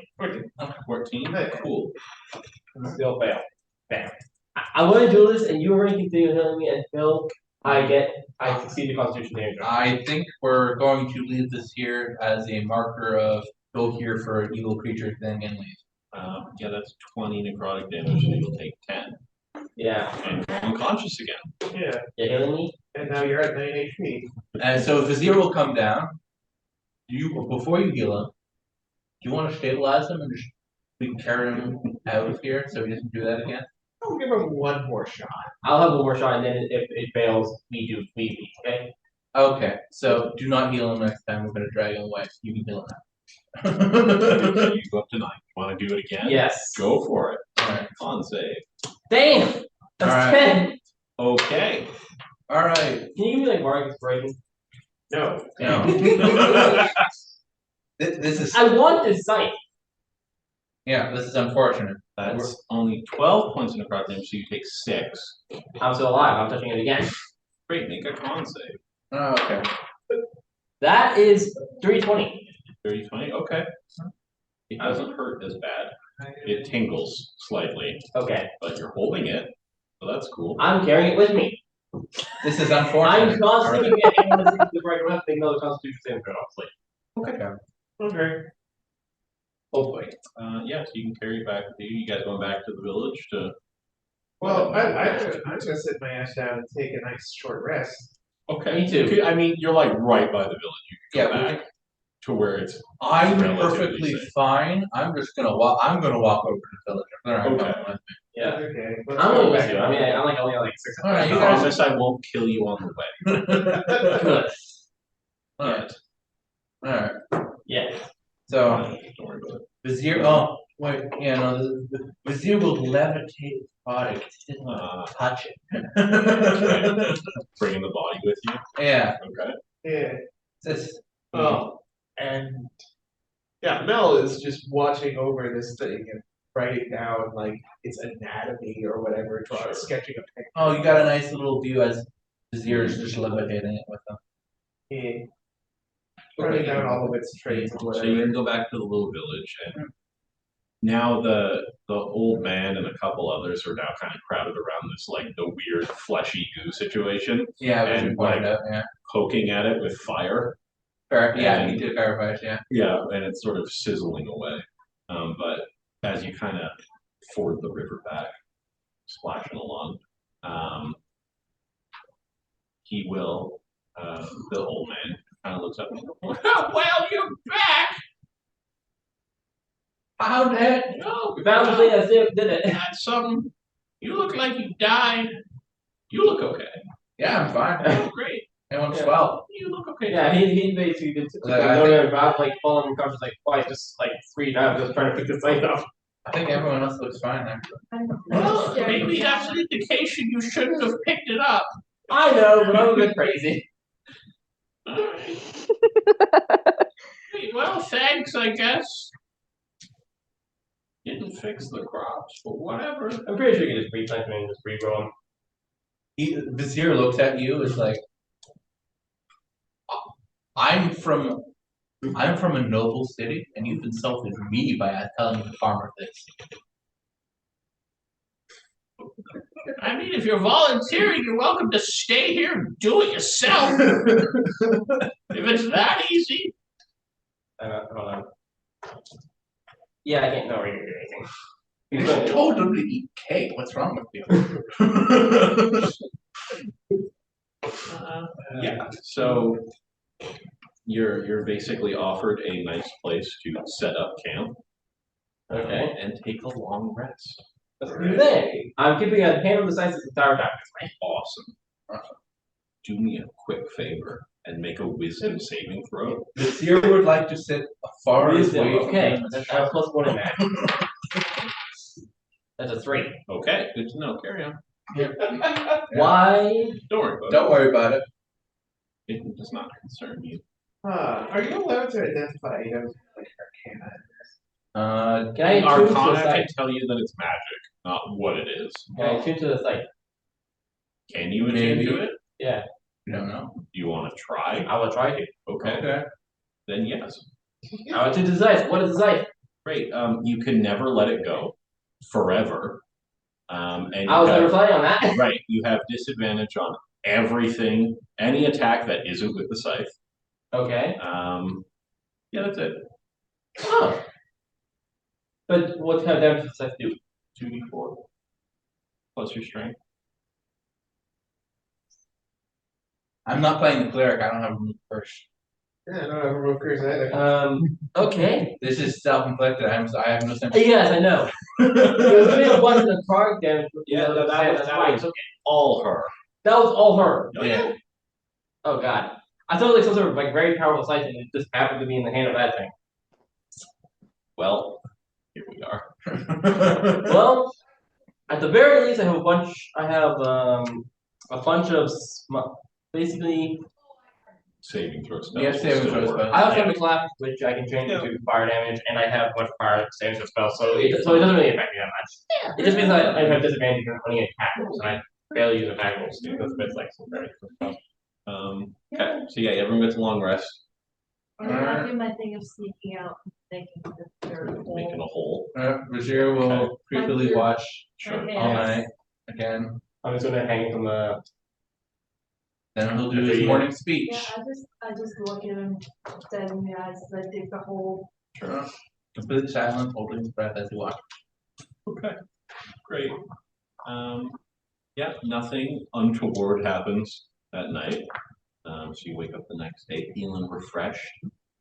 14. Okay. Cool. Still fail. Bam. I want to do this, and you are going to continue healing me until I succeed the Constitution damage. I think we're going to leave this here as a marker of go here for an evil creature thing and leave. Yeah, that's 20 necrotic damage, and you'll take 10. Yeah. And go unconscious again. Yeah. You're healing me? And now you're at 9 HP. And so Vizier will come down. Before you heal him, do you want to stabilize him and just we can carry him out of here so he doesn't do that again? I'll give him one more shot. I'll have one more shot, and then if it fails, we leave, okay? Okay, so do not heal him next time. We're gonna drag him away. You can heal him now. You go up to 9. Want to do it again? Yes. Go for it. Alright. Con save. Damn! That's Alright. 10! Okay. Alright. Can you give me like Bardic Inspiration? No. No. This is I want this sight. yeah, this is unfortunate. That's only 12 points of necrotic damage, so you take 6. I'm still alive. I'm touching it again. Great, make a con save. Oh, okay. That is 320. 30, 20, okay. It doesn't hurt as bad. It tingles slightly, Okay. but you're holding it, so that's cool. I'm carrying it with me. This is I'm unfortunate. constantly getting one of the right around thing another Constitution saving throw, honestly. Okay. Okay. Hopefully. Yeah, so you can carry it back with you. You guys going back to the village to. Well, I'm gonna sit my ass down and take a nice short rest. Okay. Me too. I mean, you're like right by the village. You can go Yeah, we back to where it's. I'm relatively perfectly safe. fine. I'm just gonna walk. I'm gonna walk over to the village. They're not Okay. coming with me. Yeah. Okay. I'm only with you. I mean, I'm like only like 6 All right, I you guys- promise I won't kill you on the way. Good. Alright. Alright. Yeah. So Don't worry about it. Vizier. Oh wait. Yeah. No. The Vizier will levitate the body. It doesn't touch it. Bringing the body with you. Yeah. Okay. Yeah. This. Oh, and yeah, Mel is just watching over this thing and writing down like its anatomy or whatever, Sure. sketching a picture. Oh, you got a nice little view as Vizier is just levitating it with them. Yeah. Writing down all of its traits and So you whatever. can go back to the little village, and now the old man and a couple others are now kind of crowded around this like the weird fleshy goo situation, Yeah, we And, should point like- out. Yeah. poking at it with fire. Yeah, and- he did firefight. Yeah. Yeah, and it's sort of sizzling away. But as you kind of ford the river back, splashing along, he will. The old man kind of looks up and goes, "Well, you're back. Found it. Oh, We found the thing that did it. That's something. You look like you died. You look okay. Yeah, I'm fine. Oh, great. I went Yeah. swell. You look okay. Yeah, he basically did. Like, Like, I no, think- no, about like falling unconscious like twice, just like 3 times, just trying to pick this thing up. I think everyone else looks fine actually. Well, maybe that's an indication you shouldn't have picked it up. I know, but I'm a bit crazy. Well, thanks, I guess. Didn't fix the crops, but whatever. I'm pretty sure you can just replant them and just regrow them. Vizier looks at you. It's like, I'm from a noble city, and you've insulted me by telling the farmer this. I mean, if you're volunteering, you're welcome to stay here and do it yourself. If it's that easy. Hold on. Yeah, I can't know where you're doing You anything. just told them to eat cake. What's wrong with you? Yeah, so you're basically offered a nice place to set up camp. Okay. And take a long rest. Let's do that. I'm keeping a hand on the sides this entire time. Awesome. Do me a quick favor and make a wisdom saving throw. Vizier would like to sit far Wisdom, away from okay. them. That's +1 in that. That's a 3. Okay, good to know. Carry on. Why? Don't worry about Don't worry about it. it. It does not concern you. Are you allowed to identify items like arcana? Can I attune to the Arcana can site? tell you that it's magic, not what it is. Can I attune to the site? Can you attune Maybe. to it? Yeah, You don't know. Do you want to try? I will try to. Okay. Then yes. I will attune to the site. What is the site? Great. You can never let it go forever. And you I was have- never planning on that. Right. You have disadvantage on everything, any attack that isn't with the scythe. Okay. Yeah, that's it. Oh. But what kind of damage does that do? 2d4 plus your strength. I'm not playing the cleric. I don't have a move first. Yeah, I don't have a real curse either. Okay. This is self-inflicted. I have no sympathy. Yes, I know. It was doing a bunch of necrotic damage. With Yeah, the that right. was all her. That was all her. Yeah. Oh god. I thought it was like some sort of like very powerful slice and it just happened to be in the hand of that thing. Well, here we are. Well, at the very least, I have a bunch of basically. Saving throw spells. Yeah, saving still throw work. spells. I have Thunderclap, which I can change Yeah. into fire damage, and I have a bunch of fire damage spells, so it doesn't really affect me that much. It just means I have disadvantage on any attack rolls, and I barely use attack rolls too. That's like some very good stuff. Okay, so yeah, everyone gets a long rest, I'll do my thing of sneaking out, and making the third making a hole. hole. Vizier will creepily watch Sure. Okay. all night again. I'm just gonna hang from the. Then he'll do his morning speech. Yeah, I just look at him dead in the eyes as I dig the hole. Sure. Completely silent, holding his breath as he walks. Okay, great. Yeah, nothing untoward happens that night. So you wake up the next day feeling refreshed,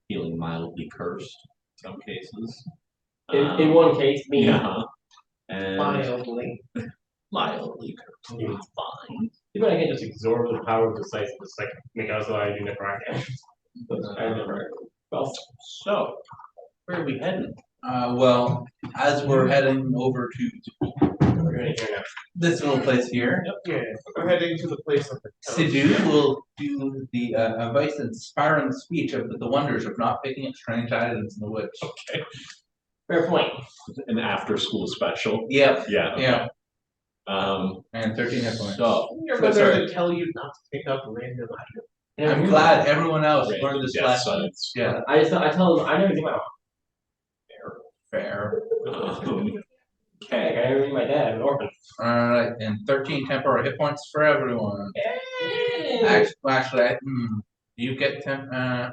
feeling mildly cursed in some cases. In one case, me. Yeah. And Mildly. mildly cursed. It's fine. Even I can just absorb the power of the sight and just like make out so I do necrotic damage. I never. Well, So, where are we heading? Well, as we're heading over to we're gonna hear now. this little place here, Yeah, we're heading to the place of the coast. Sidhu will do the advice inspiring speech of the wonders of not picking up strange items in the woods. Fair point. An after-school special. Yep. Yeah. Okay. Yeah. Um. And 13 hit points. So, Your so mother sorry. to tell you not to pick up random items. I'm glad everyone else Random learned this death lesson. sites. Yeah, I tell them I never do my own. fair. Okay. I never do my dad. I'm an orphan. Alright, and 13 temporary hit points for everyone. Hey! Actually, you get 10. I'm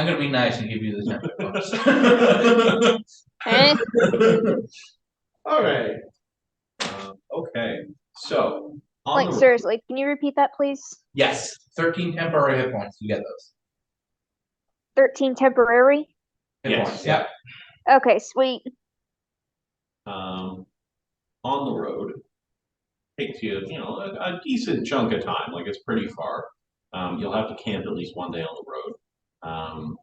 gonna be nice and give you the 10 hit points. Eh? Alright. Okay. So, on Like, the seriously, can you repeat that, please? Yes, 13 temporary hit points. You get those. 13 temporary? Hit Yes. points, yeah. Okay, sweet. on the road, takes you, a decent chunk of time. Like it's pretty far. You'll have to camp at least one day on the road.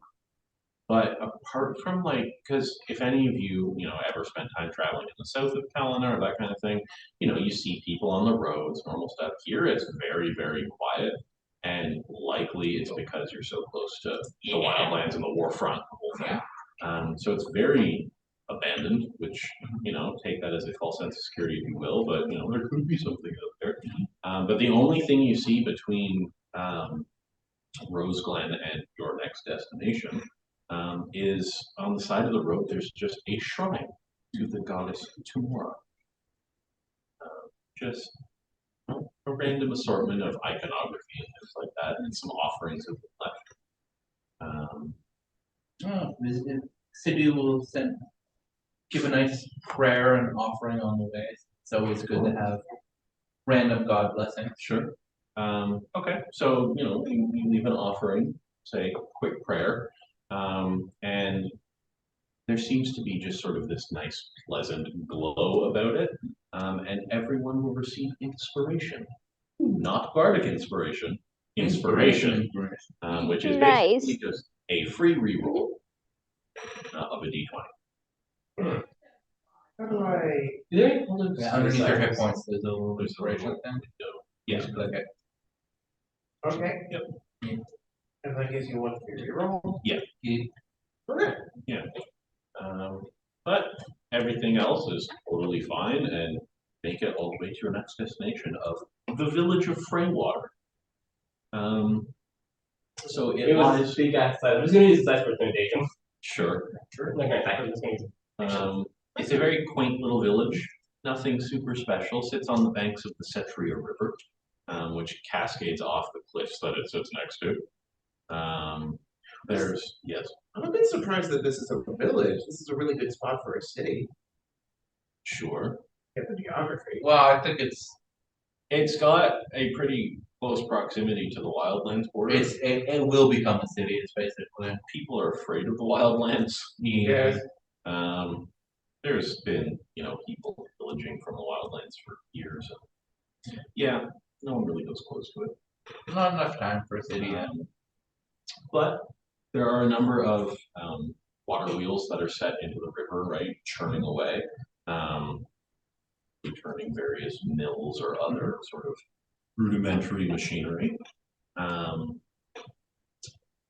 But apart from because if any of you, ever spent time traveling in the south of Kelowna or that kind of thing, you see people on the roads, normal stuff. Here, it's very, very quiet, and likely it's because you're so close to the wildlands and the warfront, the whole thing. So it's very abandoned, which take that as a false sense of security if you will, but there could be something out there. But the only thing you see between Rose Glen and your next destination is on the side of the road. There's just a shrine to the goddess Tamora. Just a random assortment of iconography and things like that, and some offerings have been left. Sidhu will give a nice prayer and offering on the way. It's always good to have random God blessings. Sure. Okay, so you leave an offering, say a quick prayer, and there seems to be just sort of this nice, pleasant glow about it, and everyone will receive inspiration, not bardic inspiration, inspiration, which is Nice. basically just a free reroll of a d20. How do I? Is there any other Yeah, underneath your hit sizes? points, there's a little inspiration thing. Yes. Click it. Okay. Yep. And that gives you one for your roll. Yeah. Okay. Yeah. But everything else is totally fine and make it all the way to your next destination of the village of Freywater. So It was a big ass size. I'm just gonna use the size for intimidation. Sure. Okay, I'm just gonna use it. It's a very quaint little village. Nothing super special. Sits on the banks of the Setria River, which cascades off the cliffs that it sits next to. Yes. I'm a bit surprised that this is a village. This is a really good spot for a city. Sure. Get the geography. Well, I think It's got a pretty close proximity to the wildlands border. it will become a city. It's basically People are afraid of the wildlands. Yes. There's been, people pillaging from the wildlands for years. Yeah, no one really goes close to it. not enough time for a city yet. But there are a number of water wheels that are set into the river, right, churning away, returning various mills or other sort of rudimentary machinery. The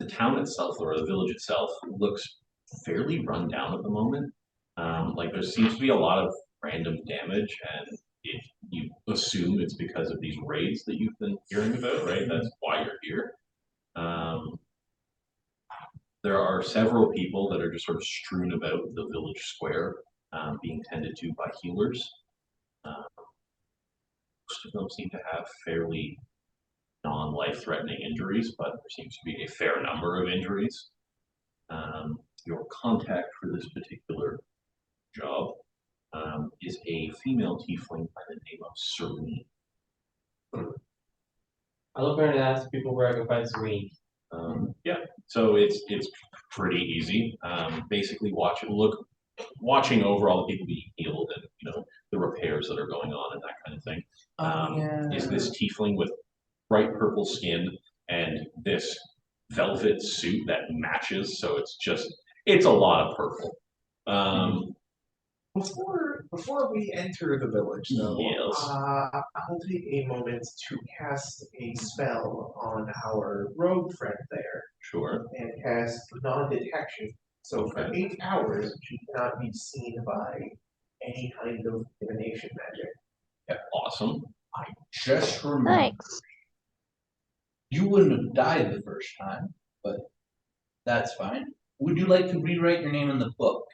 town itself, or the village itself, looks fairly run down at the moment. There seems to be a lot of random damage, and if you assume it's because of these raids that you've been hearing about, right? That's why you're here. There are several people that are just sort of strewn about the village square, being tended to by healers. Most of them seem to have fairly non-life-threatening injuries, but there seems to be a fair number of injuries. Your contact for this particular job is a female tiefling by the name of Serene. I look around and ask people where I can find Serene. Yeah, so it's pretty easy. Basically, watching over all the people being healed and the repairs that are going on and that kind of thing. Is this tiefling with bright purple skin and this velvet suit that matches? So it's a lot of purple. Before we enter the village, though, Yes. I'll take a moment to cast a spell on our rogue friend there Sure. and cast non-detection. So for 8 hours, she cannot be seen by any kind of divination magic. Awesome. Just remember, Nice. you wouldn't have died the first time, but that's fine. Would you like to rewrite your name in the book?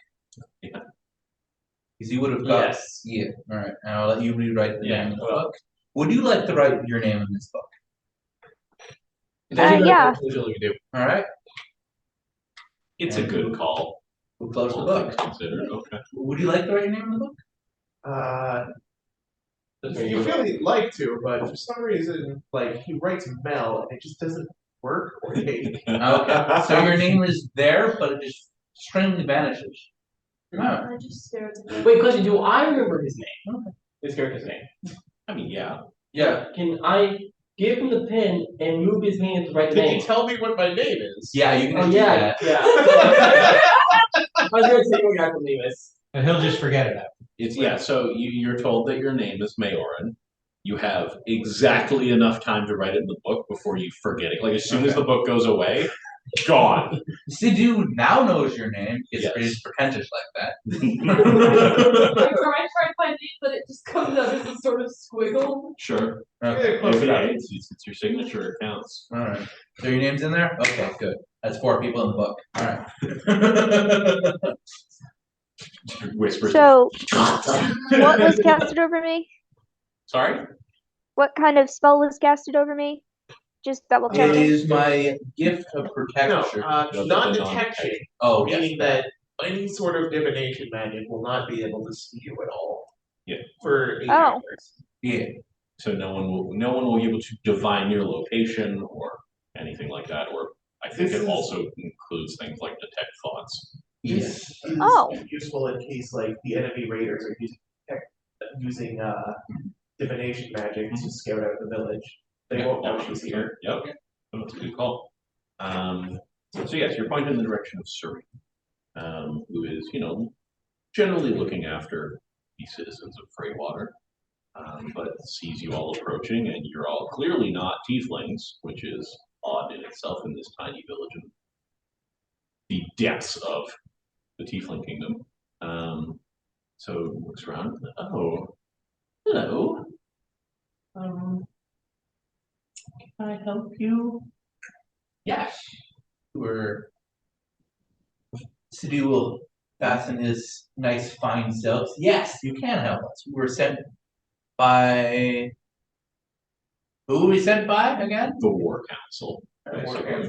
Yeah. Because you would have got. Yes. Yeah. All right. And I'll let you rewrite the Yeah, name in the well. book. Would you like to write your name in this book? Yeah. Usually we do. All right. It's a good call. We'll close the All book. things considered. Okay. Would you like to write your name in the book? You really like to, but for some reason, he writes Mel, and it just doesn't work. Okay. So your name is there, but it just strangely vanishes. Wow. I just stared at the. Wait, question, do I remember his name? His character's name. I mean, yeah. Yeah. Can I give him the pen and move his hand at the right Can you name? tell me what my name is? Yeah, you can Oh just do yeah, that. yeah. I was gonna say what your name is. And he'll just forget it after. Yeah, so you're told that your name is Mayoran. You have exactly enough time to write it in the book before you forget it. Like as soon as the book goes away, gone. Sidhu now knows your name. It's Yes. pretty pretentious like I try to find it, but it just comes out as a sort of squiggle. Sure. that. Okay. It's your signature, it counts. All right. So your name's in there? Okay, good. That's 4 people in the book. All right. Whispers. So, what was casted over me? Sorry? What kind of spell was casted over me? Just double It checking. is my gift of No, protection. non-detection, Oh, yes. meaning that any sort of divination magic will not be able to see you at all. Yeah. For 8 Oh. hours. Yeah. So no one will be able to divine your location or anything like that. Or I think This it is- also includes things like detect thoughts. This is Oh. useful in case like the enemy raiders are using divination magic to scout out the village. They won't know she's here. Yep. Oh, that's a good call. So yes, you're pointing in the direction of Suri, who is, generally looking after the citizens of Freywater, but sees you all approaching, and you're all clearly not tieflings, which is odd in itself in this tiny village in the depths of the tiefling kingdom. So looks around. Oh, hello. Can I help you? Yes. Sidhu will fasten his nice fine silks. Yes, you can help us. We were sent by. Who were we sent by again? The War Council. basically.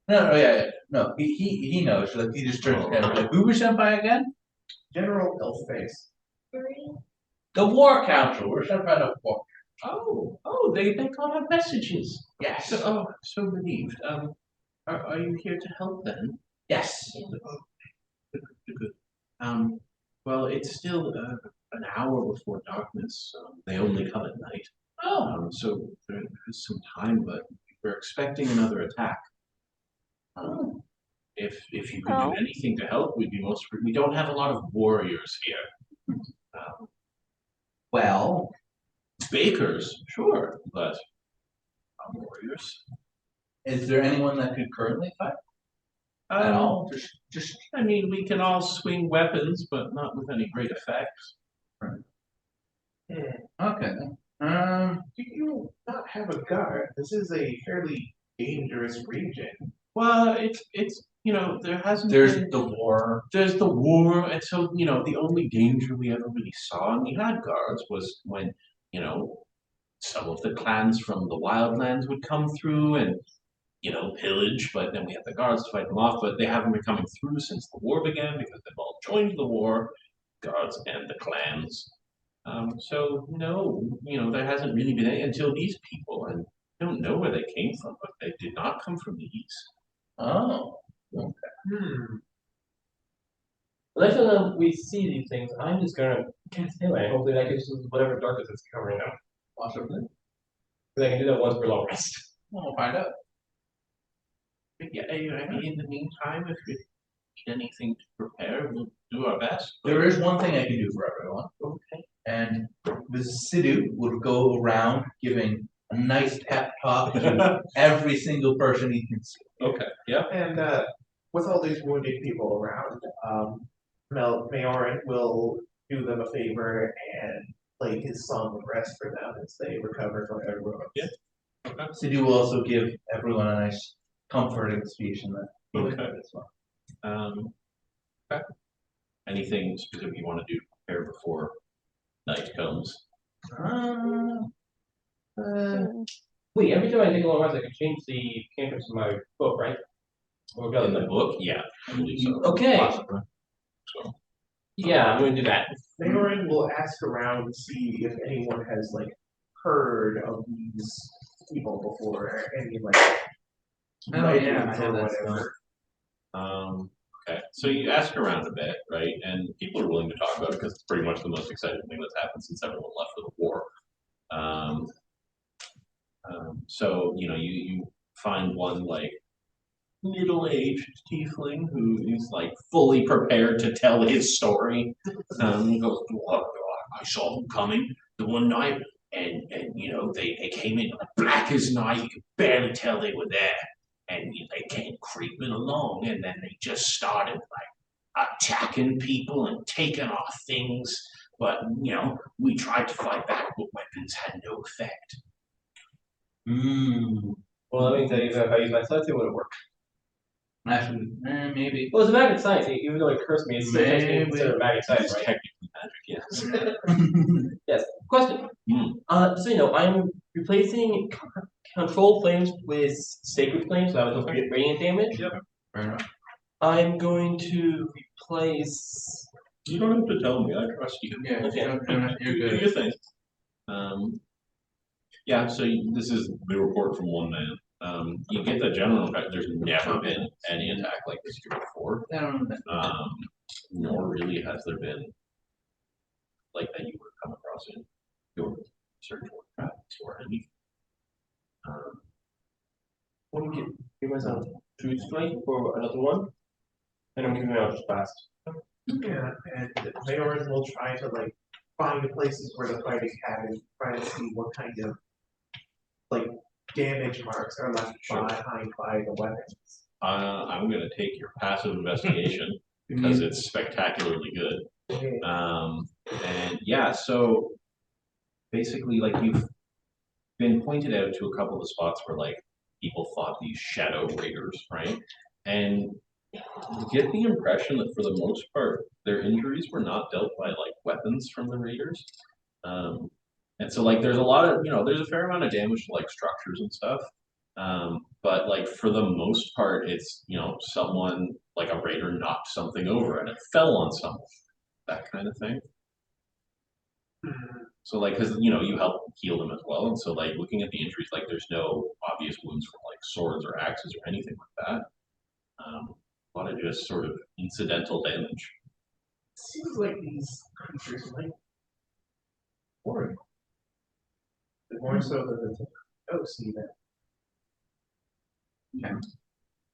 No, no. He knows. Like he just turns to him. Like, who were we sent by again? General Elfface. The War Council. We're sent by the War. Oh, they got our messages. Yes. So relieved. Are you here to help then? Yes. Good. Well, it's still an hour before darkness. They only come at night. So there is some time, but we're expecting another attack. If you could Oh. do anything to help, we'd be most. We don't have a lot of warriors here. Well, Bakers, sure, but warriors. is there anyone that could currently fight at all? Just. I mean, we can all swing weapons, but not with any great effect. Okay. Do you not have a guard? This is a fairly dangerous region. Well, it's there hasn't There's been the war. there's the war, and so the only danger we ever really saw, and we had guards, was when some of the clans from the wildlands would come through and pillage, but then we had the guards to fight them off. But they haven't been coming through since the war began because they've all joined the war, guards and the clans. So no, there hasn't really been any until these people, and I don't know where they came from, but they did not come from the east. Oh. Next time we see these things, I'm just gonna cast Melee. Hopefully that gives us whatever darkness it's covering up. Possibly. Because I can do that once per long rest. We'll find out. But yeah, I mean, in the meantime, if you need anything to prepare, we'll do our best. There is one thing I can do for everyone. Okay. And the Sidhu would go around giving a nice pep talk to every single person he can see. Okay. Yeah. And with all these wounded people around, Mayoran will do them a favor and play his song of rest for them as they recover from their wounds. Yeah. Sidhu will also give everyone a nice comforting speech in that. Okay. As well. Okay. Anything specific you want to do to prepare before night comes? Wait, every time I take a long rest, I can change the cantrips in my book, right? Or go In the book, yeah, I believe so. Okay. Possibly. So. Yeah, I'm gonna do that. Mayoran will ask around to see if anyone has heard of these people before, any legends or whatever. Okay, so you ask around a bit, right? And people are willing to talk about it because it's pretty much the most exciting thing that's happened since everyone left for the war. So you find one like middle-aged tiefling who is like fully prepared to tell his story. He goes, "Well, I saw them coming the one night, and they came in black as night. You could barely tell they were there, and they came creeping along, and then they just started like attacking people and taking our things. But we tried to fight back, but weapons had no effect." Well, that means that even if I use my sight, it wouldn't work. Actually, maybe. Well, it's a magic sight. Even though it cursed me, it's still technically Maybe. considered a magic sight, It's right? technically magic, yes. Yes. Question. So I'm replacing control flames with sacred flames, so I was going to radiant damage. Yep. Fair enough. I'm going to replace. You don't have to tell me. I trust you. Yeah, you're Do good. your thing. Yeah. So this is the report from one man. You get the general effect. There's never been any attack like this here before. Nor really has there been like that you would come across in your search for traps or anything. What do you give myself 2 strike for another one? And I'm giving out just fast. Yeah, and Mayorin will try to like find places where the fighting happened, try to see what kind of like damage marks are left behind by the weapons. I'm going to take your passive investigation because it's spectacularly good. Okay. And yeah, so basically, like you've been pointed out to a couple of spots where like people fought these shadow raiders, right? And you get the impression that for the most part, their injuries were not dealt by like weapons from the raiders. And so like there's a lot of there's a fair amount of damage to like structures and stuff. But like for the most part, it's someone like a raider knocked something over and it fell on someone, that kind of thing. So like because you help heal them as well, and so like looking at the injuries, like there's no obvious wounds from like swords or axes or anything like that. A lot of just sort of incidental damage. Seems like these creatures might worry. More so than the ghosts even.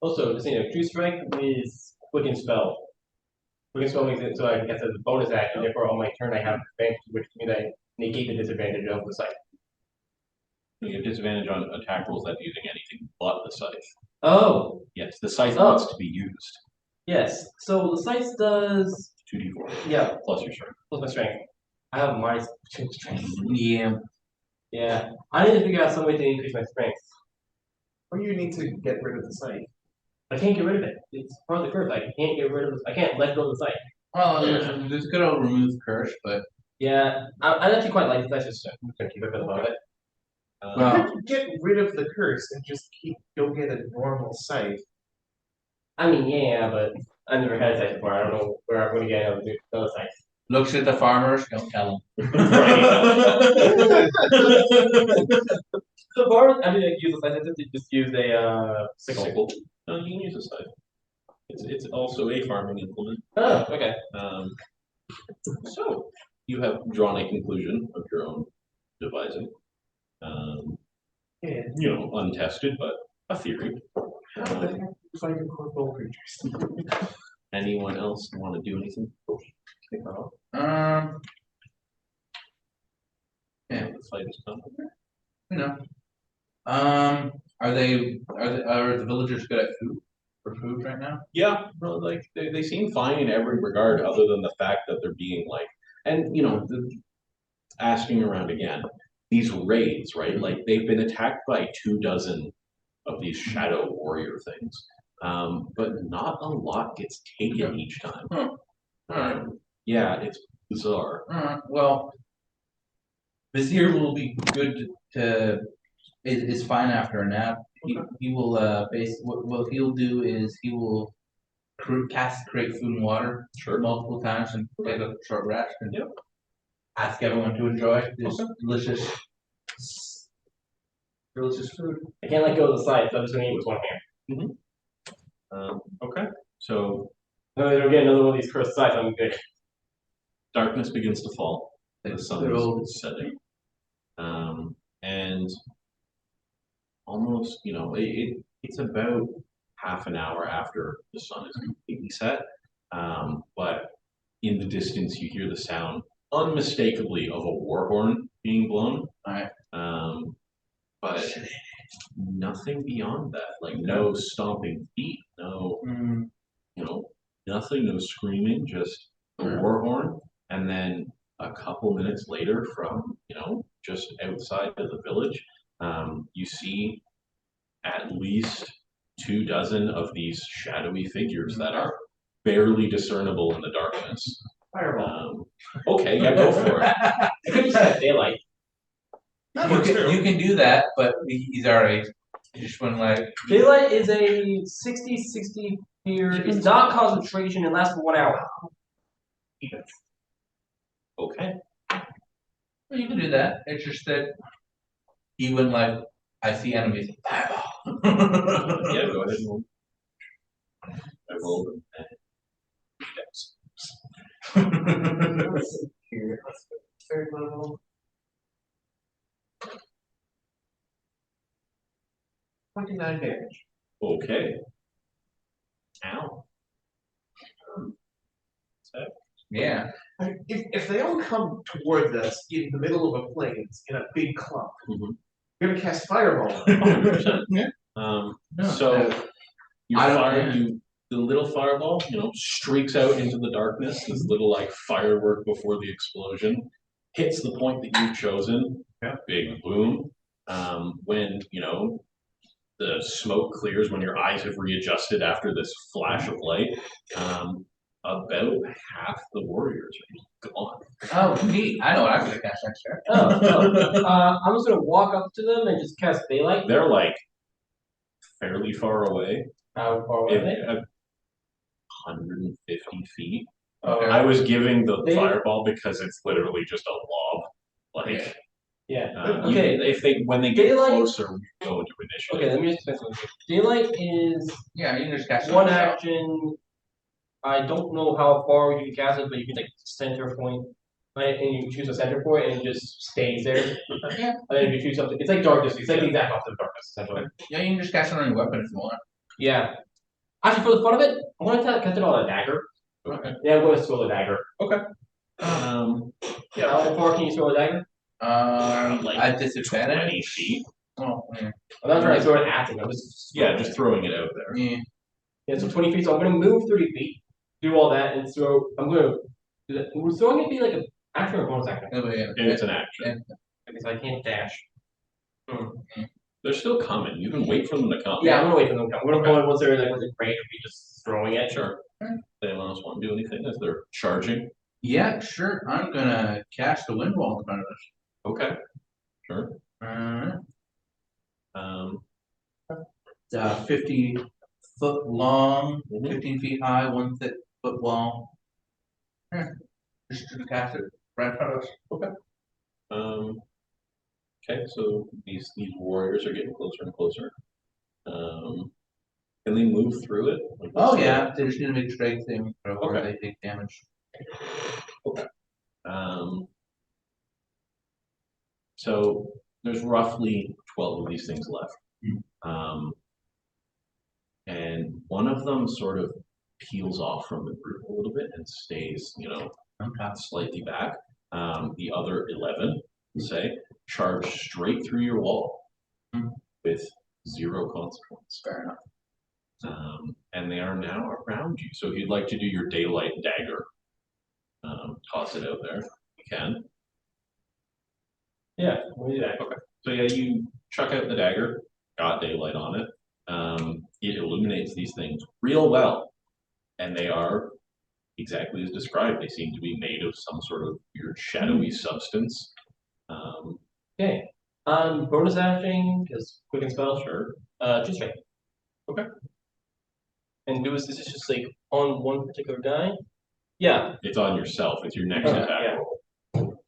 Also, just 2 strike is quicken spell. Quicken spell makes it so I get the bonus action, therefore on my turn I have advantage, which means I negate the disadvantage of the scythe. You have disadvantage on attack rolls that using anything but the scythe. Oh, Yes, the scythe wants to be used. yes. So the scythe does 2d4. Yeah, Plus your strength. plus my strength. I have minus 2 strength. Yeah. Yeah, I need to figure out some way to increase my strength. Or you need to get rid of the site. I can't get rid of it. It's part of the curse. I can't get rid of it. I can't let go of the scythe. Well, there's good old remove curse, but Yeah, I actually quite like it. That's just I'm gonna keep a bit about it. well, Get rid of the curse and just go get a normal site. I mean, yeah, but I never had a scythe before. I don't know where I'm gonna get another scythe. looks at the farmers, don't tell them. So far, I didn't use a scythe. I just used a sickle. No, you can use a scythe. It's also a farming implement. Oh, okay. So you have drawn a conclusion of your own devising. Untested, but a theory. Fighting corporal creatures. Anyone else want to do anything? Yeah. The fight is coming. Are the villagers good at food right now? Yeah, well, like they seem fine in every regard, other than the fact that they're being like, and asking around again. These raids, right? Like they've been attacked by 24 of these shadow warrior things, but not a lot gets taken each time. Yeah, it's bizarre. Well, Vizier will be good to is fine after a nap. He will what he'll do is he will create food and water multiple times and take a short rest and ask everyone to enjoy this delicious food. I can't let go of the scythe, so I'm just gonna eat with one hand. Okay, so No, I don't get another one of these cursed scythes, I'm good. darkness begins to fall. The sun is setting. And almost, it's about half an hour after the sun is completely set. But in the distance, you hear the sound unmistakably of a war horn being blown. Alright. But nothing beyond that. Like no stomping feet, no, nothing, no screaming, just a war horn. And then a couple minutes later, from just outside of the village, you see at least 24 of these shadowy figures that are barely discernible in the darkness. Fireball. Okay, yeah, go for it. I could just have daylight. You can do that, but he's already just went like Daylight is a 60 here. It's not concentration. It lasts for 1 hour. Okay. well, you can do that. It's just that he went like I see enemies. Fireball. Yeah, go ahead and roll. I rolled them. Let's see here. Let's go third level. 29 damage. Okay. Ow. Yeah. I mean, if they all come towards us in the middle of a plains in a big clump, Mhm. we're gonna cast fireball. 100%. Yeah. So you I don't- fire yeah. the little fireball, streaks out into the darkness, this little like firework before the explosion, hits the point that you've chosen. Yeah. Big boom. When the smoke clears, when your eyes have readjusted after this flash of light, about half the warriors are gone. Oh, neat. I know what I'm gonna cast next turn. I'm just gonna walk up to them and just cast daylight. They're like fairly far away. How far away are they? 150 feet. Okay. I was giving the They- fireball because it's literally just a lob. Like, Yeah. okay, when they get Daylight- closer, we go into initiative. Okay, let me just explain something. Daylight is Yeah, you can just cast it one on yourself. action. I don't know how far you can cast it, but you can like center point, right? And you choose a center point and it just stays there. Yeah. And then if you choose something, it's like darkness. It's like the exact opposite of darkness, essentially. Yeah, you can just cast it on your weapon if you want. Yeah. Actually, for the fun of it, I'm gonna cast it on a dagger. Okay. Yeah, I'm gonna throw a dagger. Yeah. How far can you throw a dagger? Like At 20 disadvantage. feet. Oh, yeah. I'm not trying to throw it at them. I'm just Yeah, just throwing it out there. Yeah. Yeah, so 20 feet. So I'm gonna move 30 feet, do all that, and throw. I'm gonna. Would throwing it be like an action or a bonus action? Oh, yeah. And it's an action. Because I can't dash. They're still coming. You can wait for them to come. Yeah, I'm gonna wait for them to come. I'm gonna go in once they're like within range of me just throwing it. Sure. Anyone else want to do anything as they're charging? Yeah, sure. I'm gonna cast the wind wall in front of us. Okay. Sure. It's 50 foot long, Mhm. 15 feet high, 1 foot wall. Yeah. Just to cast it right in front of us. Okay, so these warriors are getting closer and closer. Can they move through it? Like, Oh what's the- yeah, they just need to make a straight thing where Okay. they take damage. So there's roughly 12 of these things left. And one of them sort of peels off from the group a little bit and stays, slightly back. The other 11, say, charge straight through your wall with 0 consequence. Fair enough. And they are now around you. So if you'd like to do your daylight dagger, toss it out there. You can. Yeah, we'll do that. Okay. So yeah, you chuck out the dagger, got daylight on it. It illuminates these things real well. And they are exactly as described. They seem to be made of some sort of weird shadowy substance. Okay. Bonus action, because quick and spell. Sure. Just right. Okay. And this is just like on one particular guy. Yeah. It's on yourself. It's your next attack Yeah. roll,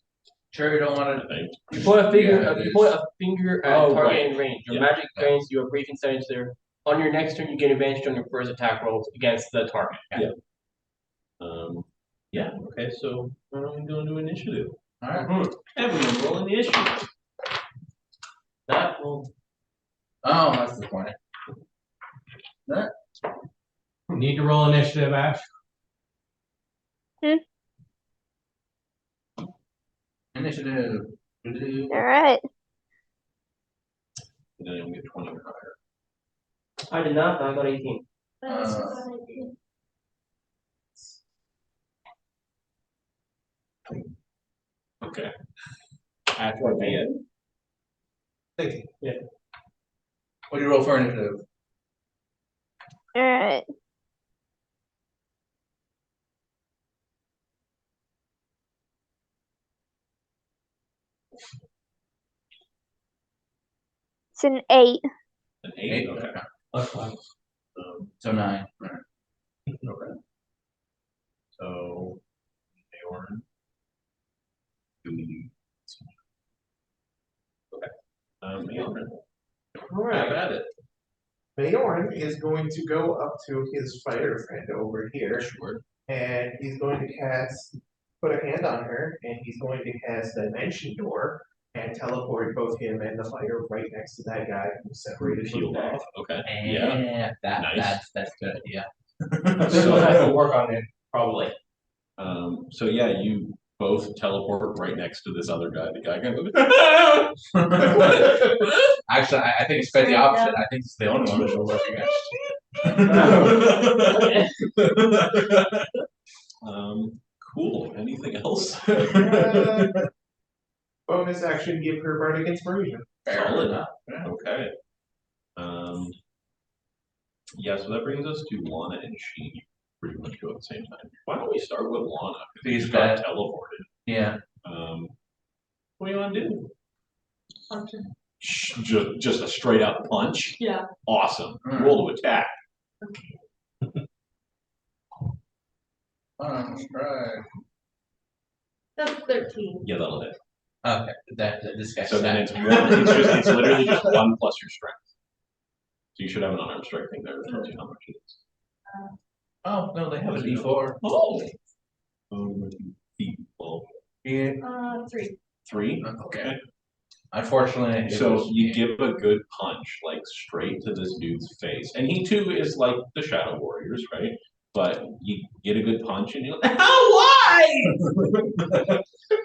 Sure, you don't want I to. think. You point a finger. Yeah, it You is. point a finger at Oh, target right. in range. Your Yeah. magic grants you a brief insight there. On your next turn, you get advantage on your first attack rolls against the target. Yeah. Okay. So we're only going to initiative. All right. Everyone roll initiative. That will, Oh, that's the point. Need to roll initiative, Ash. Initiative. Alright. And then you'll get 20 or higher. I did not, but I got 18. Okay. After the end. Thank you. What do you roll for initiative? Alright. It's an 8. An 8? Okay. So 9. Okay. So, Aorn. Okay. Aorn. Alright. Have at it. Mayorn is going to go up to his fighter friend over here, Sure. and he's going to put a hand on her, and he's going to cast Dimension Door and teleport both him and the fighter right next to that guy who's separated from Peeled the off. Okay. Yeah. Yeah, Nice. that's good. Yeah. So I have to work on it, probably. So yeah, you both teleport right next to this other guy. The guy goes, Actually, I think it's quite the opposite. I think it's the only one that should work against. Cool. Anything else? Bonus action, give her Bardic Inspiration. Solid. enough. Yeah. Okay. Yeah, so that brings us to Lana and Sheen. Pretty much go at the same time. Why don't we start with Lana? Because He's he's got dead. teleported. Yeah. What do you want to do? Function. Just a straight up punch? Yeah. Awesome. Mm. Roll to attack. Right. That's 13. Yeah, that'll hit. Okay. This guy. So then it's one. It's literally just 1 plus your strength. So you should have an unarmed strike thing there that tells you how much it is. Oh no, they have a D4. Oh. Well, Yeah. 3. 3. Okay. Unfortunately, So you give a good punch, like straight to this dude's face, and he too is like the Shadow Warriors, right? But you get a good punch, and you're like, why?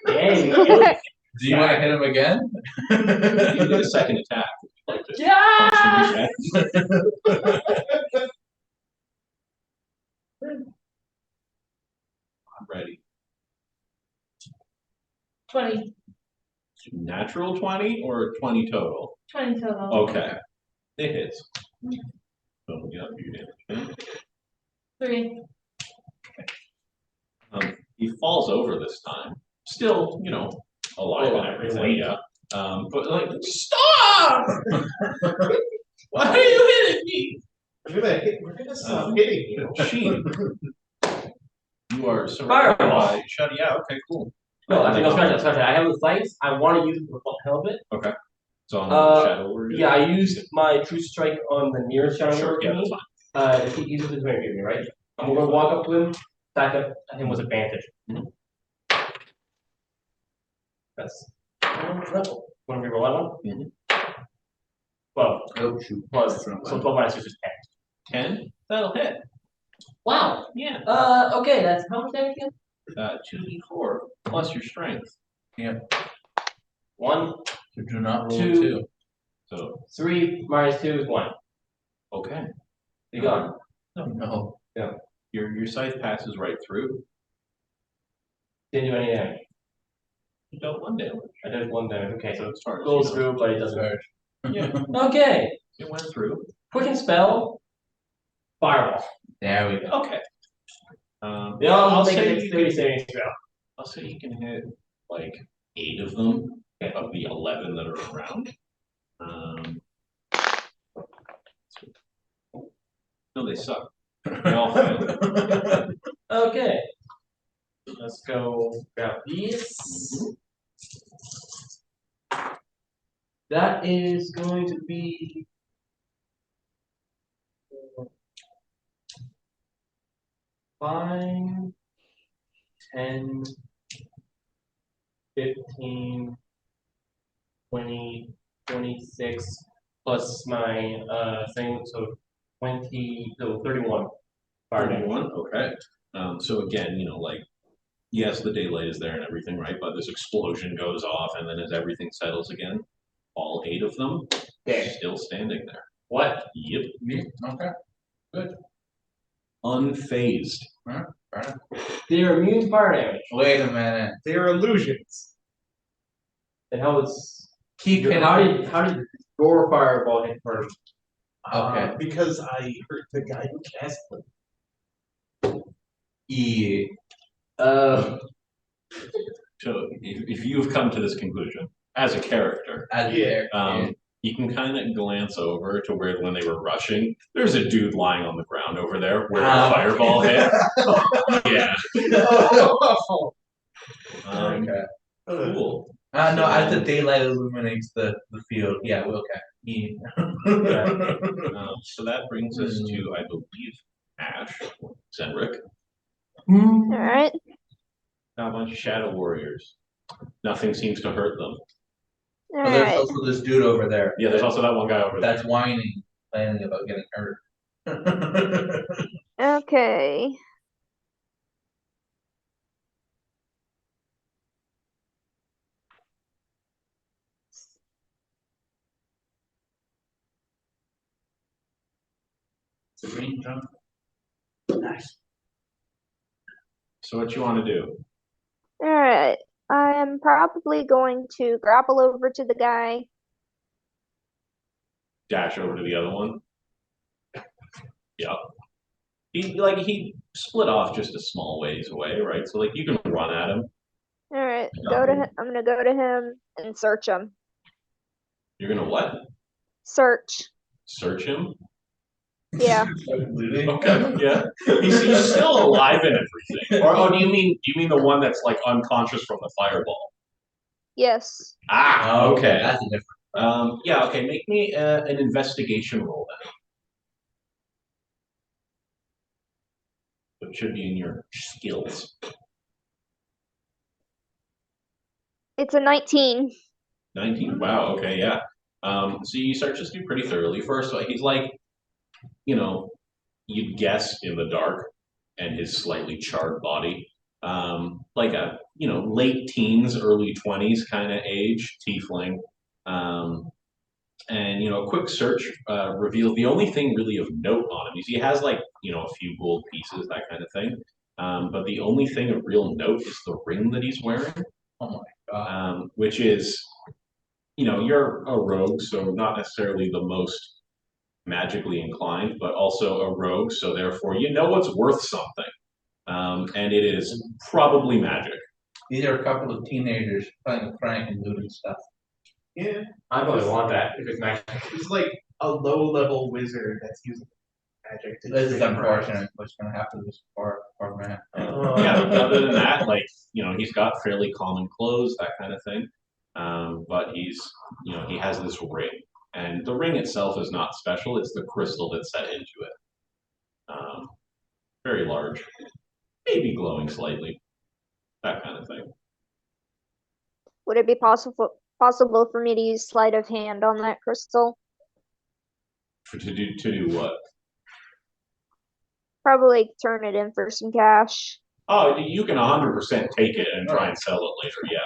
Hey, Do you want to hit him again? You get a second attack. Like to Yeah! punch him in the head. I'm ready. 20. Natural 20 or 20 total? 20 total. Okay. It hits. So yeah, you damage. 3. He falls over this time. Still, alive and everything, yeah. But like, stop! Why are you hitting me? We're gonna stop hitting you. Sheen. You are surrounded by shut. Yeah, okay, cool. no, I think I'll scratch that. I have the flanks. I want to use it for the hell of it. Okay. So on the Shadow Warrior? Yeah, I used my True Strike on the nearest Shadow Sure, Warrior. yeah, that's fine. If he uses his range, right? I'm gonna walk up to him, attack him with advantage. Mhm. That's want to reroll that one? Mhm. 12 Oh shoot. plus, so 12 minus 6 is 10. 10? That'll hit. Wow. Yeah. Okay, that's how much damage again? 2d4 plus your strength. Yep. 1, So do not roll 2. 2. So 3 minus 2 is 1. okay. You gone. Oh no. Your scythe passes right through. Didn't do any damage. You dealt 1 damage. I did 1 damage. Okay, so it As far as goes you know. through, but it doesn't. Yeah, Okay. it went through. Quicken spell. Fireball. There we go. Okay. They all I'll make say a you dexterity can- saving throw. I'll say you can hit like 8 of them of the 11 that are around. No, they suck. They all fail. Okay. Let's go grab these. That is going to be 5, 10, 15, 20, 26 plus my thing, so 31 fire damage. 31, okay. So again, like, yes, the daylight is there and everything, right? But this explosion goes off, and then as everything settles again, all 8 of them Dead. still standing there. What? Yep. Okay. Unfazed. They're immune to fire damage. Wait a minute. They're illusions. Then how was Keep hitting. how did your fireball hit first? Okay. Because I hurt the guy who cast them. Yeah. So if you've come to this conclusion as a character, you can kind of glance over to where when they were rushing, there's a dude lying on the ground over there where the fireball hit. Yeah. Okay. Cool. No, as the daylight illuminates the field. Yeah, okay. Yeah. So that brings us to, I believe, Ash, Zenric. Alright. Now a bunch of shadow warriors. Nothing seems to hurt them. But there's Alright. also this dude over there. Yeah, there's also that one guy over there. That's whining, complaining about getting hurt. Okay. It's a green jump. Nice. So what you want to do? Alright. I'm probably going to grapple over to the guy. Dash over to the other one. Yeah. He split off just a small ways away, right? So like you can run at him. Alright, I'm gonna go to him and search him. You're gonna what? Search. Search him? Yeah. Okay, yeah. He's still alive and everything. Or do you mean the one that's like unconscious from the fireball? Yes. Ah, okay. That's a different. Yeah, okay, make me an investigation roll then. It should be in your skills. It's a 19. 19. Wow. Okay. Yeah. So you search this dude pretty thoroughly. First, he's like, you'd guess in the dark, and his slightly charred body, like a late teens, early 20s kind of age, tiefling. And a quick search reveals the only thing really of note on him is he has like a few gold pieces, that kind of thing. But the only thing of real note is the ring that he's wearing. Oh my god. Which is, you're a rogue, so not necessarily the most magically inclined, but also a rogue, so therefore it's worth something. And it is probably magic. These are a couple of teenagers playing with Frank and looting stuff. Yeah. I probably want that if it's magic. He's like a low-level wizard that's using magic to This is create unfortunate. What's going to happen to this poor man? Yeah, other than that, he's got fairly common clothes, that kind of thing. But he's, he has this ring. And the ring itself is not special, it's the crystal that's set into it. Very large, maybe glowing slightly, that kind of thing. Would it be possible for me to use sleight of hand on that crystal? To do what? Probably turn it in for some cash. Oh, you can 100% take it and try and sell it later, yeah.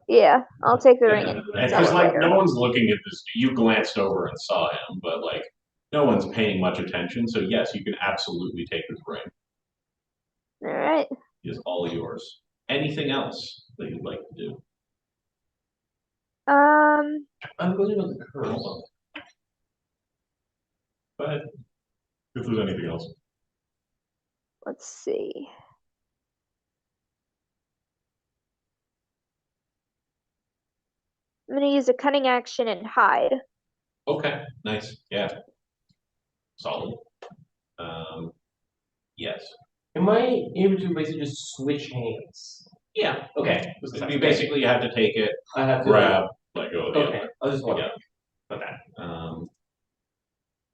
Yeah, I'll take the ring and sell Because it like later. no one's looking at this. You glanced over and saw him, but like no one's paying much attention. So yes, you can absolutely take this ring. All right. It is all yours. Anything else that you'd like to do? Um, I'm going to the curse. But if there's anything else. let's see. I'm gonna use a cunning action and hide. Okay, nice. Yeah. Solid. Yes. Am I able to basically just switch hands? Yeah. Okay. You basically have to take it, I have to grab, let go of the Okay. I was just wondering. other. Okay.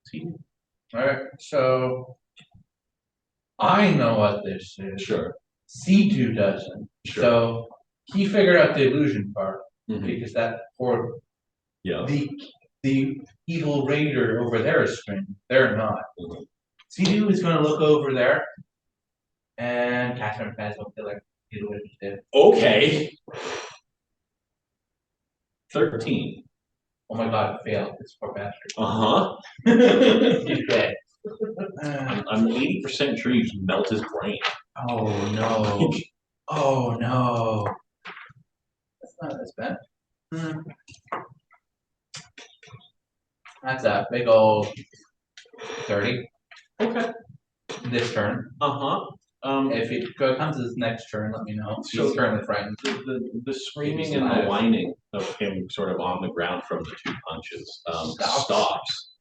See? Alright, so I know what this is. Sure. C2 doesn't. Sure. So he figured out the illusion part Mhm. because that poor Yeah. The evil raider over there is screaming. They're not. Sidu is gonna look over there and cast him as well killer. Okay. 13. Oh my god, it failed. It's poor bastard. Uh-huh. He's dead. I'm 80% sure you just melt his brain. Oh no. Oh no. That's not as bad. That's a big old 30 Okay. this turn. Uh-huh. If it comes to this next turn, let me know. So- He's currently frightened. The screaming and the whining of him sort of on the ground from the 2 punches stops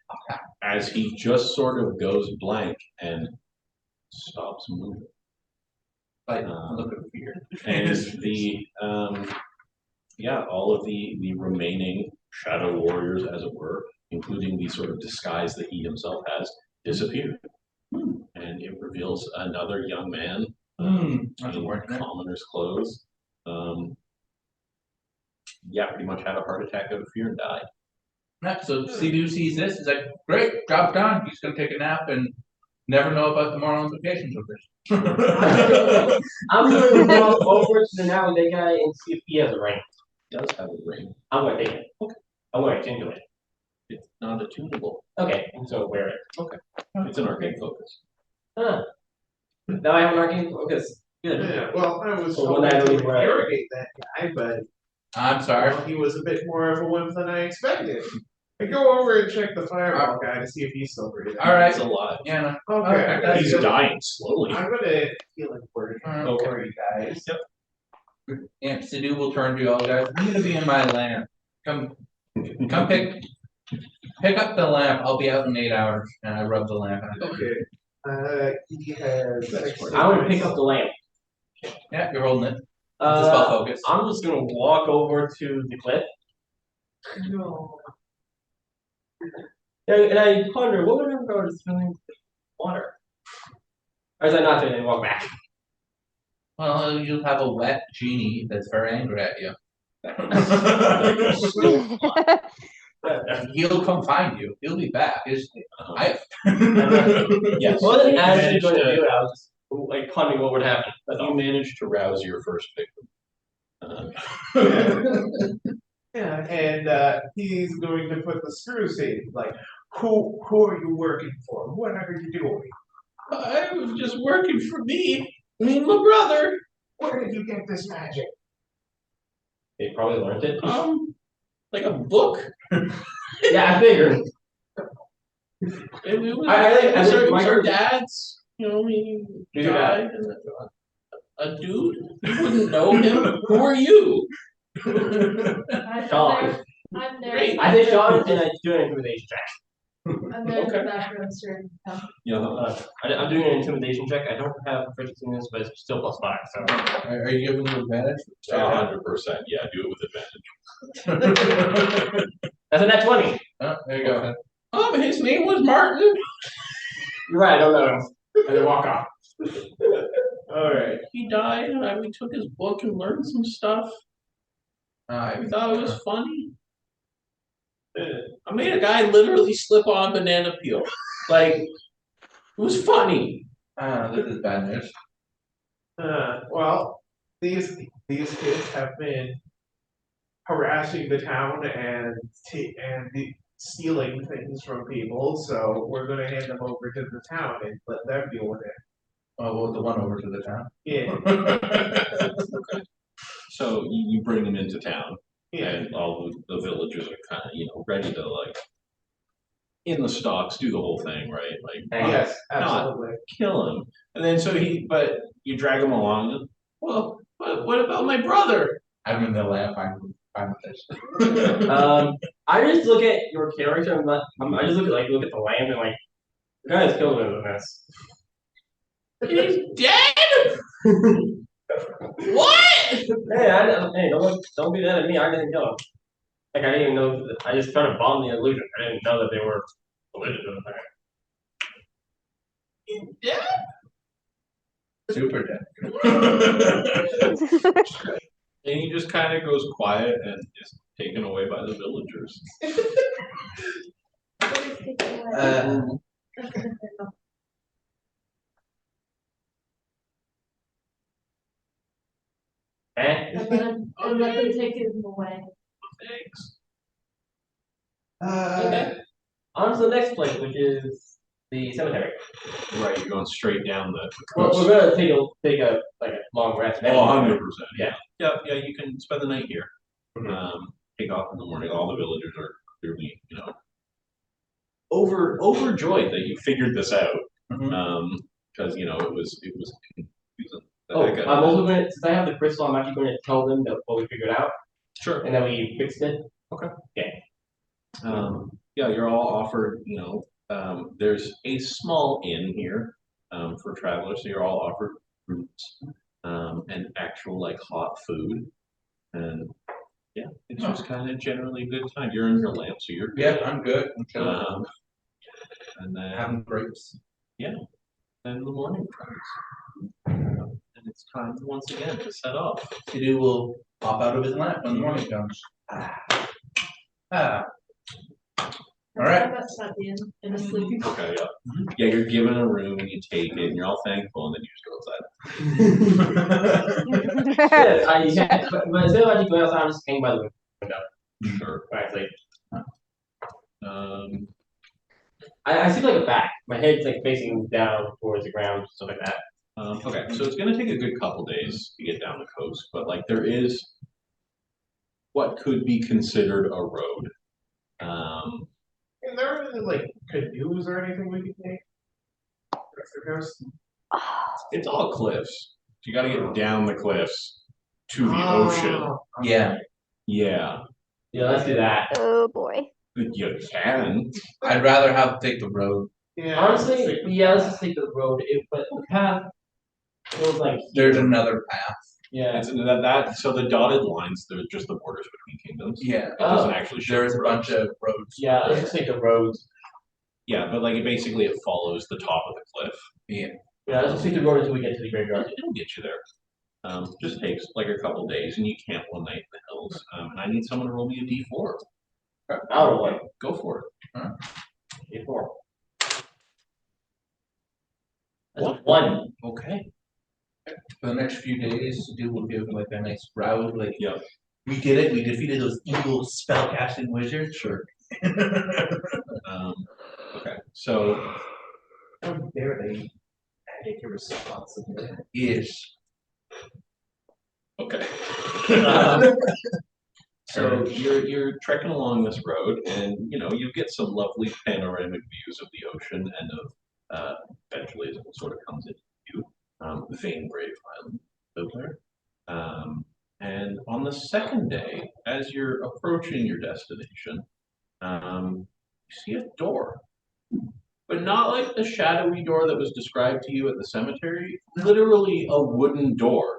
as he just sort of goes blank and stops moving. Like, look at fear. And all of the remaining shadow warriors, as it were, including the sort of disguise that he himself has, disappear. And it reveals another young man That's a in word. commoner's clothes. Pretty much had a heart attack out of fear and died. Yeah, so Sidu sees this, he's like, great, job done. He's gonna take a nap and never know about the moral implications of this. I'm gonna walk over to the now that guy and see if he has a ring. Does have a ring. I'm gonna take it. Okay. I'm gonna attune to it. It's not attunable. Okay, so wear it. Okay. It's an arcane focus. Huh. Now I have an arcane focus. Good. Yeah, well, I was So when hoping I to leave, right. interrogate that guy, but I'm sorry. he was a bit more of a wimp than I expected. I go over and check the fireball guy to see if he's still breathing. All right. It's alive. Yeah, no. Okay, Okay, I'm gonna He's heal- dying slowly. I'm gonna heal a word Okay. for you guys. Yeah, Sidu will turn to you all guys. I'm gonna be in my lamp. Come pick up the lamp. I'll be out in 8 hours. And I rub the lamp. And I go, Okay. He has. I want to pick up the lamp. yeah, you're holding it. It's a spell focus. I'm just gonna walk over to the cliff. And I ponder, what would I go to filling water? Or is that not doing it? Walk back. Well, you'll have a wet genie that's very angry at you. He'll come find you. He'll be back. Yes. Yes. I wasn't actually managed going to to- do it. I was just like pondering what would happen. That's You all. managed to rouse your first victim. Yeah, and he's going to put the screws in. Like, who are you working for? What are you doing? I was just working for me and my brother. Where did you get this magic? They probably learned it. Like a book. Yeah, I figured. It was, I think it was our Michael- dad's. You know, he Who's your dad? died. And a dude. You wouldn't know him. Who are you? Sean. I'm there. Great. I say Sean and I do an intimidation check. I'm there in Okay. the background, sir. Yeah. I'm doing an intimidation check. I don't have proficiency in this, but it's still +5. So Are you giving him advantage? 100%. Yeah, do it with advantage. that's a net 20. Oh, there you go. His name was Martin. You're right. I don't know. And then walk off. Alright. He died and we took his book and learned some stuff. I thought it was funny. I made a guy literally slip on banana peel. Like, it was funny. This is bad news. Well, these kids have been harassing the town and stealing things from people. So we're going to hand them over to the town and let them deal with it. Oh, well, the one over to the town. Yeah, So you bring them into town, yeah. and all the villagers are kind of, ready to, in the stocks, do the whole thing, right? Like, Yes, absolutely. kill him. And then but you drag him along. Well, but what about my brother? I'm in the lamp. I'm fine with this. I just look at your character. I just look at the land and like the guy that's killed him in this. He's dead? What? Hey, don't be mad at me. I didn't kill him. Like I didn't even know. I just tried to bomb the illusion. I didn't know that they were related to the thing. He's dead? Super dead. And he just kind of goes quiet, and taken away by the villagers. And let them take him away. Thanks. Okay. On to the next place, which is the cemetery. Right, you're going straight down the We're coast. gonna take a long rest. Oh, 100%. Yeah. Yeah, you can spend the night here. Take off in the morning. All the villagers are clearly, overjoyed that you figured this out. Because it was confusing. Oh, I'm also going to, since I have the crystal, I'm actually going to tell them that what we figured out. Sure. And then we fixed it. Okay. Okay. Yeah, you're all offered, there's a small inn here for travelers, so you're all offered fruits and actual hot food. And yeah, it's just kind of generally a good time. You're in your lamp, so you're good. Yeah, I'm good. I'm chilling. And then Having grapes. yeah, then the morning comes. And it's time once again to set off. Sidhu will pop out of his lamp when the morning comes. All right. That's not the end, in a sleeping. Okay, yeah. Yeah, you're given a room and you take it and you're all thankful and then you just go outside. Yeah, but instead of actually going outside, I'm just hanging by the window. Sure. Right, like Um, I see like a back. My head's facing down towards the ground, stuff like that. okay, so it's gonna take a good couple days to get down the coast, but there is what could be considered a road. Is there any canoes or anything we could take? It's all cliffs. You gotta get down the cliffs to the ocean. Yeah, Yeah, Yeah, let's do that. Oh boy. you can. I'd rather take the road. Yeah. Honestly, yeah, let's just take the road. But the path feels like There's here. another path. Yeah. It's that. So the dotted lines, they're just the borders between kingdoms. Yeah, It doesn't actually show. there is a roads. bunch of roads. Yeah, let's just take the roads. Yeah, but it follows the top of the cliff. Yeah. Yeah, let's just take the road until we get to the graveyard. It'll get you there. Just takes a couple days, and you camp one night in the hills. And I need someone to roll me a d4. I'll roll it. Go for it. D4. That's a 1. Okay. For the next few days, Sidhu will give a nice route. Yep. We did it. We defeated those evil spellcasting wizards. Sure. Okay. So How dare they take your responsibility? Ish. okay. So you're trekking along this road, and you get some lovely panoramic views of the ocean and of eventually as it sort of comes into view, Vanegrave Island over there. And on the second day, as you're approaching your destination, you see a door, but not like the shadowy door that was described to you at the cemetery. Literally a wooden door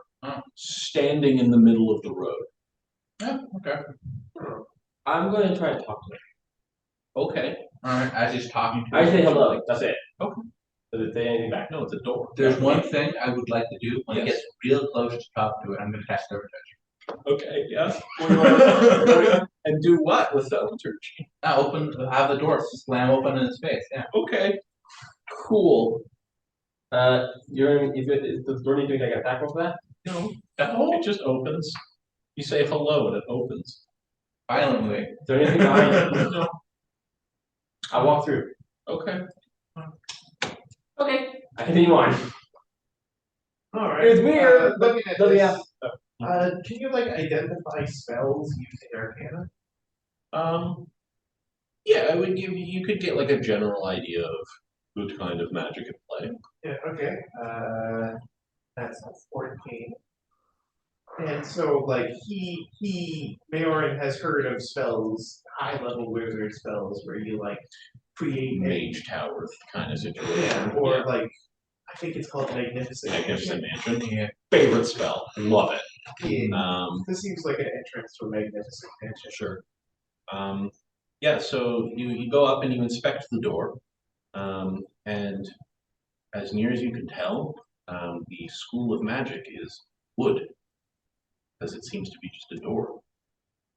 standing in the middle of the road. Yeah, okay. I'm going to try and talk to him. Okay. Alright, as he's talking to I him, say hello. That's it. Okay. Does it say anything back? No, it's a door. there's one thing I would like to do. When he Yes. gets real close to talk to it, I'm going to cast Thaumaturgy. Okay, yeah. And do what with thaumaturgy? Have the door slam open in his face. Yeah. Okay. Cool. Does the door need to make an attack roll for that? No, it just opens. You say hello and it opens. Violently. Is there anything behind it? I walk through. Okay. Okay. I continue on. All right. It's weird, but looking at let me this, ask. can you identify spells using Arcana? Yeah, I would give you could get a general idea of what kind of magic at play. Yeah. Okay. That's a 14. And so, Mayorin has heard of spells, high-level wizard spells, where you create Mage tower kind of situation. yeah, or I think it's called Magnificent. Magnificent Mansion. Yeah. Favorite spell. Love it. Yeah. This seems like an entrance to a Magnificent Mansion. Sure. Yeah, so you go up and you inspect the door. And as near as you can tell, the school of magic is wood, because it seems to be just a door.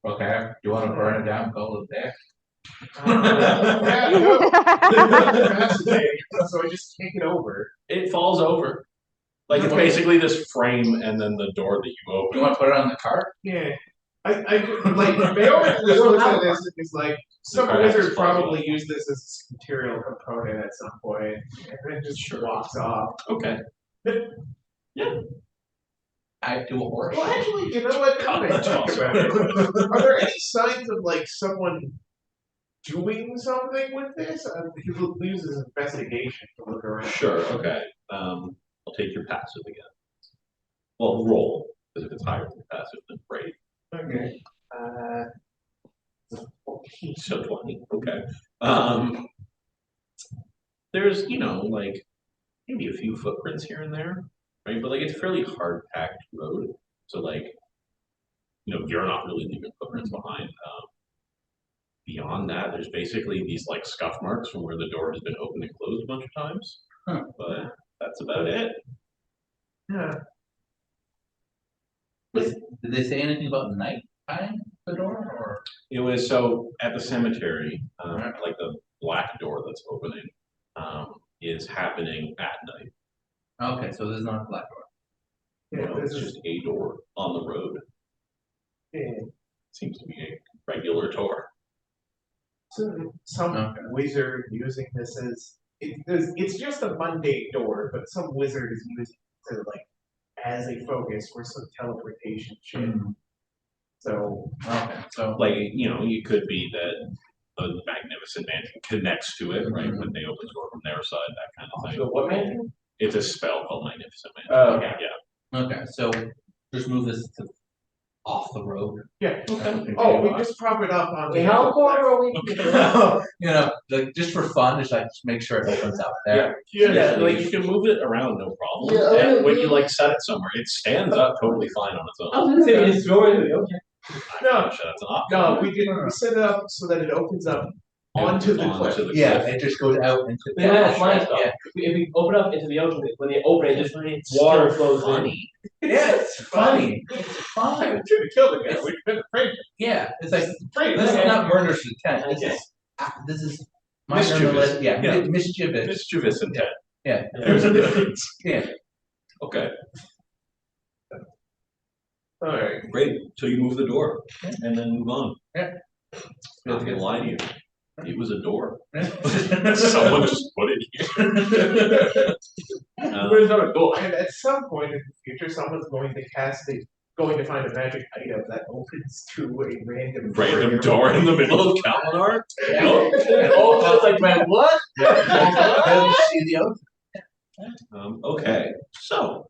Okay, you wanna burn it down, call it there? Yeah, no. Fascinating. So I just take it over. It falls over. Like it's basically this frame and then the door that you You open. wanna put it on the cart? Yeah. I like Mayor just looks at this and is like, some The cart has wizard to fall probably off. used this as a material component at some point, and then just walks off. Okay. I do a horse. Well, actually, you know what? Now that I think about it, are there any signs of like someone doing something with this? He loses investigation to look around. Sure. Okay. I'll take your passive again. Well, roll because if it's higher than passive, then brave. Okay. So 20. Okay. There's like maybe a few footprints here and there, right? But like it's a fairly hard packed road, so like you're not really leaving footprints behind. Beyond that, there's basically these like scuff marks from where the door has been opened and closed a bunch of times. Huh. But that's about it. Yeah. Did they say anything about night time, the door, or? It was so at the cemetery, Right. like the black door that's opening, is happening at night. Okay, so there's not a black door. Yeah, It's this is just a door on the road. yeah. Seems to be a regular door. Some Okay. wizard using this as it's just a mundane door, but some wizard is using it to like as a focus for some teleportation shit. So Okay, so Like it could be that the magnificent mansion connects to it, right? When they open the door from their side, that kind of thing. So what man? It's a spell called Magnificent Mansion. Oh, okay. Yeah. okay, so just move this to off the road. yeah. Okay. Oh, we just prop it up on Wait, how far are we? Like just for fun, just make sure it opens up there. Yeah, like you can move it around, no problem. Yeah, And when you like set it somewhere, it stands up totally fine on its I own. was gonna say we just throw it into the ocean. I'm No. not sure that's an option. No, we set it up so that it opens up onto the cliff. Yeah, it just goes out into. We might have flying stuff. Yeah. If we open up into the ocean, when they open it, just It's water still flows funny. Yeah, it's funny. It's fun. Should have killed the guy. We'd been afraid. Yeah, it's like Afraid. this is not murder to intent. Okay. This is minor Mischievous. molest- Yeah, Yeah. mischievous. Mischievous intent. Yeah. There's a difference. Yeah. Okay, All right. great. So you move the door and then move on. Yeah. Not gonna lie to you. It was a door. Someone Someone just put it here. Where's our goal? And at some point in the future, someone's going to find a magic item that opens to a Random door in the middle of Kalinar. Oh, I was like, man, what? see the oath. Okay, so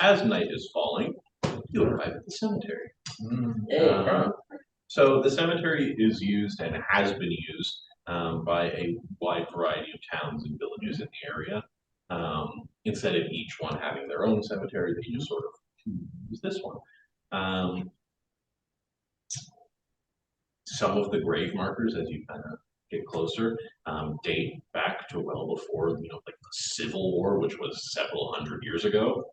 as night is falling, you arrive at the cemetery. So the cemetery is used and has been used by a wide variety of towns and villages in the area. Instead of each one having their own cemetery, they just sort of use this one. Some of the grave markers, as you kind of get closer, date back to well before like the Civil War, which was several hundred years ago.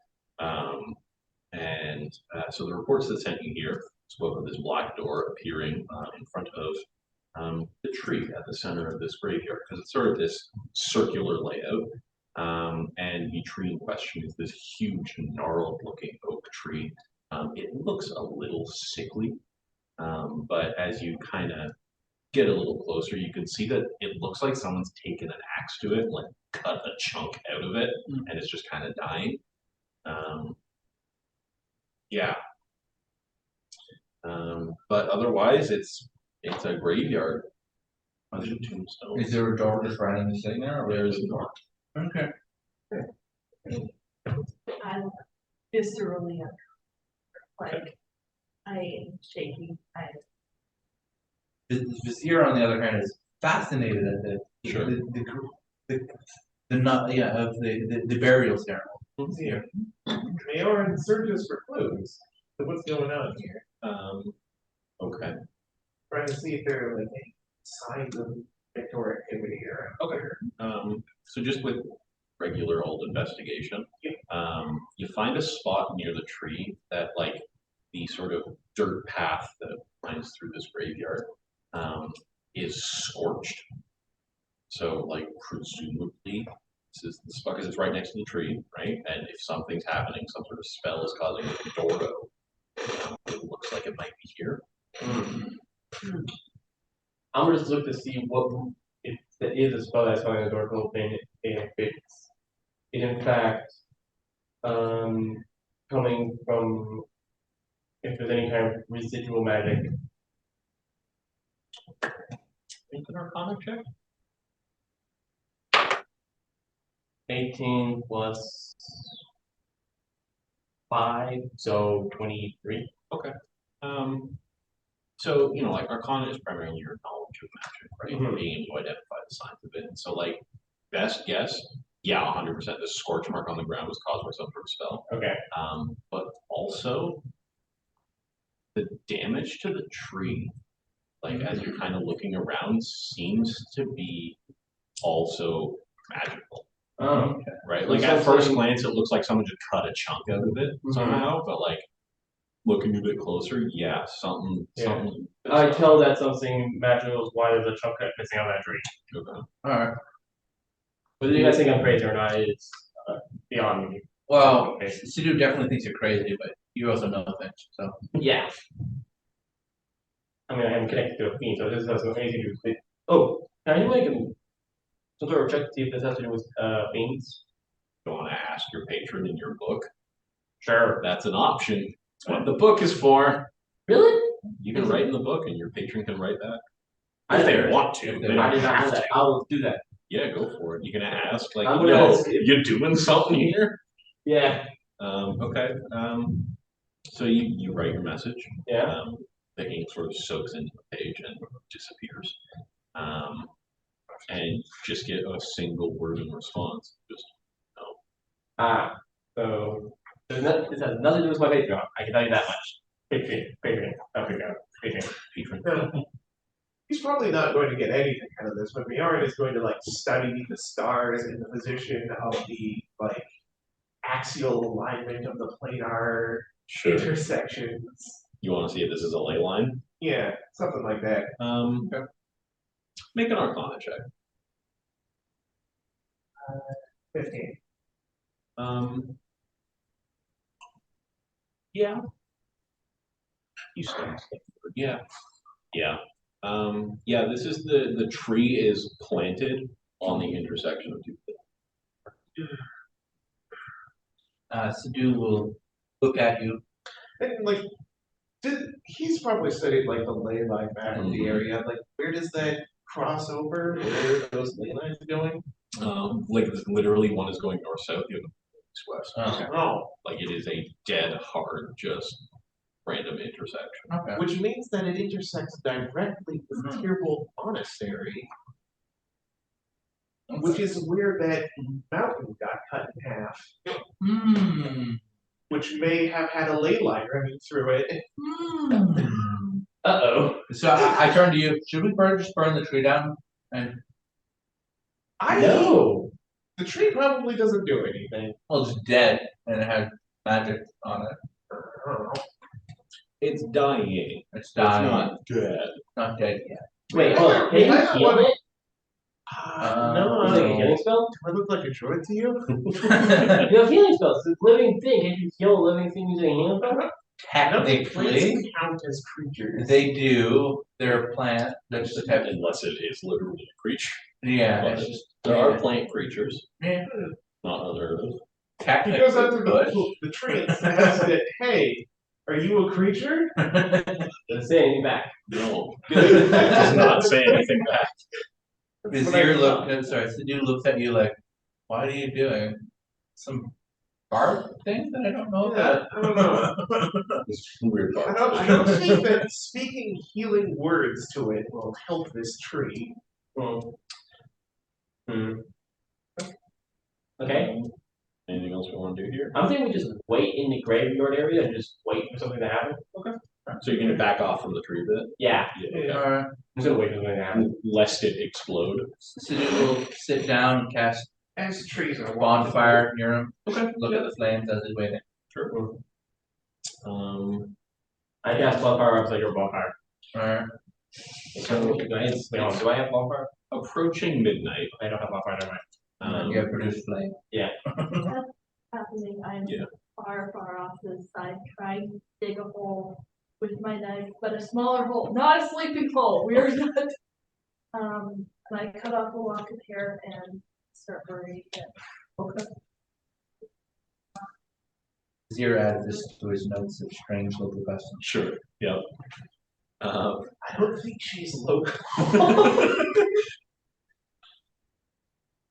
So the reports that sent you here spoke of this black door appearing in front of the tree at the center of this graveyard, because it's sort of this circular layout. And the tree in question is this huge, gnarled-looking oak tree. It looks a little sickly, but as you kind of get a little closer, you can see that it looks like someone's taken an axe to it, like cut a chunk out of it, and it's just kind of dying. Yeah. But otherwise, it's a graveyard. Bunch of tombstones. Is there a door just right in the sitting there? Or There's a door. Okay. I'm viscerally uncomfortable. Like, I am shaking. The Vizier, on the other hand, is fascinated at Sure. the nut, yeah, of the burial ceremony. Yeah. Mayor and searches for clues. So what's going on here? Okay. Trying to see if there are like any signs of Victor activity around. Okay. So just with regular old investigation, you find a spot near the tree that like the sort of dirt path that lines through this graveyard, is scorched. So, like, presumably, this because it's right next to the tree, right? And if something's happening, some sort of spell is causing it to door open. It looks like it might be here. I'm gonna just look to see what if there is a spell that's causing the door to open, and if it's in fact coming from if there's any kind of residual magic. Make an Arcana check. 18 plus 5, so 23. Okay. So, you know, like Arcana is primarily your knowledge of magic, right? Being able to identify the signs of it. And so, like, best guess, yeah, 100%. The scorch mark on the ground was caused by some sort of spell. Okay. But also, the damage to the tree, like, as you're kind of looking around, seems to be also magical. Oh, okay. Right? Like, at first glance, it looks like someone just cut a chunk out of it somehow, but, like, looking a bit closer, yeah, something. I tell that something magical is why there's a chunk missing on that tree. Okay. Alright, Whether you guys think I'm crazy or not is beyond me. well, Sidhu definitely thinks you're crazy, but you also know things, so. Yeah. I mean, I am connected to a fiend, so this has anything to do with it. Oh, can you make some sort of check to see if this has to do with fiends? You want to ask your patron in your book? Sure. That's an option. It's what the book is for. Really? You can write in the book, and your patron can write that. I If they did. want to. They I don't did not know have that. to. I will do that. Yeah, go for it. You can ask, like, I'm gonna yo, ask if- you doing something here? Yeah. Okay. So you write your message. Yeah. The ink sort of soaks into the page and disappears. And just get a single word in response. Just no. So this has nothing to do with my Patreon. I can tell you that much. Patreon. He's probably not going to get anything out of this, but Miarin is going to like study the stars and the position of the like axial alignment of the planar intersections. You want to see if this is a ley line? Yeah, something like that. Okay. Make an Arcana check. 15. Yeah. You studied stuff. Yeah. Yeah. Yeah, this is the tree is planted on the intersection of two things. Sidhu will look at you. And like, he's probably studied like the ley line map of the area. Like, where does that cross over? Where are those ley lines going? Like literally one is going north south, the other is west. Okay. Oh, Like it is a dead hard, just random intersection. Okay. which means that it intersects directly with Tierbold Monastery, which is where that mountain got cut in half, which may have had a ley line running through it. Uh-oh. So I turn to you. Should we just burn the tree down? And I No. The tree probably doesn't do anything. well, it's dead and it has magic on it. I don't know. It's dying. It's It's dying. not dead. Not dead yet. Wait, hold on. Can you I heal want- it? No, Is it like a healing spell? do I look like a droid to you? You have healing spells. It's a living thing. Can you heal a living thing using a healing spell? Technically, Plants count as creatures. they do. They're a plant. That's the type. Unless it is literally a creature. Yeah, But it's just. there are plant creatures, Yeah. not unheard of. He Technically, goes up to good. the tree and says that, hey, are you a creature? Doesn't say anything back. No, it does not say anything back. Vizier Sidhu looks at you like, what are you doing? Some barb thing that I don't know about? I don't know. It's weird. I don't think that speaking healing words to it will help this tree. Okay. Anything else we want to do here? I'm thinking we just wait in the graveyard area and just wait for something to happen. So you're gonna back off from the tree a bit? Yeah. Okay. Alright. I'm just gonna wait for something to happen. Lest it explode. Sidhu will sit down and cast As trees are a bonfire near him. Look at the flames as he's waiting. Sure. I cast bonfire upside your bonfire. So do I have bonfire? approaching midnight. I don't have bonfire, never mind. you have produced flame. Happening, I'm Yeah. far off to the side, trying to dig a hole with my knife, but a smaller hole, not a sleeping hole, we're not. And I cut off a lock of hair and start burying it. Okay. Zero added this to his notes of strange local customs. Sure. Yep. I don't think she's local.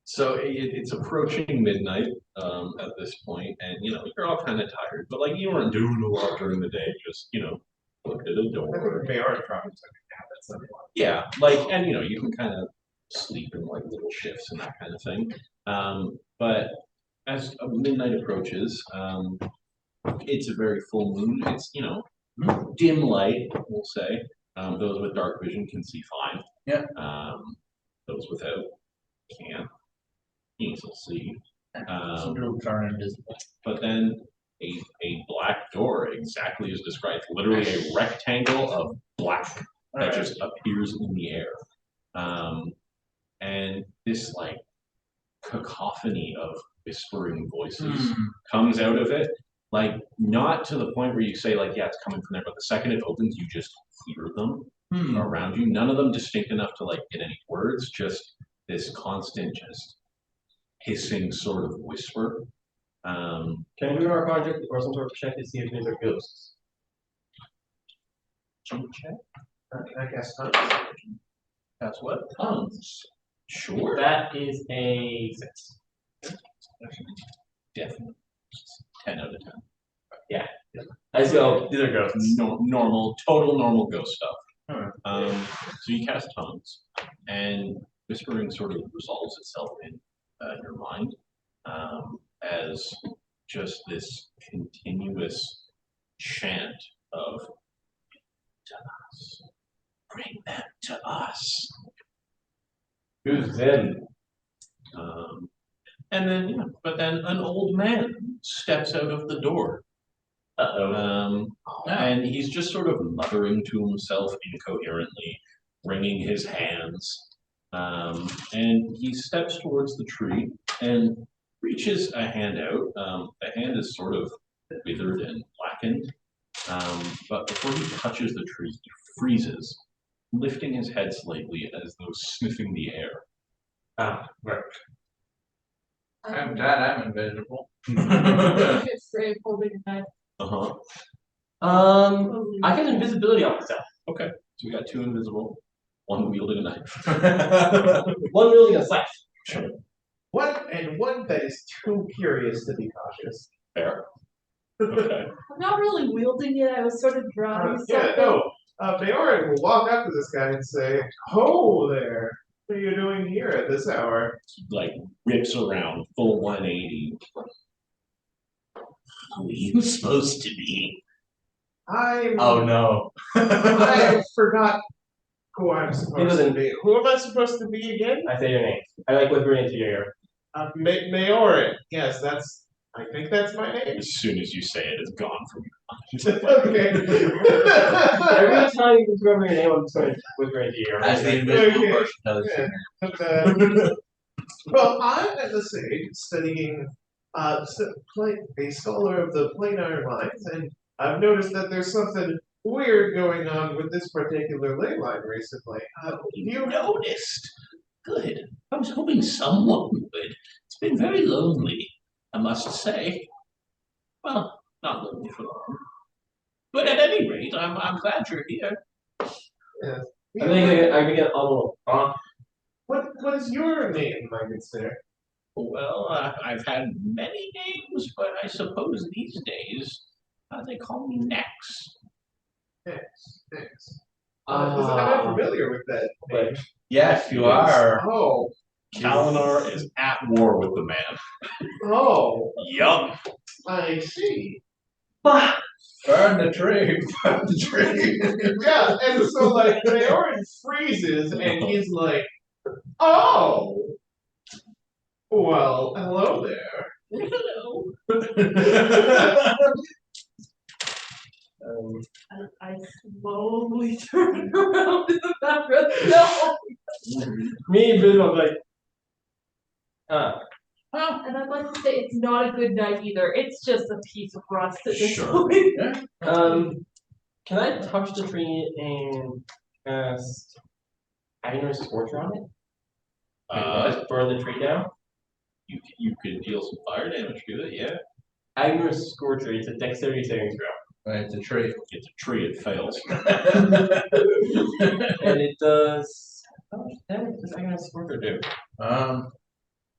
So it's approaching midnight at this point, and you're all kind of tired, but like you weren't doing a lot during the day. Just looked at a I door. think Mayor probably took a nap at some point. Yeah, like, and you can kind of sleep in like little shifts and that kind of thing. But as midnight approaches, it's a very full moon. It's dim light, we'll say. Those with dark vision can see fine. Yeah. Those without can't. You can still see. It'll turn invisible. But then a black door, exactly as described, literally a rectangle of black that just appears in the air. And this like cacophony of whispering voices comes out of it. Like not to the point where you say like, yeah, it's coming from there, but the second it opens, you just hear them around you. None of them distinct enough to like get any words, just this constant just hissing sort of whisper. Can we do our project or some sort of check to see if these are ghosts? Check. I guess not. That's what tongues. Sure. That is a 6. Definitely. 10 out of 10. Yeah. I go, these are ghosts. Normal, total normal ghost stuff. So you cast tongues, and whispering sort of resolves itself in your mind as just this continuous chant of to us, bring them to us. Who's them? And then, but then an old man steps out of the door. And he's just sort of muttering to himself incoherently, wringing his hands. And he steps towards the tree and reaches a hand out. The hand is sort of withered and blackened. But before he touches the tree, he freezes, lifting his head slightly as though sniffing the air. Right. I'm glad I'm invisible. It's brave holding a knife. Uh-huh. I get invisibility on myself. Okay. So we got 2 invisible, 1 wielding a knife. One wielding a scythe. Sure. One that is too curious to be cautious. Fair. Okay. I'm not really wielding it, I was sort of drawing something. Yeah, no. Mayorin will walk up to this guy and say, "Ho there! What are you doing here at this hour?" Like rips around full 180. Who are you supposed to be? Oh no. I forgot who I'm supposed to doesn't- be. Who am I supposed to be again? I say your name. I like whispering into your ear. Mayorin. Yes, I think that's my name. As soon as you say it, it's gone from Okay. Every time you remember your name, I'm just going to whisper into your ear. As the invisible Okay. person does. Yeah. Well, I'm at the stage studying a scholar of the planar lines, and I've noticed that there's something weird going on with this particular ley line recently. You noticed? Good. I was hoping someone would. It's been very lonely, I must say. Well, not lonely for long. But at any rate, I'm glad you're here. Yes. I think I get a little. What is your name, my good sir? Well, I've had many names, but I suppose these days they call me Nex. Thanks. I'm not familiar with that name. Yes, you are. Oh, Kalinar is at war with the man. oh, Yup. I see. Burn the tree. Burn the tree. Yeah, and so like Mayorin freezes and he's like, "Oh, well, hello there." Hello. I slowly turn around in the background. No. Me and Bill are like, And I'd like to say it's not a good night either. It's just a piece of rust at this Sure. point. can I touch the tree and cast Agner's Scorcher on it? Just burn the tree down? You could deal some fire damage to it, yeah. Agner's Scorcher, it's a dexterity savings throw. Right, it's a tree. It's a tree, it fails. And it does. How much damage does Agner's Scorcher do?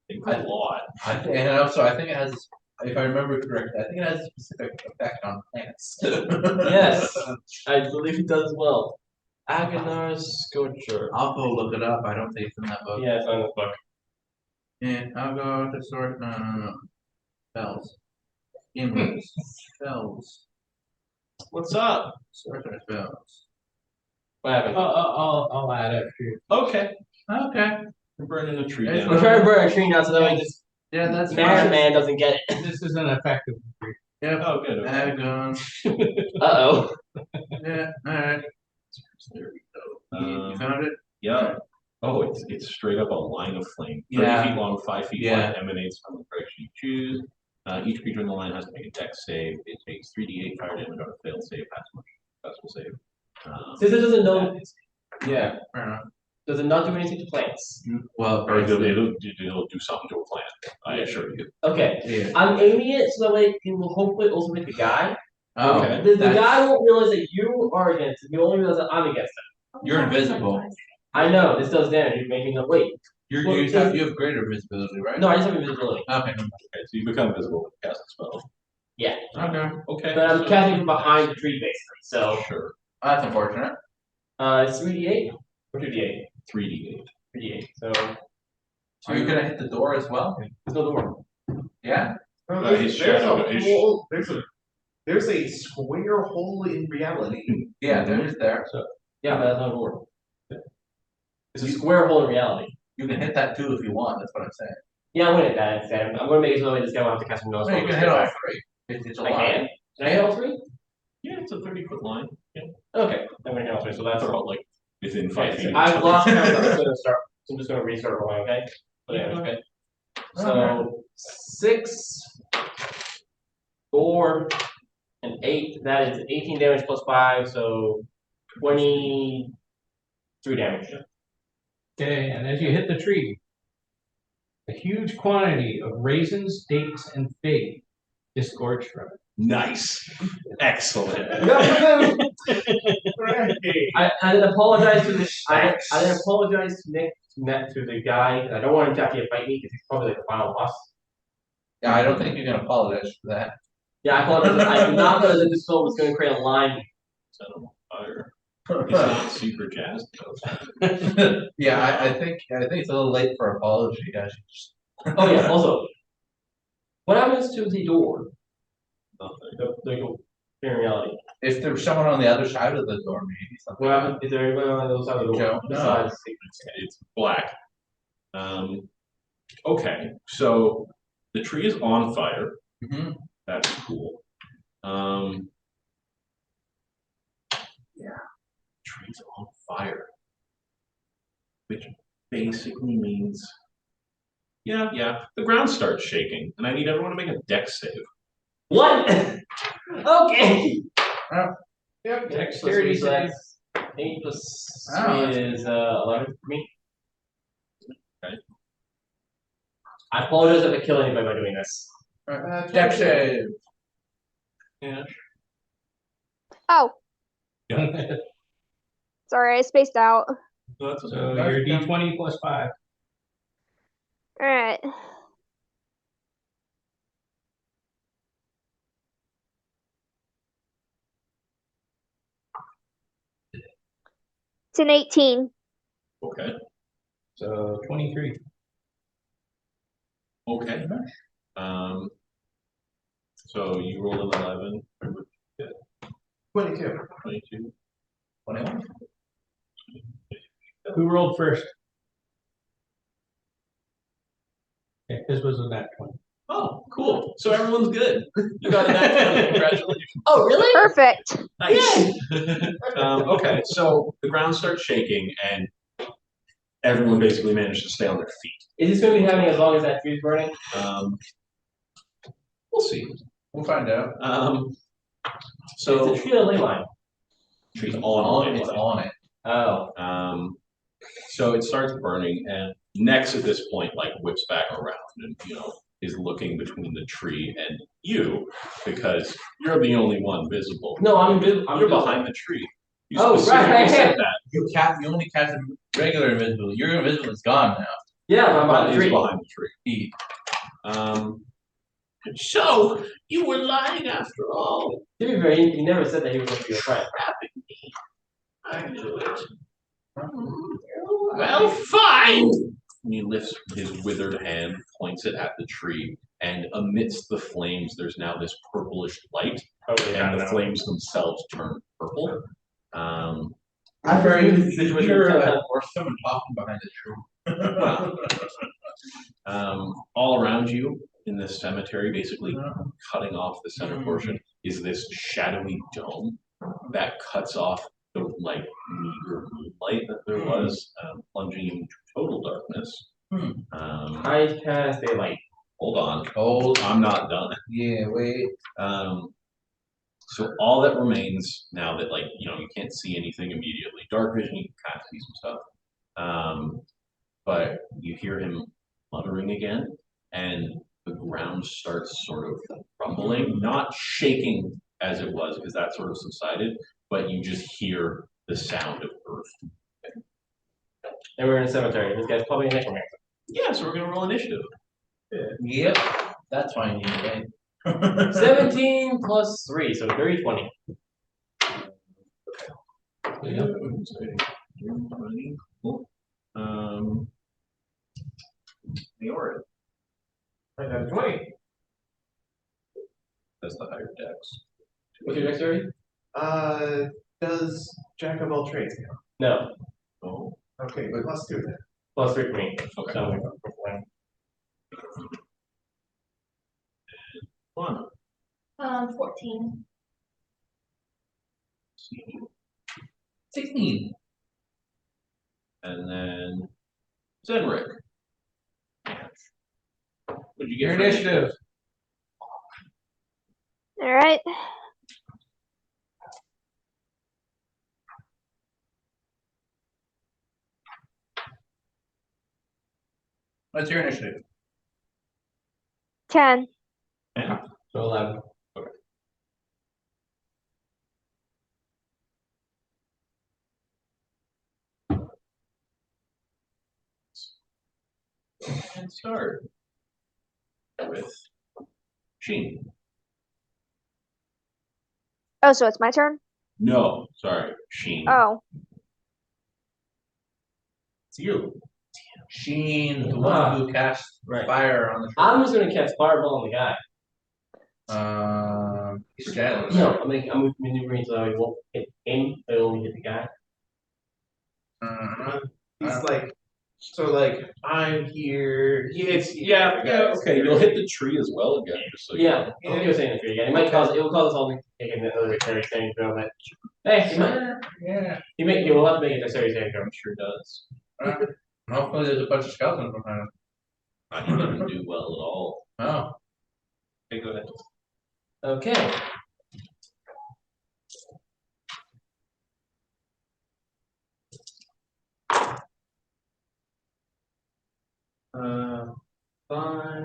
It's a lot. And also, I think it has, if I remember correctly, I think it has a specific effect on plants. Yes, I believe it does as well. Agonar's Scorcher. I'll go look it up. I don't think it's in that book. Yeah, it's on the book. Yeah, I'll go to sort. No. Spells. Inwards. Spells. What's up? Sorcerer spells. What happened? I'll add it to you. Okay. Okay. We're burning a tree It's I'm down. trying to burn a tree now so that way this Yeah, that's mad fine. man doesn't get it. This is an effective. Yep. Oh, good. Okay. Agon. Uh-oh. Yeah, alright. There we go. You found it? Yeah. Oh, it's straight up a line of flame. 30 Yeah. feet long, 5 feet Yeah. wide, emanates from the direction you choose. Each creature in the line has to make a dex save. It takes 3d8 fire damage on a failed save. That's much successful save. Since it doesn't know, that is- Yeah, fair enough. does it not do anything to plants? Well, Or it'll basically, do something to a plant. I assure you. Okay, yeah. I'm aiming it so that way it will hopefully also hit the guy. Oh, Okay. The that's- guy won't realize that you are against him. He'll only realize that I'm against him. You're invisible. I know this does damage. You're making them wait. You have greater visibility, right? No, I just have invisibility. Okay. Okay, so you become visible when you cast a spell. Yeah, Okay. Okay. but I'm so- casting from behind the tree basically. So Sure. That's unfortunate. it's 3d8 or 2d8. 3d8. 3d8. So Are you gonna hit the door as well? there's no door. Yeah? His shadow- his- There's a square hole in reality. Yeah, there is there. Yeah, but that's not a door. It's a square hole in reality. You can hit that too if you want, that's what I'm saying. Yeah, I'm gonna hit that instead. I'm gonna make it so that this guy won't have to cast a nose. No, you can hit all three. It's a I lot. can? Can I hit all three? Yeah, it's a 30-foot line. Yeah. Okay, I'm gonna hit all three. So that's They're all like within 5 okay, feet. so I've lost count. I'm just gonna restart rolling, okay? But anyway, okay. So 6, 4, and 8. That is 18 damage plus 5, so 23 damage. Okay, and as you hit the tree, a huge quantity of raisins, dates, and fig disgorge from it. Nice. Excellent. I didn't apologize to the I didn't apologize to Nick to the guy. I don't want him to have to fight me because he's probably like the final boss. Yeah, I don't think you can apologize for that. Yeah, I apologize. I did not know that this film was going to create a line. Set him on fire. He's not super jazzed though. Yeah, I think it's a little late for apology, guys. Oh yeah. Also, what happens to the door? Nothing. In reality, If there's someone on the other side of the door, maybe something. what happens? Is there anybody on the other side of the door Joe? besides? It's black. Okay, so the tree is on fire. Mhm. That's cool. Yeah, tree's on fire, which basically means, yeah, the ground starts shaking, and I need everyone to make a dex save. What? Okay. Yep. Dexterity save. 8 plus 3 Oh, is 11 for me. Okay. I apologize if I kill anybody by doing this. Dex save. Yeah. Oh, Yeah. sorry, I spaced out. That's So your D20 plus 5. Alright. It's an 18. Okay. So 23. Okay. So you rolled an 11. 22. 22. 21. Who rolled first? Okay, this was a nat 20. Oh, Cool. So everyone's good. You got an act. Congratulations. Oh, really? Perfect. Nice. Okay, so the ground starts shaking and everyone basically managed to stay on their feet. Is this gonna be happening as long as that tree's burning? We'll see. We'll find out. So it's a tree on a ley line. Tree's It's on on it. Oh. So it starts burning, and Nex at this point like whips back around and is looking between the tree and you because you're the only one visible. No, I'm invisible. You're behind the tree. You Oh, specifically right. said that. You only catch a regular invisible. Your invisible is gone now. Yeah, I'm behind the He's tree. behind the tree. So you were lying after all. To be fair, he never said that he was going to be a friend. I knew it. Well, fine. And he lifts his withered hand, points it at the tree, and amidst the flames, there's now this purplish light, and the flames themselves turn purple. I've heard this situation or someone talking behind the tree. All around you in this cemetery, basically cutting off the center portion, is this shadowy dome that cuts off the meager moonlight that there was, plunging into total darkness. I cast a light. Hold on. I'm not done. Yeah, wait. So all that remains now that you can't see anything immediately. Dark vision, you can kind of see some stuff. But you hear him muttering again, and the ground starts sort of rumbling, not shaking as it was, because that sort of subsided, but you just hear the sound of earth. And we're in a cemetery. This guy's probably a necromancer. Yeah, so we're gonna roll initiative. Yep. That's fine, you 17 plus 3, so 30, 20. Cool. Leora. I got a 20. That's the higher dex. What's your dexterity? Does Jack of all trades count? No. Oh, Okay, but let's do that. Plus 3 for me. okay. So, One. 14. 16. And then Zenric. What'd you get? Your for initiative. All right. What's your initiative? 10. so 11. And start with Sheen. Oh, so it's my turn? No, sorry, Sheen. Oh. It's you. Sheen, the one who cast fire on the tree. I'm just going to cast Fireball on the guy. He's jealous. No, I'm maneuvering so I won't hit him, I only hit the guy. He's I'm here. Okay, you'll hit the tree as well again. Just so Yeah, I'm gonna say the tree again. It will cause us all to take another dexterity saving throw, but hey, he will have to make a dexterity saving throw. I'm sure does. Hopefully there's a bunch of skeletons behind him. He didn't do well at all. Oh. Okay, go ahead. Okay. Five,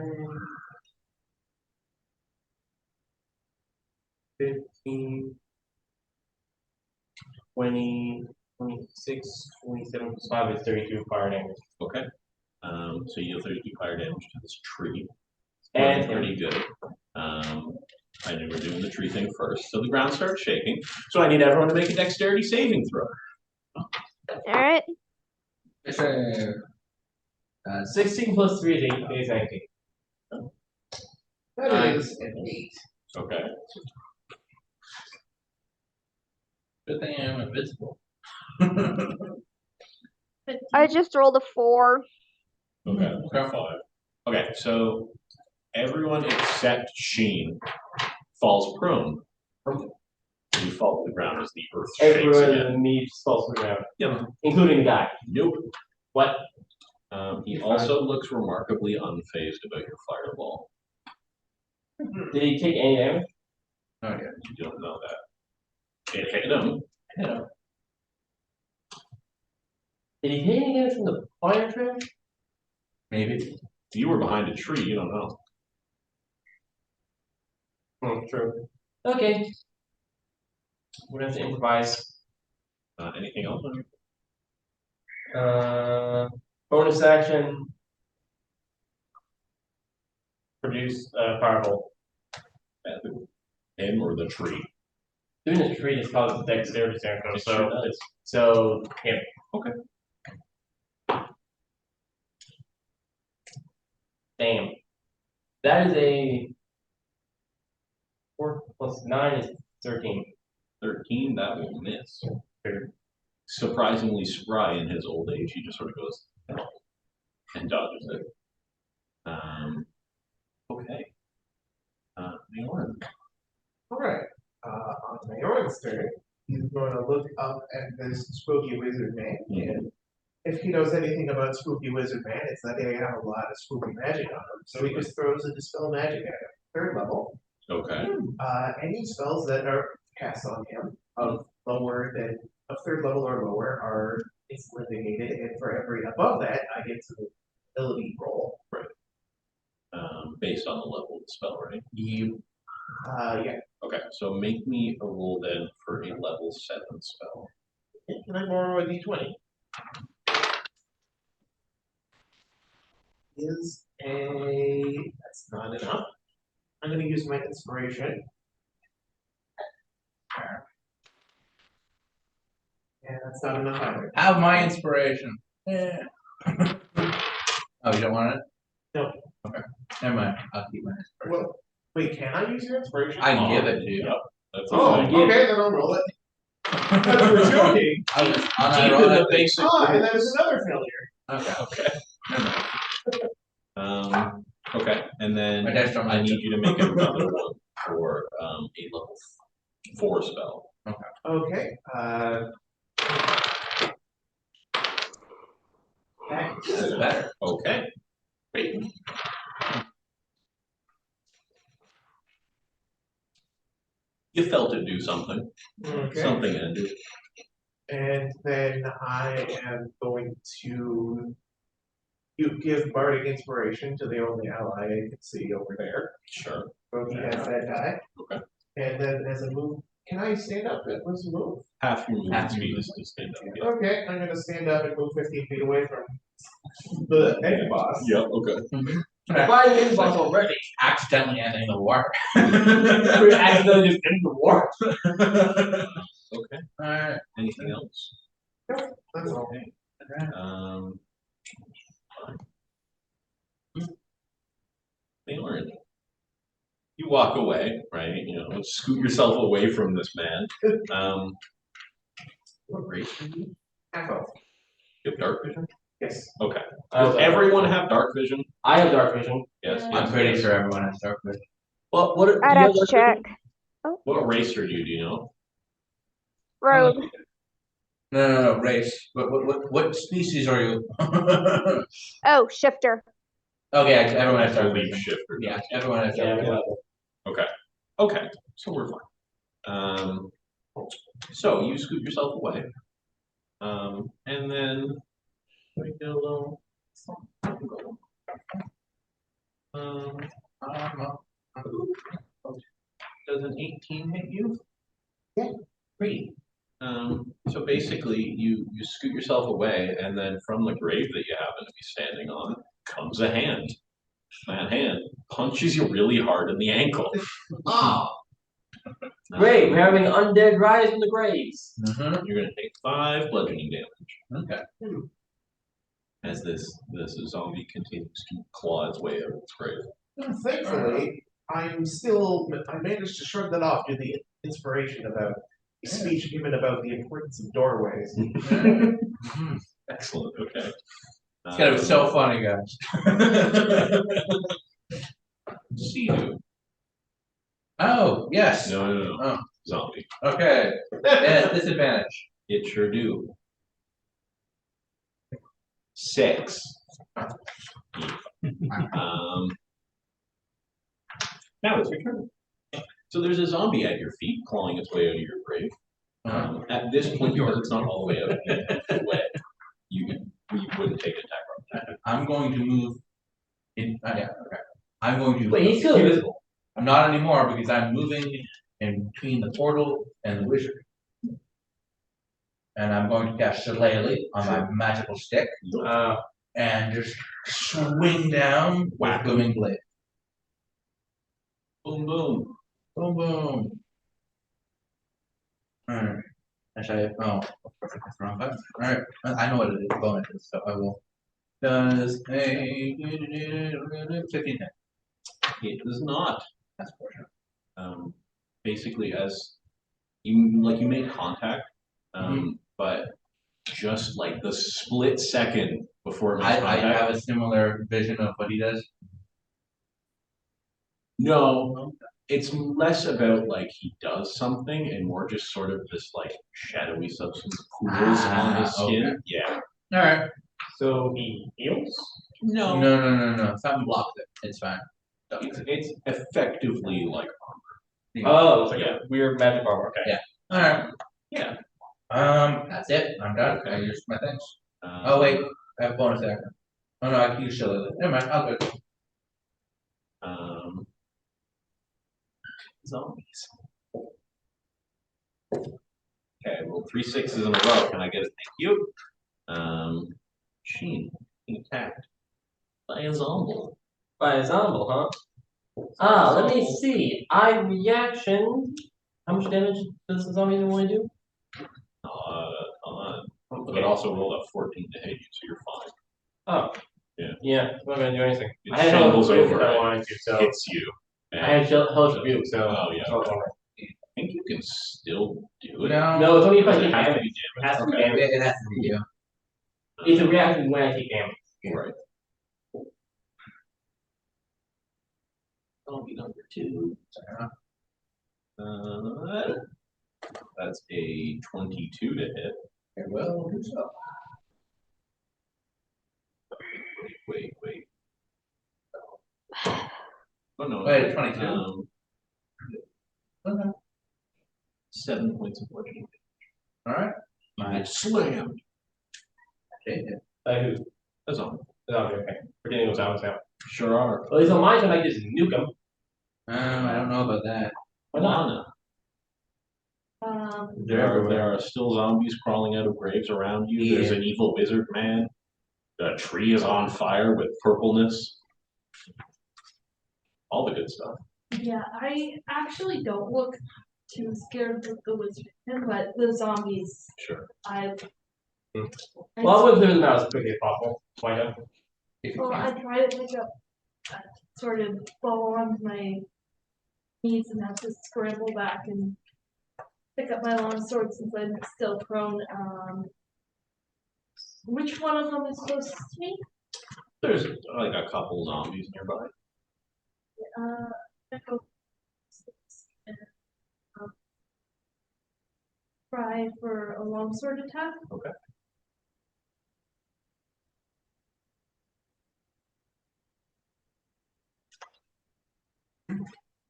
15, 20, 26, 27 plus 5 is 32 fire damage. Okay. So you deal 32 fire damage to this tree. And pretty good. I knew we're doing the tree thing first. So the ground starts shaking. So I need everyone to make a dexterity saving throw. All right. 16 plus 3 is 19. That is an 8. Okay. Good thing I'm invisible. I just rolled a 4. Okay. Okay, so everyone except Sheen falls prone. You fall to the ground as the earth shakes Everyone again. in me just falls to the ground, Yep. including the guy. Nope. What? He You're also looks remarkably unfazed about your fireball. Did he take any damage? Oh, yeah. You don't know that. It hit him. Did he take any damage from the fire trash? Maybe. You were behind a tree. You don't know. True. Okay. We're gonna have to improvise. Anything else? Bonus action. Produce fireball. Him or the tree? Doing this tree is called dexterity saving throw, It so sure does. it's so him. Okay. Damn. That is a 4 plus 9 is 13. 13, that will miss. Surprisingly spry in his old age, he just sort of goes and dodges it. Okay. Mayorn. Alright, on Mayor's turn, he's going to look up at this spooky wizard man. And if he knows anything about spooky wizard man, it's that they have a lot of spooky magic on him. So he just throws a dispel magic at him. Third level. Okay. Any spells that are cast on him of third level or lower are instantly negated, and for every above that, I get to the ability roll. Right. Based on the level of the spell, right? Yeah. Okay, so make me a roll then for a level 7 spell. Can I borrow a d20? That's not enough. I'm going to use my inspiration. And that's not enough either. Have my inspiration. Yeah. Oh, you don't want it? No. Okay. Never mind. I'll keep my inspiration. Well, wait, can I use your inspiration? I can give it to you. Yep. That's Oh, okay. okay, then I'll roll it. I thought you were joking. I was on Deep in ironic. the basic And that was another failure. Okay. Okay. Okay, and then My dice don't I like need it. you to make another one for a level 4 spell. Okay. That's better. Okay. Great. You felt it do something. Okay. Something ended. And then I am going to give Bardic Inspiration to the only ally I can see over there. Sure. So he has that die. Okay. And then as a move, can I stand up? What's the move? Half your movement Half your speed is to stand up. Yeah. Okay, I'm gonna stand up and move 15 feet away from the egg boss. Yeah, okay. Flying in boss already. Accidentally ending the war. We accidentally just ended the war. Okay. Alright. Anything else? That's all. Okay. Mayorn. You walk away, right? Scoot yourself away from this man. What race are you? Half off. You have dark vision? Yes. Okay. Does everyone have dark vision? I have dark vision. Yes. Yeah. yes, I'm pretty yes. sure everyone has dark vision. Well, what? I'd do you have to dark check. vision? What race are you? Do you know? Rogue. No, race. What species are you? Oh, shifter. Okay, everyone has dark Leap vision. shifter. Yeah, everyone has Yeah, dark vision. Okay. Okay. So we're fine. So you scoot yourself away. And then we get a little. Does an 18 hit you? Yeah. Great. So basically, you scoot yourself away, and then from the grave that you happen to be standing on comes a hand. That hand punches you really hard in the ankle. Oh. Great, we're having undead rise from the graves. Mm-hmm. You're gonna take 5 bludgeoning damage Okay. as this zombie continues to claw its way out of its grave. Thankfully, I managed to shrug that off to the inspiration about a speech given about the importance of doorways. Excellent. Okay. It's gonna be so funny, guys. Oh, yes. No. Oh. Zombie. Okay. Yes, disadvantage. It sure do. 6. Now it's your turn. So there's a zombie at your feet, clawing its way out of your grave. At this point, because it's not all the way out yet, you wouldn't take an attack on that. I'm going to move in. Yeah, okay. I'm going to. Wait, he's still invisible. I'm not anymore because I'm moving in between the portal and the wizard. And I'm going to cast Shillelagh on my magical stick and just swing down with Booming Blade. Boom, boom. Boom, boom. Alright. Actually, oh, of course I pressed the wrong button. Alright, I know what it is, bonuses, so I will. Does a 15 hit? It does not. That's fortunate. Basically, as you make contact, but just like the split second before it makes I contact. have a similar vision of what he does. No, it's less about like he does something and more just sort of this like shadowy substance pools on his skin. Okay. Yeah. Alright. So he heals? No. No. Something blocks it. It's fine. It's effectively like Oh, it's like a weird magic armor. Okay. Yeah. Alright. Yeah. That's it. I'm done. Okay. I used my things. Oh wait, I have bonus action. Oh no, I can use Shillelagh. Never mind, I'll go. Zombies. Okay, well, 3 6s in a row. Can I get a thank you? Sheen being attacked by a zombie. By a zombie, huh? Let me see. Reaction. How much damage does the zombie want to do? But it also rolled a 14 to hit you, so you're fine. Oh. Yeah. Yeah, it's not gonna do anything. It I had shambles Hellish over Rebuke if I and wanted to, so. hits you. I had Hellish Rebuke, so. Oh, yeah. so I think you can still do it. No, it's only if I Does it take have to damage. be It has to be Okay. damage. It has to be you. It's a reaction when I take damage. Right. Zombie number 2. That's a 22 to hit. Okay, well, do so. Wait. Oh no. Wait, 22? Okay. 7 points of bludgeoning. Alright. You get slammed. Take it. By who? A zombie. Okay. We're getting those out now. Sure are. Well, he's on mine, so I just nuke him. I don't know about that. Why not? Lana. They're There are still zombies crawling out of graves around you. There's an evil wizard man. The tree is on fire with purpleness. All the good stuff. Yeah, I actually don't look too scared of the wizard, but the zombies, Sure. Well, I'll clear them out as quickly as possible. Why not? Well, I try to pick up, sort of fall onto my knees and have to scramble back and pick up my long sword since I'm still prone. Which one of them is closest to me? There's like a couple zombies nearby. I go and, try for a longsword attack. Okay.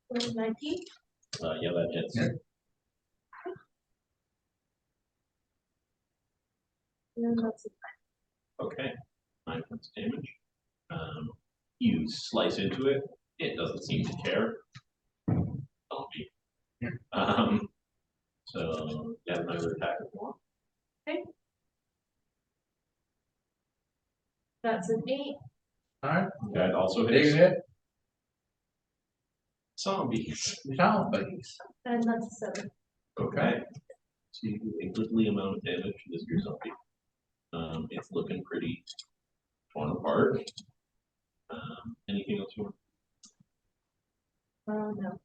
With 19. Yeah, that hits. Yeah. And that's it. Okay. 9 points of damage. You slice into it. It doesn't seem to care. Zombie. So you have another attack if you want. Okay. That's an 8. Alright. That also Big hits. hit. Zombies. Zombies. And that's a 7. Okay. So you do a goodly amount of damage to this your zombie. It's looking pretty torn apart. Anything else you want? No.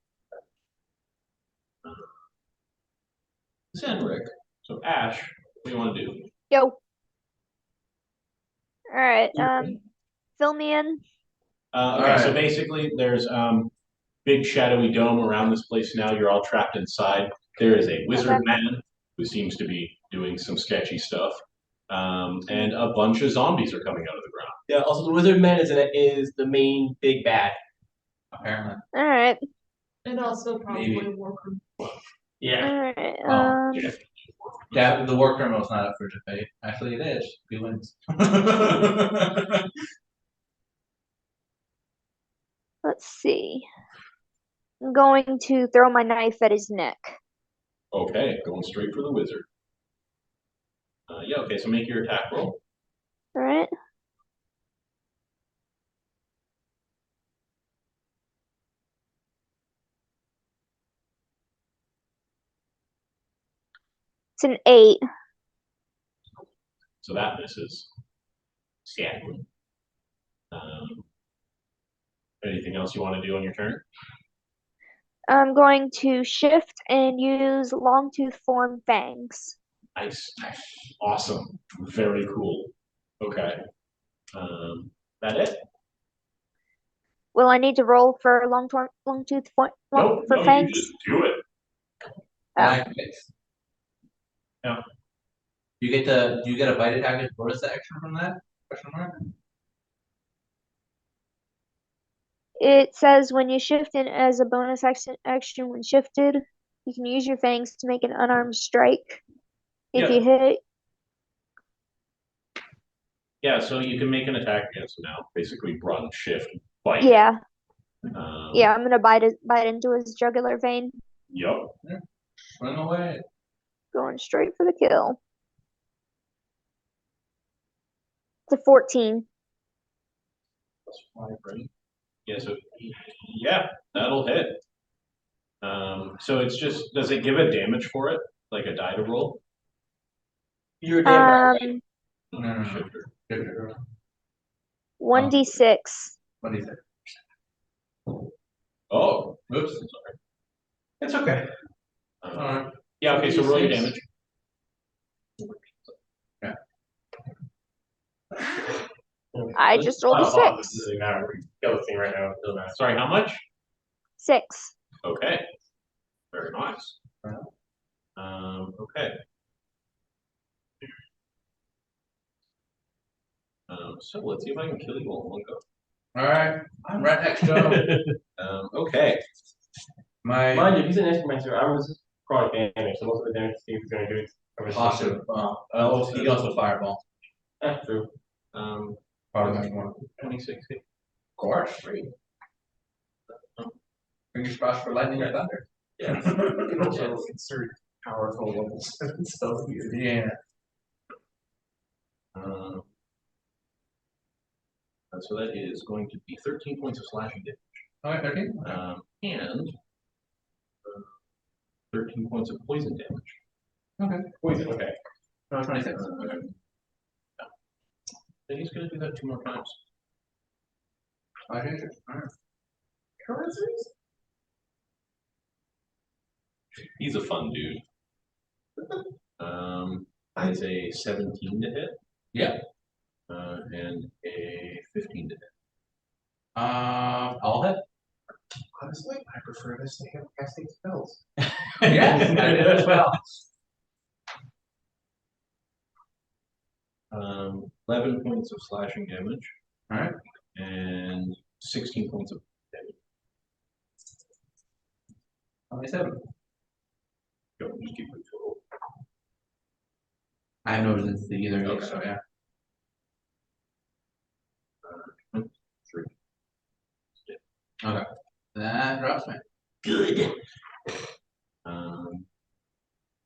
Zenric. So Ash, what do you want to do? Yo. Alright, fill me in. Okay, so basically there's big shadowy dome around this place now. You're all trapped inside. There is a wizard Okay. man who seems to be doing some sketchy stuff. And a bunch of zombies are coming out of the ground. Yeah. Also, the wizard man is the main big bad. Apparently. All right. And also probably Maybe. worker. Yeah. All right. Oh, Yeah, the war criminal's not up for debate. Actually, it is. He wins. Let's see. I'm going to throw my knife at his neck. Okay, going straight for the wizard. Yeah, okay, so make your attack roll. All right. It's an 8. So that misses. Sadly. Anything else you want to do on your turn? I'm going to shift and use Longtooth form fangs. Nice. Awesome. Very cool. Okay. That it? Will I need to roll for Longtooth for No, you fangs? just do it. Oh. Yeah. Do you get a bite attack as bonus action from that? Question mark? It says when you shift in as a bonus action when shifted, you can use your fangs to make an unarmed strike. If Yeah. you hit, Yeah, so you can make an attack against him now. Basically run, shift, bite. yeah, Um, I'm gonna bite into his jugular vein, Yep. Run away. going straight for the kill. It's a 14. Plus 5, right? Yeah, so yeah, that'll hit. So it's just, does it give a damage for it? Like a die to roll? You're a damn right. No. Shifter. 1d6. What do you think? Oh, oops, sorry. It's okay. Uh, yeah, okay, so roll your damage. I just rolled a 6. Doesn't matter. We kill the thing right now. It doesn't matter. Sorry, how much? 6. Okay. Very nice. Okay. So let's see if I can kill you all in one go. Alright, I'm right next to him. Okay. Mind you, he's an necromancer. I was chronic damage, so most of the damage Steve is going to do is Awesome. He goes with fireball. That's true. Probably much more. 26 hit. Of course. Great. Fingers crossed for lightning or thunder. Yeah. You can also insert powerful level 7 spells here. Yeah. So that is going to be 13 points of slashing damage. Okay, 13. And 13 points of poison damage. Okay. Poison, okay. 26. Then he's going to do that 2 more times. Alright. Currencies? He's a fun dude. It's a 17 to hit. Yeah. And a 15 to hit. I'll hit. Honestly, I prefer this to him casting spells. Yes, I did as well. 11 points of slashing damage. Alright. And 16 points of damage. 27. Go, just keep it total. I have no resistance to either, Okay. so yeah. 3. Okay. That drops me. Good.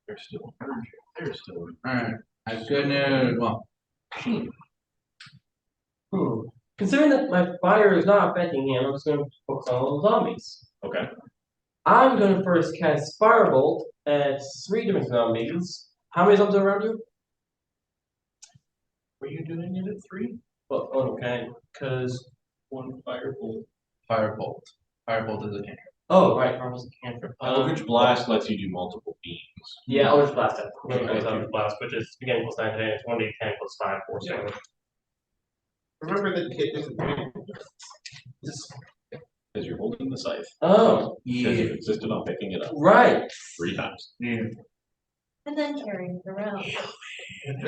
They're still urgent. They're still urgent. Alright. I have good news. Well, Considering that my fire is not affecting him, I'm just going to focus on all the zombies. Okay. I'm going to first cast Firebolt at 3 different zombies. How many zombies are around you? Were you doing it at 3? Well, okay, because 1 firebolt. Firebolt. Firebolt is a cantrip. oh right, Firebolt is a cantrip. Eldritch Blast lets you do multiple beams. Yeah, Eldritch Blast. Okay. Eldritch Blast, which is again plus 9 today. It's 1d10 plus 5 force Yeah. damage. Remember that hit isn't Because you're holding the the scythe. Oh, Because you insisted on picking it up right. 3 times. And then carrying it around. Let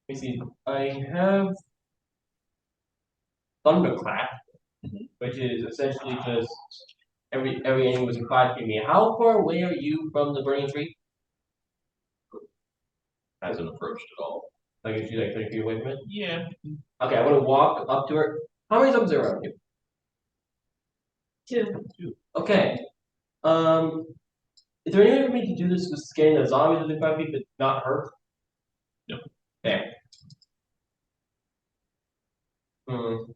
me see. I have Thunderclap, which is essentially just every enemy within 5 feet of me. How far away are you from the burning tree? Hasn't approached at all. Like, is she like 30 feet away from it? Yeah. Okay, I'm gonna walk up to her. How many zombies are around you? 2. Okay. Is there any way for me to do this with scanning the zombies within 5 feet, but not her? No. There. I'm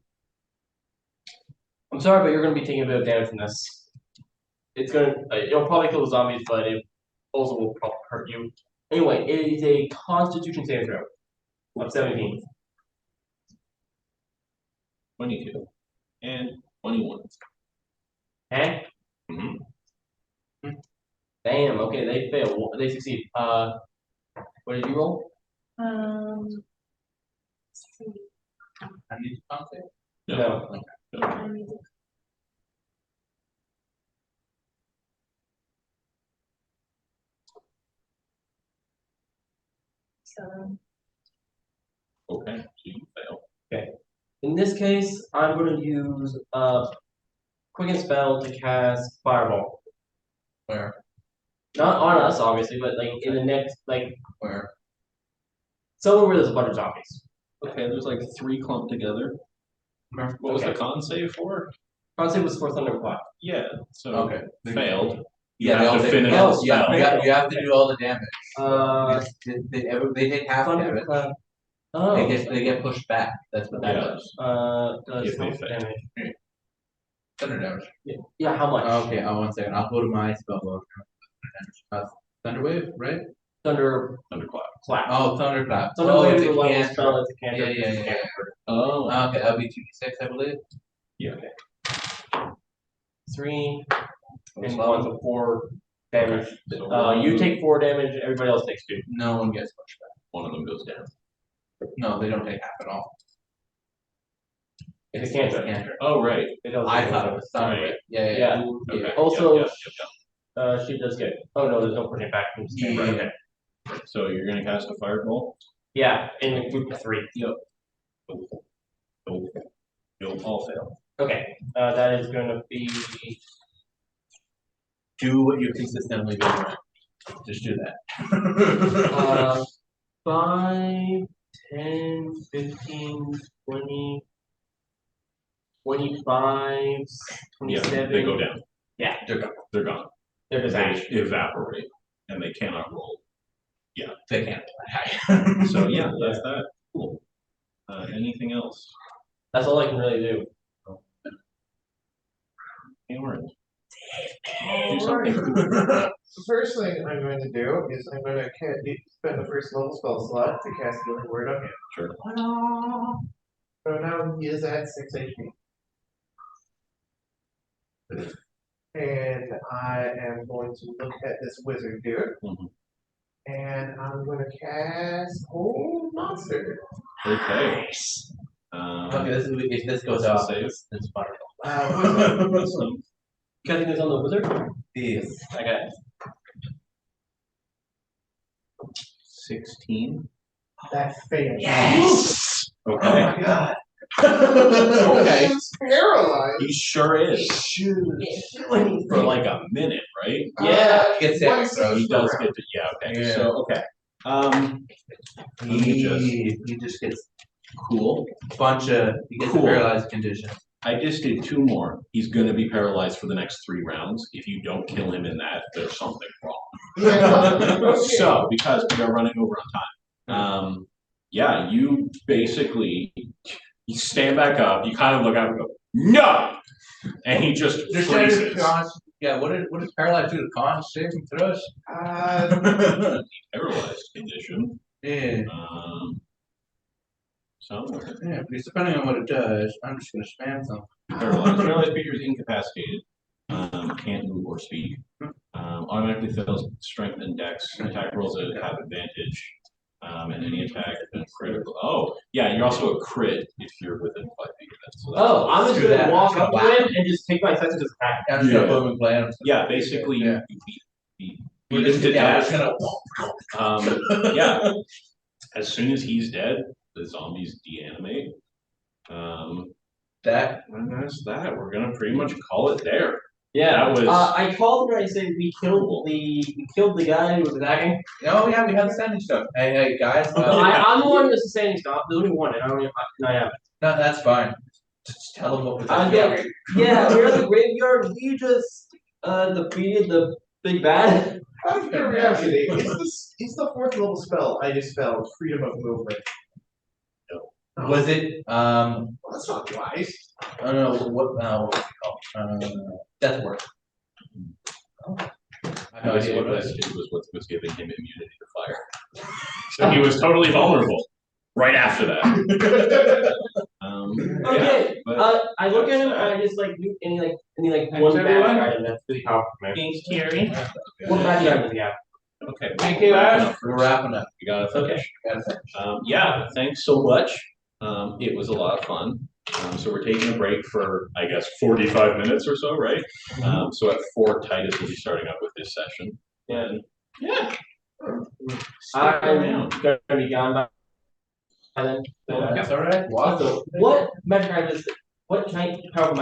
sorry, but you're gonna be taking a bit of damage from this. It's gonna, it'll probably kill the zombies, but it also will probably hurt you. Anyway, it is a Constitution saving throw of 17. 22. And 21. Eh? Mm-hmm. Damn. Okay, they fail. They succeed. What did you roll? Let's see. I need to contact. No. I need to- So, Okay, so you fail. In this case, I'm going to use quicken spell to cast Fireball. Where? Not on us, obviously, but like in the next, like Where? somewhere where there's a bunch of zombies. Okay, there's like 3 clumped together. What was the con save for? Con save was for Thunderclap. Yeah, so Okay. failed. You Yeah, they have all to take. finish Yeah, the spell. you have to do all the damage. They take half damage. Thunderclap. Oh. They get pushed back. That's what that Yeah. does. Does If they how much fail. damage? Thunder damage. Yeah, how much? Okay, 1 second. I'll go to my spell book. Thunder wave, right? Thunderclap. Clap. Oh, thunderclap. Thunderwave it's is a a level cantrip. spell. It's a cantrip. Yeah, it's a yeah, yeah. cantrip. Oh. Okay, that'll be 2d6, I believe. Yeah. 3 and Twelve. 1, so 4 damage. Okay, so You take 4 damage. Everybody else takes 2. No one gets pushed back. one of them goes down. No, they don't take half at all. It's a cantrip. Cantrip. Oh, right. It doesn't I take thought it damage. was thunder. Right. Yeah. Yeah. Okay. Also, yeah. she does get. Oh no, there's no pushing back from the Yeah. Okay. So you're gonna cast a fireball? Yeah, in a group of 3. Nope. You'll all fail. Okay, that is going to be. Do what you consistently do. Just do that. 5, 10, 15, 20, 25, Yeah, 27. they go down. Yeah. They're gone. They're just They ash. evaporate, and they cannot roll. They can't. So yeah, that's that. Cool. Anything else? That's all I can really do. Aaron. Do something. The first thing I'm going to do is I'm going to spend the first level spell slot to cast Healing Word on him. Sure. So now he is at 6 HP. And I am going to look at this wizard here. Mhm. And I'm going to cast Hold Monster. Okay. Okay, if this goes What's the off, save? it's fire. Wizard. Casting this on the wizard? Yes. Okay. 16. That fails. Yes! Okay. Oh my god. Okay. He's paralyzed. He sure is. For like a minute, right? Yeah, gets it. One So he save does per get to, yeah, okay. Yeah. So, okay. Let me just, He just gets cool. He gets Cool. a paralyzed condition. I just did 2 more. He's gonna be paralyzed for the next 3 rounds. If you don't kill him in that, there's something wrong. Yeah. Okay. So, because we are running over on time, yeah, you basically, you stand back up, you kind of look out and go, no! And he just freezes. Yeah, what is paralyzed do to con saving throws? Paralyzed condition. Yeah. Somewhere. Yeah, because depending on what it does, I'm just gonna spam something. Paralyzed creature is incapacitated. Can't move or speak. Automatically fails strength and dex. Attack rolls that have advantage. And any attack has been critical. Oh, yeah, you're also a crit if you're within 5 feet. So that's Oh, I'm just Do gonna that. walk up to Wow. him and just take my senses as attack. Yeah, just Yeah. put him in plan. yeah, basically Yeah. you We're beat him just, to yeah, death. we're just gonna. Yeah. As soon as he's dead, the zombies deanimate. That, And that's that. We're gonna pretty much call it there. Yeah, That was- I called him and I said we killed the guy who was attacking. oh yeah, we have the standing stuff. Hey, guys, I'm the one that's saying stop. There's only one, and I don't even. I have it. no, that's fine. Just tell them what was I that. go, yeah, we're in the graveyard. We just defeated the big bad. Out of curiosity, is the fourth level spell I just spelled freedom of movement? No. Was it, Well, that's not wise. I don't know, what was it called? Death Ward. I have no idea What what it this is. did was giving him immunity to fire. So he was totally vulnerable right after that. Okay, but I look at him that's and I just like do any one Thanks, bad everyone. item that's really powerful for me. Thanks, Terry. What bad item does he have? Okay. Thank you, wrapping Ash. up We're first. wrapping up. We gotta finish. Gotta finish. Yeah, thanks so much. It was a lot of fun. So we're taking a break for, I guess, 45 minutes or so, right? So at 4, Titus will be starting up with this session. And yeah, stick I'm around. gonna be gone by then. That's all right. Wow. Also, what magic item is it? What kind of powerful